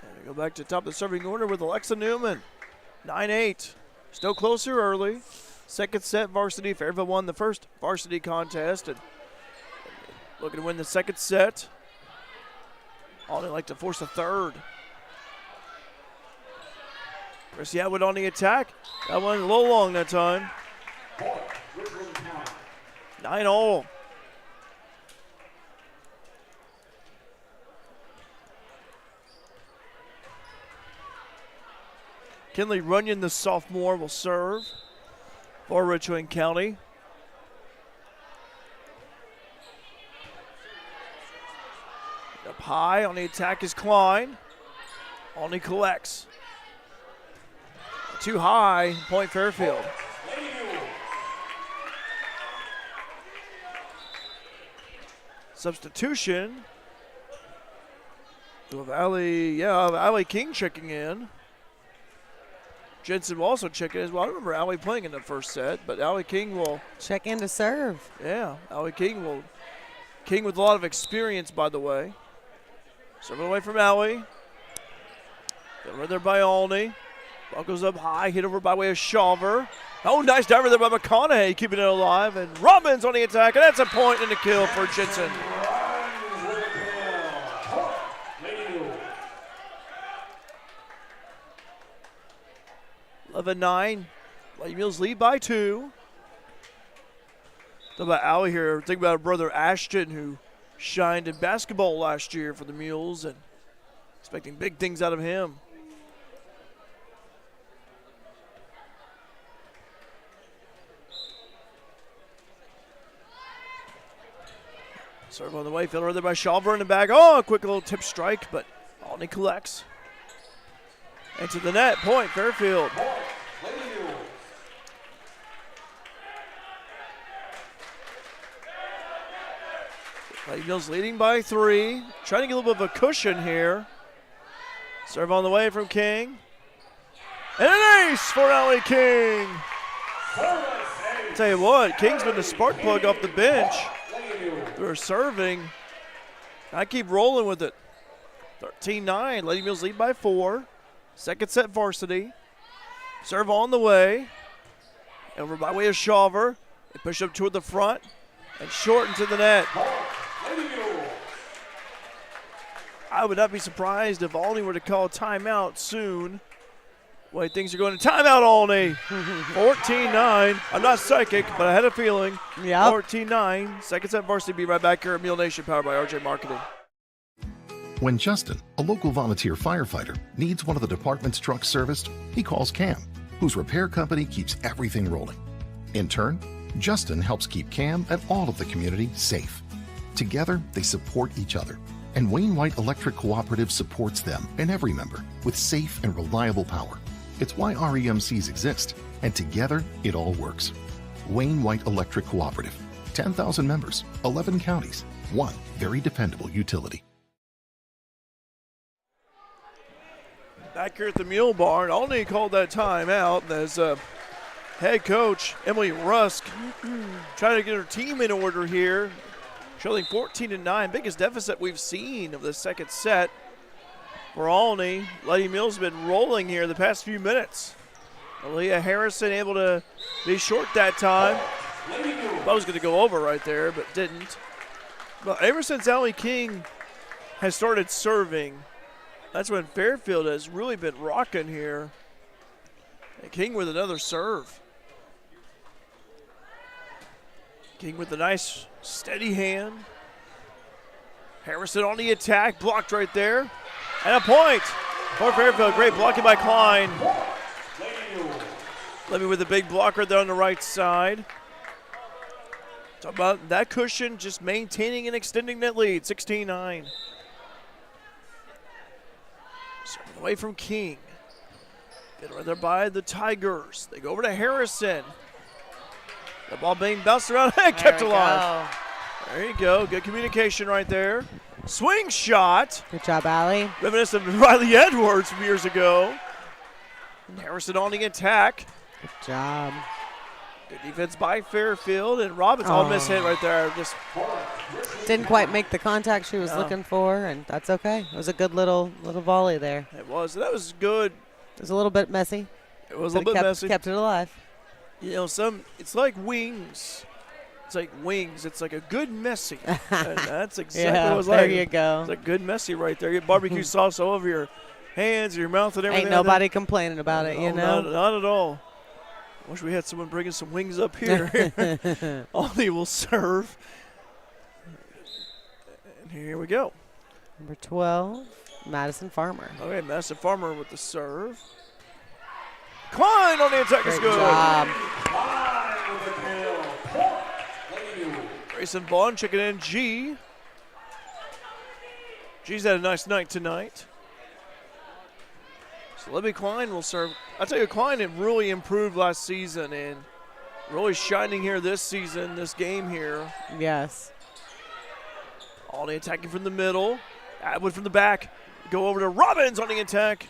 And we go back to top of the serving order with Alexa Newman. 9-8. Still closer early. Second set varsity. Fairfield won the first varsity contest and looking to win the second set. Alney like to force a third. Gracie Atwood on the attack. That one a little long that time. 9-all. Kinley Runyon, the sophomore, will serve for Richland County. Up high on the attack is Klein. Alney collects. Too high, point Fairfield. Substitution. We'll have Allie King checking in. Jensen will also check in as well. I remember Allie playing in the first set, but Allie King will check in to serve. Yeah, Allie King will. King with a lot of experience, by the way. Serving away from Allie. Right there by Alney. Ball goes up high, hit over by way of Shawver. Oh, nice diver there by McConaughey, keeping it alive. And Robbins on the attack, and that's a point and a kill for Jensen. Lady Mules lead by 2. Talk about Allie here. Think about her brother Ashton, who shined in basketball last year for the Mules, and expecting big things out of him. Serve on the way, filled there by Shawver in the back. Oh, a quick little tip strike, but Alney collects. Into the net, point, Fairfield. Lady Mills leading by 3. Trying to get a little bit of a cushion here. Serve on the way from King. And an ace for Allie King. I'll tell you what, King's been the spark plug off the bench. They're serving. I keep rolling with it. 13-9. Lady Mills lead by 4. Second set varsity. Serve on the way. Over by way of Shawver. They push up toward the front and short into the net. I would not be surprised if Alney were to call a timeout soon. Way things are going to timeout, Alney. 14-9. I'm not psychic, but I had a feeling. Yeah. 14-9. Second set varsity. Be right back here at Mule Nation, powered by RJ Marketing. When Justin, a local volunteer firefighter, needs one of the department's trucks serviced, he calls Cam, whose repair company keeps everything rolling. In turn, Justin helps keep Cam and all of the community safe. Together, they support each other. And Wayne White Electric Cooperative supports them and every member with safe and reliable power. It's why REMCs exist, and together it all works. Wayne White Electric Cooperative. 10,000 members, 11 counties, one very dependable utility. Back here at the Mule Barn, Alney called that timeout as head coach Emily Rusk trying to get her team in order here. Trailing 14-9, biggest deficit we've seen of the second set for Alney. Lady Mills has been rolling here the past few minutes. Aaliyah Harrison able to be short that time. Thought it was going to go over right there, but didn't. But ever since Allie King has started serving, that's when Fairfield has really been rocking here. And King with another serve. King with a nice steady hand. Harrison on the attack, blocked right there. And a point for Fairfield. Great blocking by Klein. Levy with a big blocker there on the right side. Talk about that cushion, just maintaining and extending that lead, 16-9. Serving away from King. Get right there by the Tigers. They go over to Harrison. The ball being bounced around and kept alive. There you go. Good communication right there. Swing shot. Good job, Allie. Reminiscent of Riley Edwards from years ago. And Harrison on the attack. Good job. Good defense by Fairfield. And Robbins all miss hit right there. Just didn't quite make the contact she was looking for, and that's okay. It was a good little volley there. It was. That was good. It was a little bit messy. It was a little bit messy. Kept it alive. You know, it's like wings. It's like wings. It's like a good messy. And that's exactly what it was like. There you go. It's like good messy right there. You get barbecue sauce all over your hands, your mouth, and everything. Ain't nobody complaining about it, you know? Not at all. Wish we had someone bringing some wings up here. Alney will serve. And here we go. Number 12, Madison Farmer. Okay, Madison Farmer with the serve. Klein on the attack is good. Job. Grayson Vaughn checking in. G's had a nice night tonight. So Libby Klein will serve. I tell you, Klein had really improved last season and really shining here this season, this game here. Yes. Alney attacking from the middle. Atwood from the back. Go over to Robbins on the attack.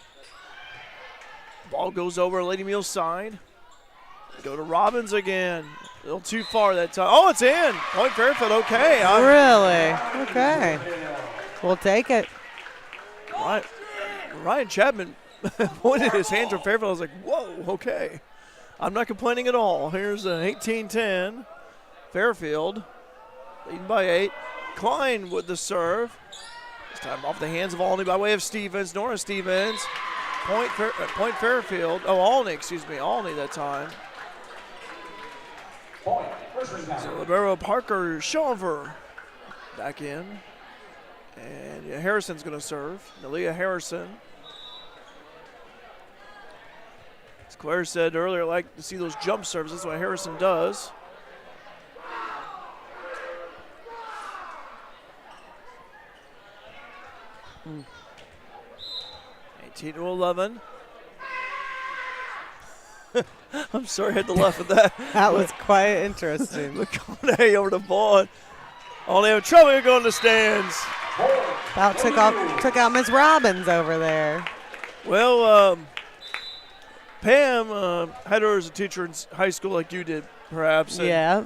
Ball goes over Lady Mule's side. Go to Robbins again. A little too far that time. Oh, it's in. Point Fairfield, okay. Really? Okay. We'll take it. Ryan Chapman pointed his hand to Fairfield. I was like, whoa, okay. I'm not complaining at all. Here's an 18-10. Fairfield leading by 8. Klein with the serve. This time off the hands of Alney by way of Stevens. Nora Stevens. Point Fairfield. Oh, Alney, excuse me. Alney that time. Point, Richland County. So Libero Parker Shawver back in. And Harrison's going to serve. Nalia Harrison. As Claire said earlier, I like to see those jump serves. That's what Harrison does. Mm. 18-11. I'm sorry I had to laugh at that. That was quite interesting. McConaughey over the ball. Only have trouble going to the stands. About took out Miss Robbins over there. Well, Pam had her as a teacher in high school like you did, perhaps. And Yeah,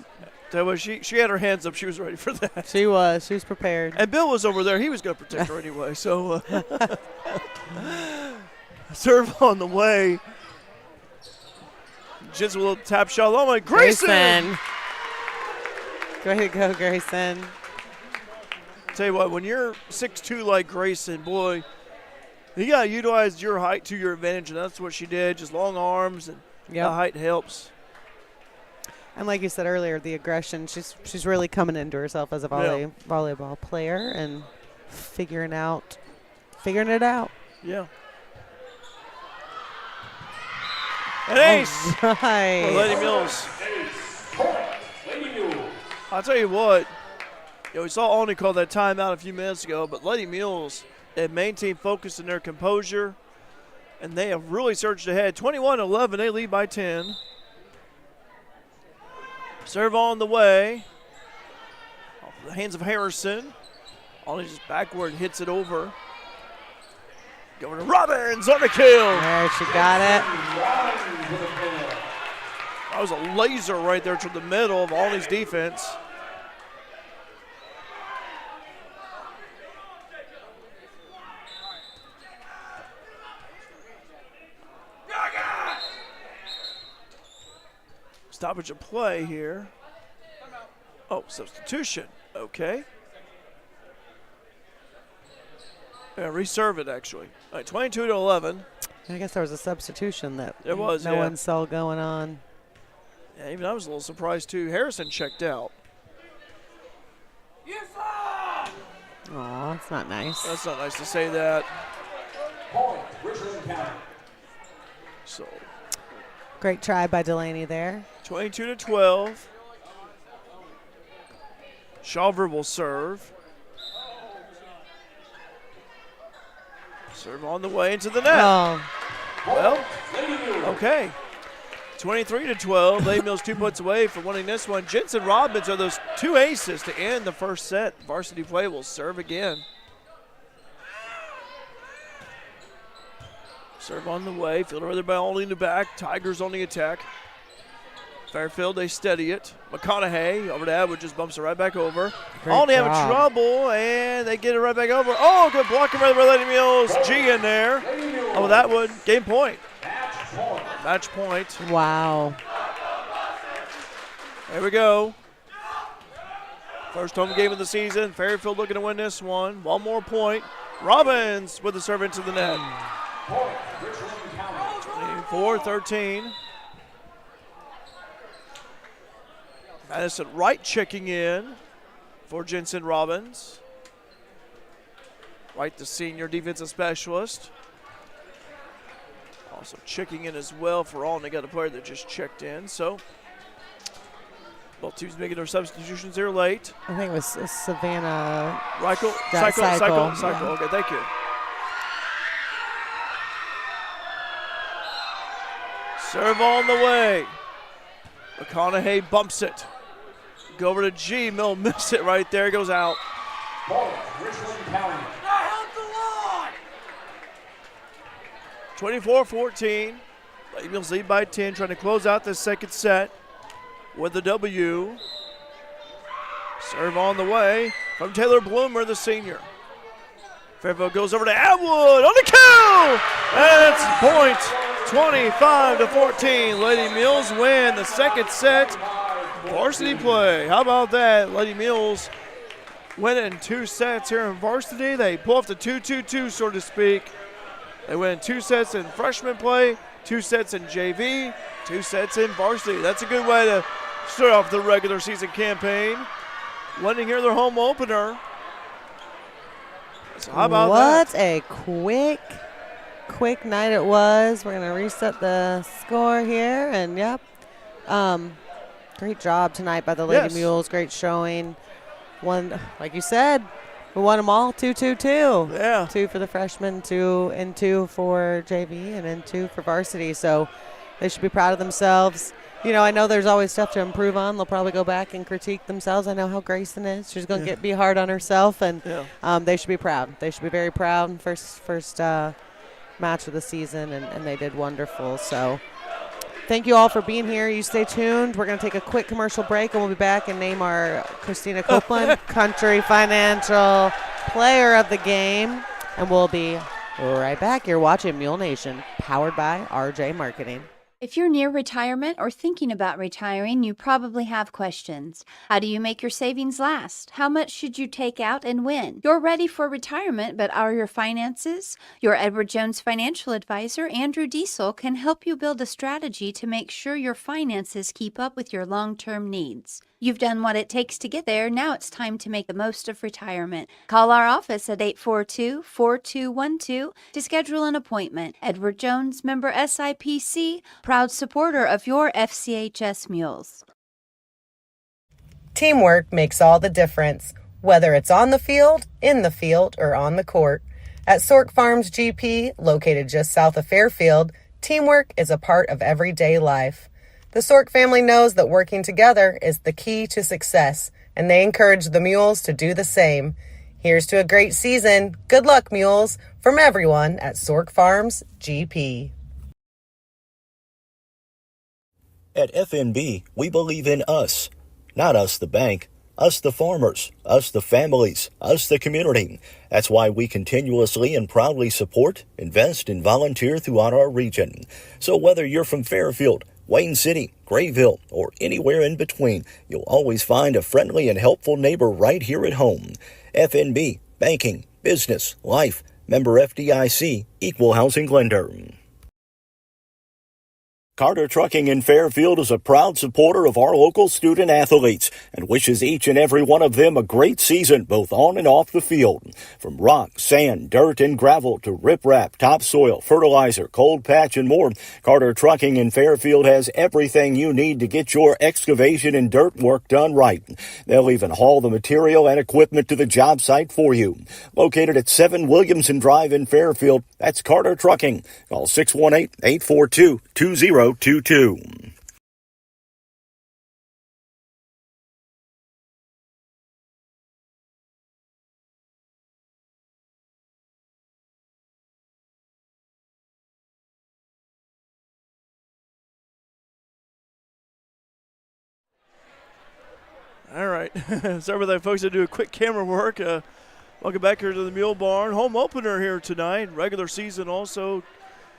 that was she had her hands up. She was ready for that. she was. She was prepared. And Bill was over there. He was going to protect her anyway. So serve on the way. Just a little tap shot. Oh, my Grayson. Way to go, Grayson. Tell you what, when you're 6'2" like Grayson, boy, you got to utilize your height to your advantage, and that's what she did. Just long arms, and the height helps. And like you said earlier, the aggression, she's really coming into herself as a volleyball player and figuring it out. Yeah. An ace for Lady Mules. I'll tell you what, we saw Olney call that timeout a few minutes ago, but Lady Mules have maintained focus in their composure, and they have really surged ahead. 21-11, they lead by 10. Serve on the way. Off the hands of Harrison. Olney just backward hits it over. Going to Robbins on the kill. There, she got it. That was a laser right there to the middle of Olney's defense. Stoppage of play here. Oh, substitution. Okay. Yeah, reserve it actually. All right, 22-11. I guess there was a substitution that There was, no one saw going on. Yeah, even I was a little surprised too. Harrison checked out. Aw, that's not nice. That's not nice to say that. Point, Richland County. So Great try by Delaney there. 22-12. Shawver will serve. Serve on the way into the net. Oh, Well, okay. 23-12. Lady Mills 2 points away from winning this one. Jensen Robbins are those two aces to end the first set. Varsity play will serve again. Serve on the way. Fielder with the ball only in the back. Tigers on the attack. Fairfield, they steady it. McConaughey over to Atwood, just bumps it right back over. Only having trouble, and they get it right back over. Oh, good blocking by Lady Mills. G in there. Oh, that one. Game point. Match point. wow. There we go. First home game of the season. Fairfield looking to win this one. One more point. Robbins with the serve into the net. 24-13. Madison Wright checking in for Jensen Robbins. Wright, the senior defensive specialist. Also checking in as well for all, and they got a player that just checked in. So both teams making their substitutions here late. I think it was Savannah. Cycle. Yeah. Okay, thank you. Serve on the way. McConaughey bumps it. Go over to G. Mill missed it right there. Goes out. Richland County. 24-14. Lady Mills lead by 10, trying to close out the second set with the W. Serve on the way from Taylor Bloomer, the senior. Fairfield goes over to Atwood on the kill! And it's point. 25-14. Lady Mills win the second set. Varsity play. How about that? Lady Mills winning 2 sets here in varsity. They pull off the 2-2-2, so to speak. They win 2 sets in freshman play, 2 sets in JV, 2 sets in varsity. That's a good way to start off the regular season campaign. Lending here their home opener. So how about that? What a quick night it was. We're going to reset the score here. And, yep, great job tonight by the Lady Mules. Great showing. One, like you said, we won them all 2-2-2. Yeah. 2 for the freshmen, 2 for JV, and then 2 for varsity. So they should be proud of themselves. You know, I know there's always stuff to improve on. They'll probably go back and critique themselves. I know how Grayson is. She's going to be hard on herself, and they should be proud. They should be very proud. First match of the season, and they did wonderful. So thank you all for being here. You stay tuned. We're going to take a quick commercial break, and we'll be back and name our Christina Copeland Country Financial Player of the Game. And we'll be right back. You're watching Mule Nation, powered by RJ Marketing. If you're near retirement or thinking about retiring, you probably have questions. How do you make your savings last? How much should you take out and when? You're ready for retirement, but are your finances? Your Edward Jones financial advisor, Andrew Diesel, can help you build a strategy to make sure your finances keep up with your long-term needs. You've done what it takes to get there. Now it's time to make the most of retirement. Call our office at 842-4212 to schedule an appointment. Edward Jones, member SIPC, proud supporter of your FCHS Mules. Teamwork makes all the difference, whether it's on the field, in the field, or on the court. At Sork Farms GP, located just south of Fairfield, teamwork is a part of everyday life. The Sork family knows that working together is the key to success, and they encourage the Mules to do the same. Here's to a great season. Good luck, Mules, from everyone at Sork Farms GP. At FNB, we believe in us. Not us the bank, us the farmers, us the families, us the community. That's why we continuously and proudly support, invest, and volunteer throughout our region. So whether you're from Fairfield, Wayne City, Grayville, or anywhere in between, you'll always find a friendly and helpful neighbor right here at home. FNB, banking, business, life, member FDIC, equal housing lender. Carter Trucking in Fairfield is a proud supporter of our local student athletes and wishes each and every one of them a great season, both on and off the field. From rock, sand, dirt, and gravel to riprap, topsoil, fertilizer, cold patch, and more, Carter Trucking in Fairfield has everything you need to get your excavation and dirt work done right. They'll even haul the material and equipment to the job site for you. Located at 7 Williamson Drive in Fairfield, that's Carter Trucking. Call 618-842-2022. All right. Sorry about that, folks. I do a quick camera work. Welcome back here to the Mule Barn. Home opener here tonight. Regular season also.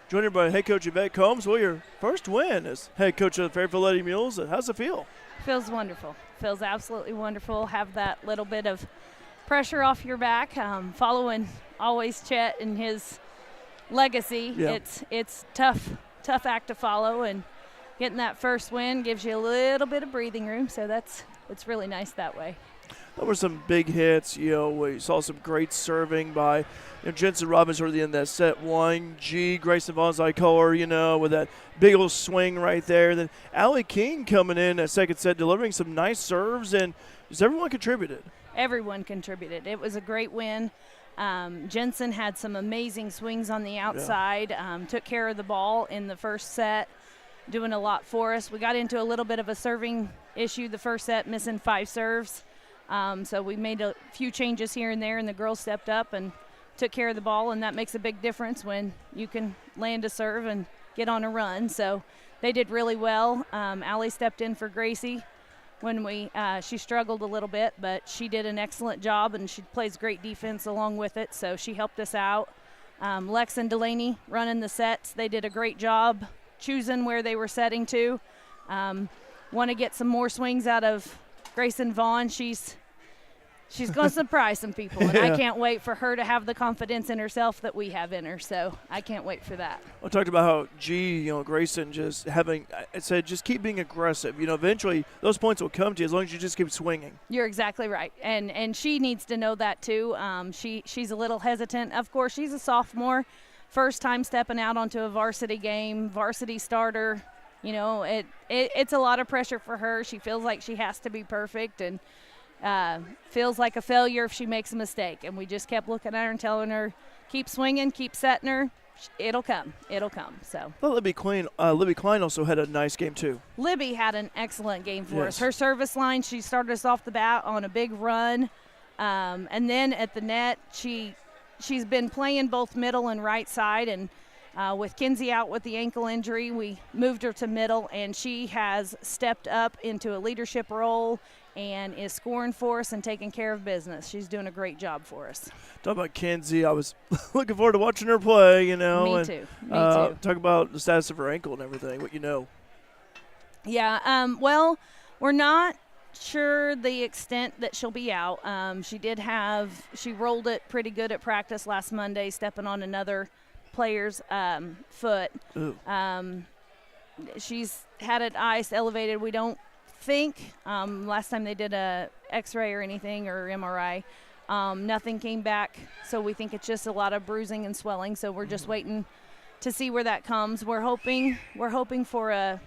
Joined by head coach Yvette Combs. Well, your first win as head coach of the Fairfield Lady Mules. How's it feel? Feels wonderful. Feels absolutely wonderful. Have that little bit of pressure off your back. Following always Chet and his legacy. Yeah. It's tough act to follow, and getting that first win gives you a little bit of breathing room. So it's really nice that way. There were some big hits. We saw some great serving by Jensen Robbins early in that set one. Grayson Vaughn's I call her, with that big old swing right there. Then Allie King coming in that second set, delivering some nice serves, and just everyone contributed. Everyone contributed. It was a great win. Jensen had some amazing swings on the outside, took care of the ball in the first set, doing a lot for us. We got into a little bit of a serving issue the first set, missing 5 serves. So we made a few changes here and there, and the girls stepped up and took care of the ball, and that makes a big difference when you can land a serve and get on a run. So they did really well. Allie stepped in for Gracie when she struggled a little bit, but she did an excellent job, and she plays great defense along with it, so she helped us out. Lex and Delaney running the sets. They did a great job choosing where they were setting to. Want to get some more swings out of Grayson Vaughn. She's She's going to surprise some people, and I can't wait for her to have the confidence in herself that we have in her. So I can't wait for that. I talked about how Grayson just I said just keep being aggressive. Eventually those points will come to you as long as you just keep swinging. You're exactly right, and she needs to know that too. She's a little hesitant. Of course, she's a sophomore, first time stepping out onto a varsity game, varsity starter. It's a lot of pressure for her. She feels like she has to be perfect, and feels like a failure if she makes a mistake. And we just kept looking at her and telling her, keep swinging, keep setting her. It'll come. So. Well, Libby Klein also had a nice game too. Libby had an excellent game for us. Her service line, she started us off the bat on a big run. And then at the net, she's been playing both middle and right side. And with Kinsey out with the ankle injury, we moved her to middle, and she has stepped up into a leadership role and is scoring for us and taking care of business. She's doing a great job for us. Talk about Kinsey. I was looking forward to watching her play, Me too. Talk about the status of her ankle and everything, what you know. Yeah, well, we're not sure the extent that she'll be out. She rolled it pretty good at practice last Monday, stepping on another player's foot. She's had it ice elevated. We don't think last time they did a x-ray or anything or MRI, nothing came back, so we think it's just a lot of bruising and swelling, so we're just waiting to see where that comes. We're hoping for a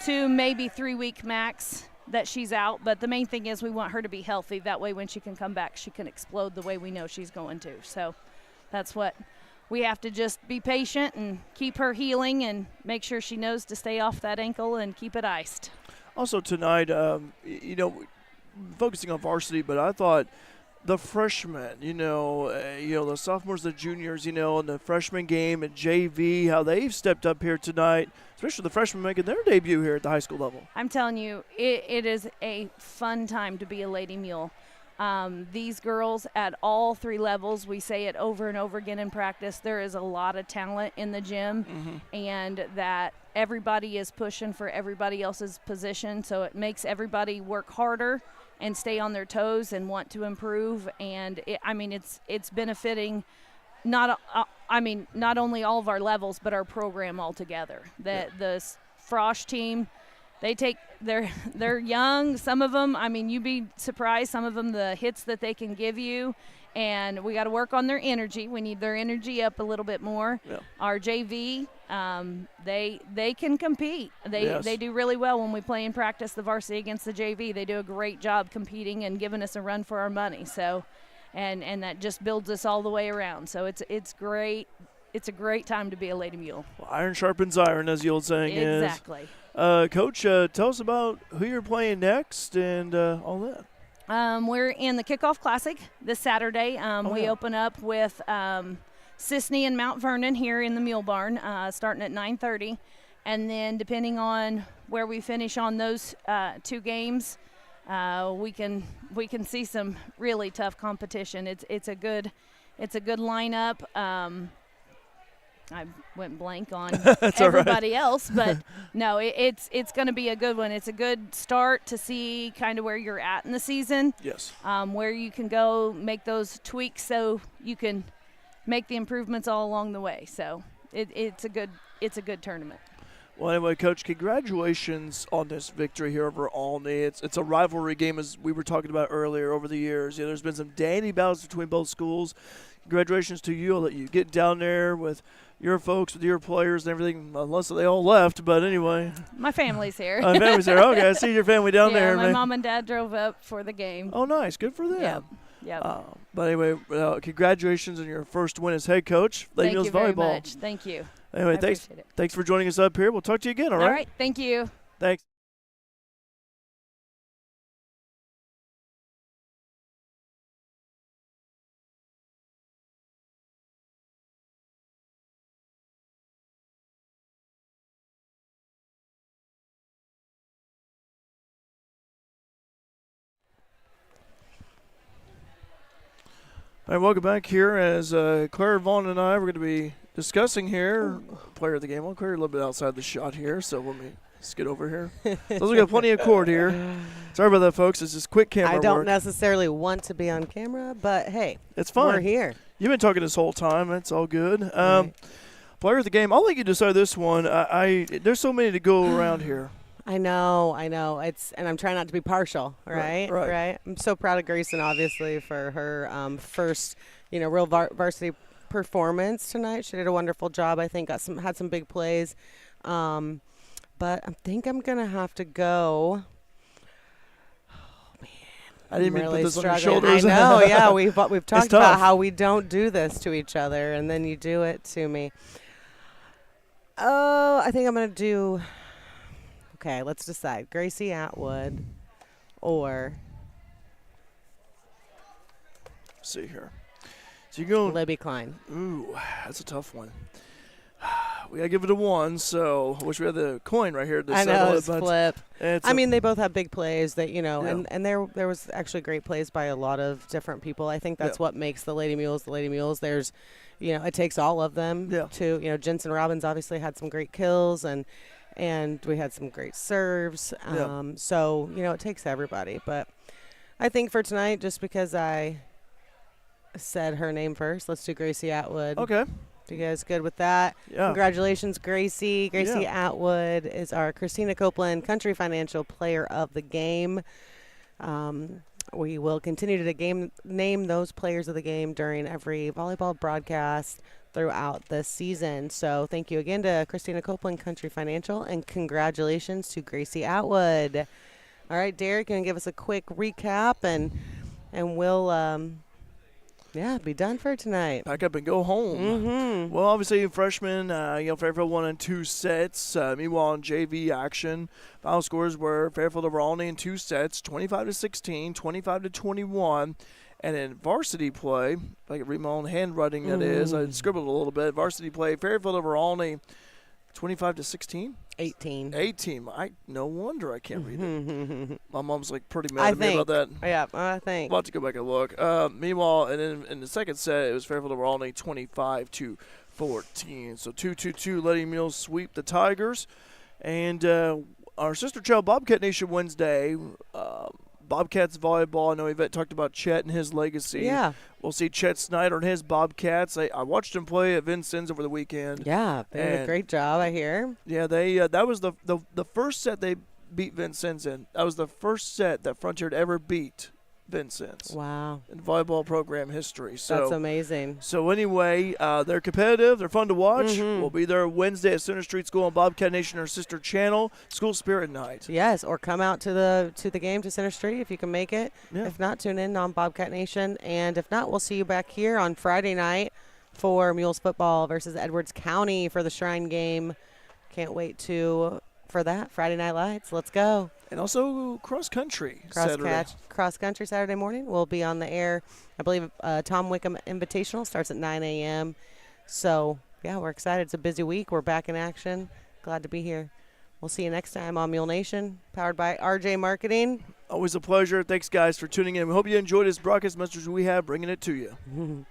2 maybe 3 week max that she's out, but the main thing is we want her to be healthy. That way when she can come back, she can explode the way we know she's going to. So that's what we have to just be patient and keep her healing and make sure she knows to stay off that ankle and keep it iced. Also tonight, focusing on varsity, but I thought the freshmen, the sophomores, the juniors, and the freshman game at JV, how they've stepped up here tonight, especially the freshmen making their debut here at the high school level. I'm telling you, it is a fun time to be a Lady Mule. These girls at all 3 levels, we say it over and over again in practice, there is a lot of talent in the gym, and that everybody is pushing for everybody else's position, so it makes everybody work harder and stay on their toes and want to improve. And it's benefiting not only all of our levels but our program altogether. The Frosh team, they're young. Some of them, you'd be surprised, some of them, the hits that they can give you. And we got to work on their energy. We need their energy up a little bit more. Yeah. Our JV, they can compete. They do really well when we play in practice the varsity against the JV. They do a great job competing and giving us a run for our money. So, and that just builds us all the way around. So it's great. It's a great time to be a Lady Mule. Well, iron sharpens iron, as the old saying is. Exactly. Coach, tell us about who you're playing next and all that. We're in the Kickoff Classic this Saturday. We open up with Sisney and Mount Vernon here in the Mule Barn, starting at 9:30. And then depending on where we finish on those 2 games, we can see some really tough competition. It's a good lineup. I went blank on everybody else, but no, it's going to be a good one. It's a good start to see kind of where you're at in the season. Yes. Where you can go make those tweaks so you can make the improvements all along the way. So it's a good tournament. Well, anyway, Coach, congratulations on this victory here over Olney. It's a rivalry game, as we were talking about earlier, over the years. There's been some dandy battles between both schools. Congratulations to you. I'll let you get down there with your folks, with your players and everything, unless they all left. But anyway. My family's here. Family's here. Okay, I see your family down there. My mom and dad drove up for the game. Oh, nice. Good for them. Yep. But anyway, congratulations on your first win as head coach. Lady Mules Volleyball. Thank you very much. Thank you. Anyway, thanks for joining us up here. We'll talk to you again, all right? All right. Thank you. Thanks. All right, welcome back here as Claire Vaughn and I were going to be discussing here player of the game. Well, Claire a little bit outside the shot here, so let me Let's get over here. So we got plenty of cord here. Sorry about that, folks. It's just quick camera I don't work. necessarily want to be on camera, but hey, it's fine. We're here. You've been talking this whole time. It's all good. Right. Player of the game. I'll let you decide this one. There's so many to go around here. I know. And I'm trying not to be partial, right? Right. I'm so proud of Grayson, obviously, for her first, real varsity performance tonight. She did a wonderful job. I think had some big plays. But I think I'm gonna have to go. Oh man, I didn't mean really to put this struggling. on your shoulders. I know. Yeah, we've talked about how we don't do this to each other, and then you do it to me. Oh, I think I'm gonna do. Okay, let's decide: Gracie Atwood, or let's see here. So you go Libby Klein. Ooh, that's a tough one. We gotta give it a 1, so I wish we had the coin right here to settle it. Flip. I mean, they both have big plays that, and there was actually great plays by a lot of different people. I think that's what makes the Lady Mules the Lady Mules. There's, it takes all of them to, Jensen Robbins obviously had some great kills and we had some great serves. So, it takes everybody. But I think for tonight, just because I said her name first, let's do Gracie Atwood. Okay. You guys good with that? Yeah. Congratulations, Gracie. Gracie Atwood is our Christina Copeland Country Financial Player of the Game. We will continue to name those players of the game during every volleyball broadcast throughout the season. So thank you again to Christina Copeland Country Financial, and congratulations to Gracie Atwood. All right, Derek, going to give us a quick recap, and we'll be done for tonight. Pack up and go home. Mm-hmm. Well, obviously, freshmen, Fairfield won in 2 sets. Meanwhile, in JV action, final scores were Fairfield over Olney in 2 sets, 25-16, 25-21. And in varsity play, if I can read my own handwriting, that is, I scribbled a little bit. Varsity play, Fairfield over Olney, 25-16? 18. No wonder I can't read it. My mom's pretty mad at me about that. Yeah, I think. I'll have to go back and look. Meanwhile, and then in the second set, it was Fairfield over Olney 25-14. So 2-2-2, Lady Mules sweep the Tigers. And our sister child Bobcat Nation Wednesday, Bobcats volleyball. I know Yvette talked about Chet and his legacy. Yeah. We'll see Chet Snyder and his Bobcats. I watched him play at Vincennes over the weekend. Yeah, they did a great job, I hear. Yeah, they that was the first set they beat Vincennes in. That was the first set that Frontier had ever beat Vincennes. Wow. In volleyball program history. So that's amazing. So anyway, they're competitive. They're fun to watch. Mm-hmm. We'll be there Wednesday at Center Street School on Bobcat Nation, our sister channel, School Spirit Night. Yes, or come out to the game to Center Street if you can make it. Yeah. If not, tune in on Bobcat Nation. And if not, we'll see you back here on Friday night for Mules football versus Edwards County for the Shrine game. Can't wait for that. Friday Night Lights. Let's go. And also cross country Saturday. Cross country Saturday morning. We'll be on the air. I believe Tom Wickham Invitational starts at 9 a.m. So, yeah, we're excited. It's a busy week. We're back in action. Glad to be here. We'll see you next time on Mule Nation, powered by RJ Marketing. Always a pleasure. Thanks, guys, for tuning in. We hope you enjoyed this broadcast message we have, bringing it to you.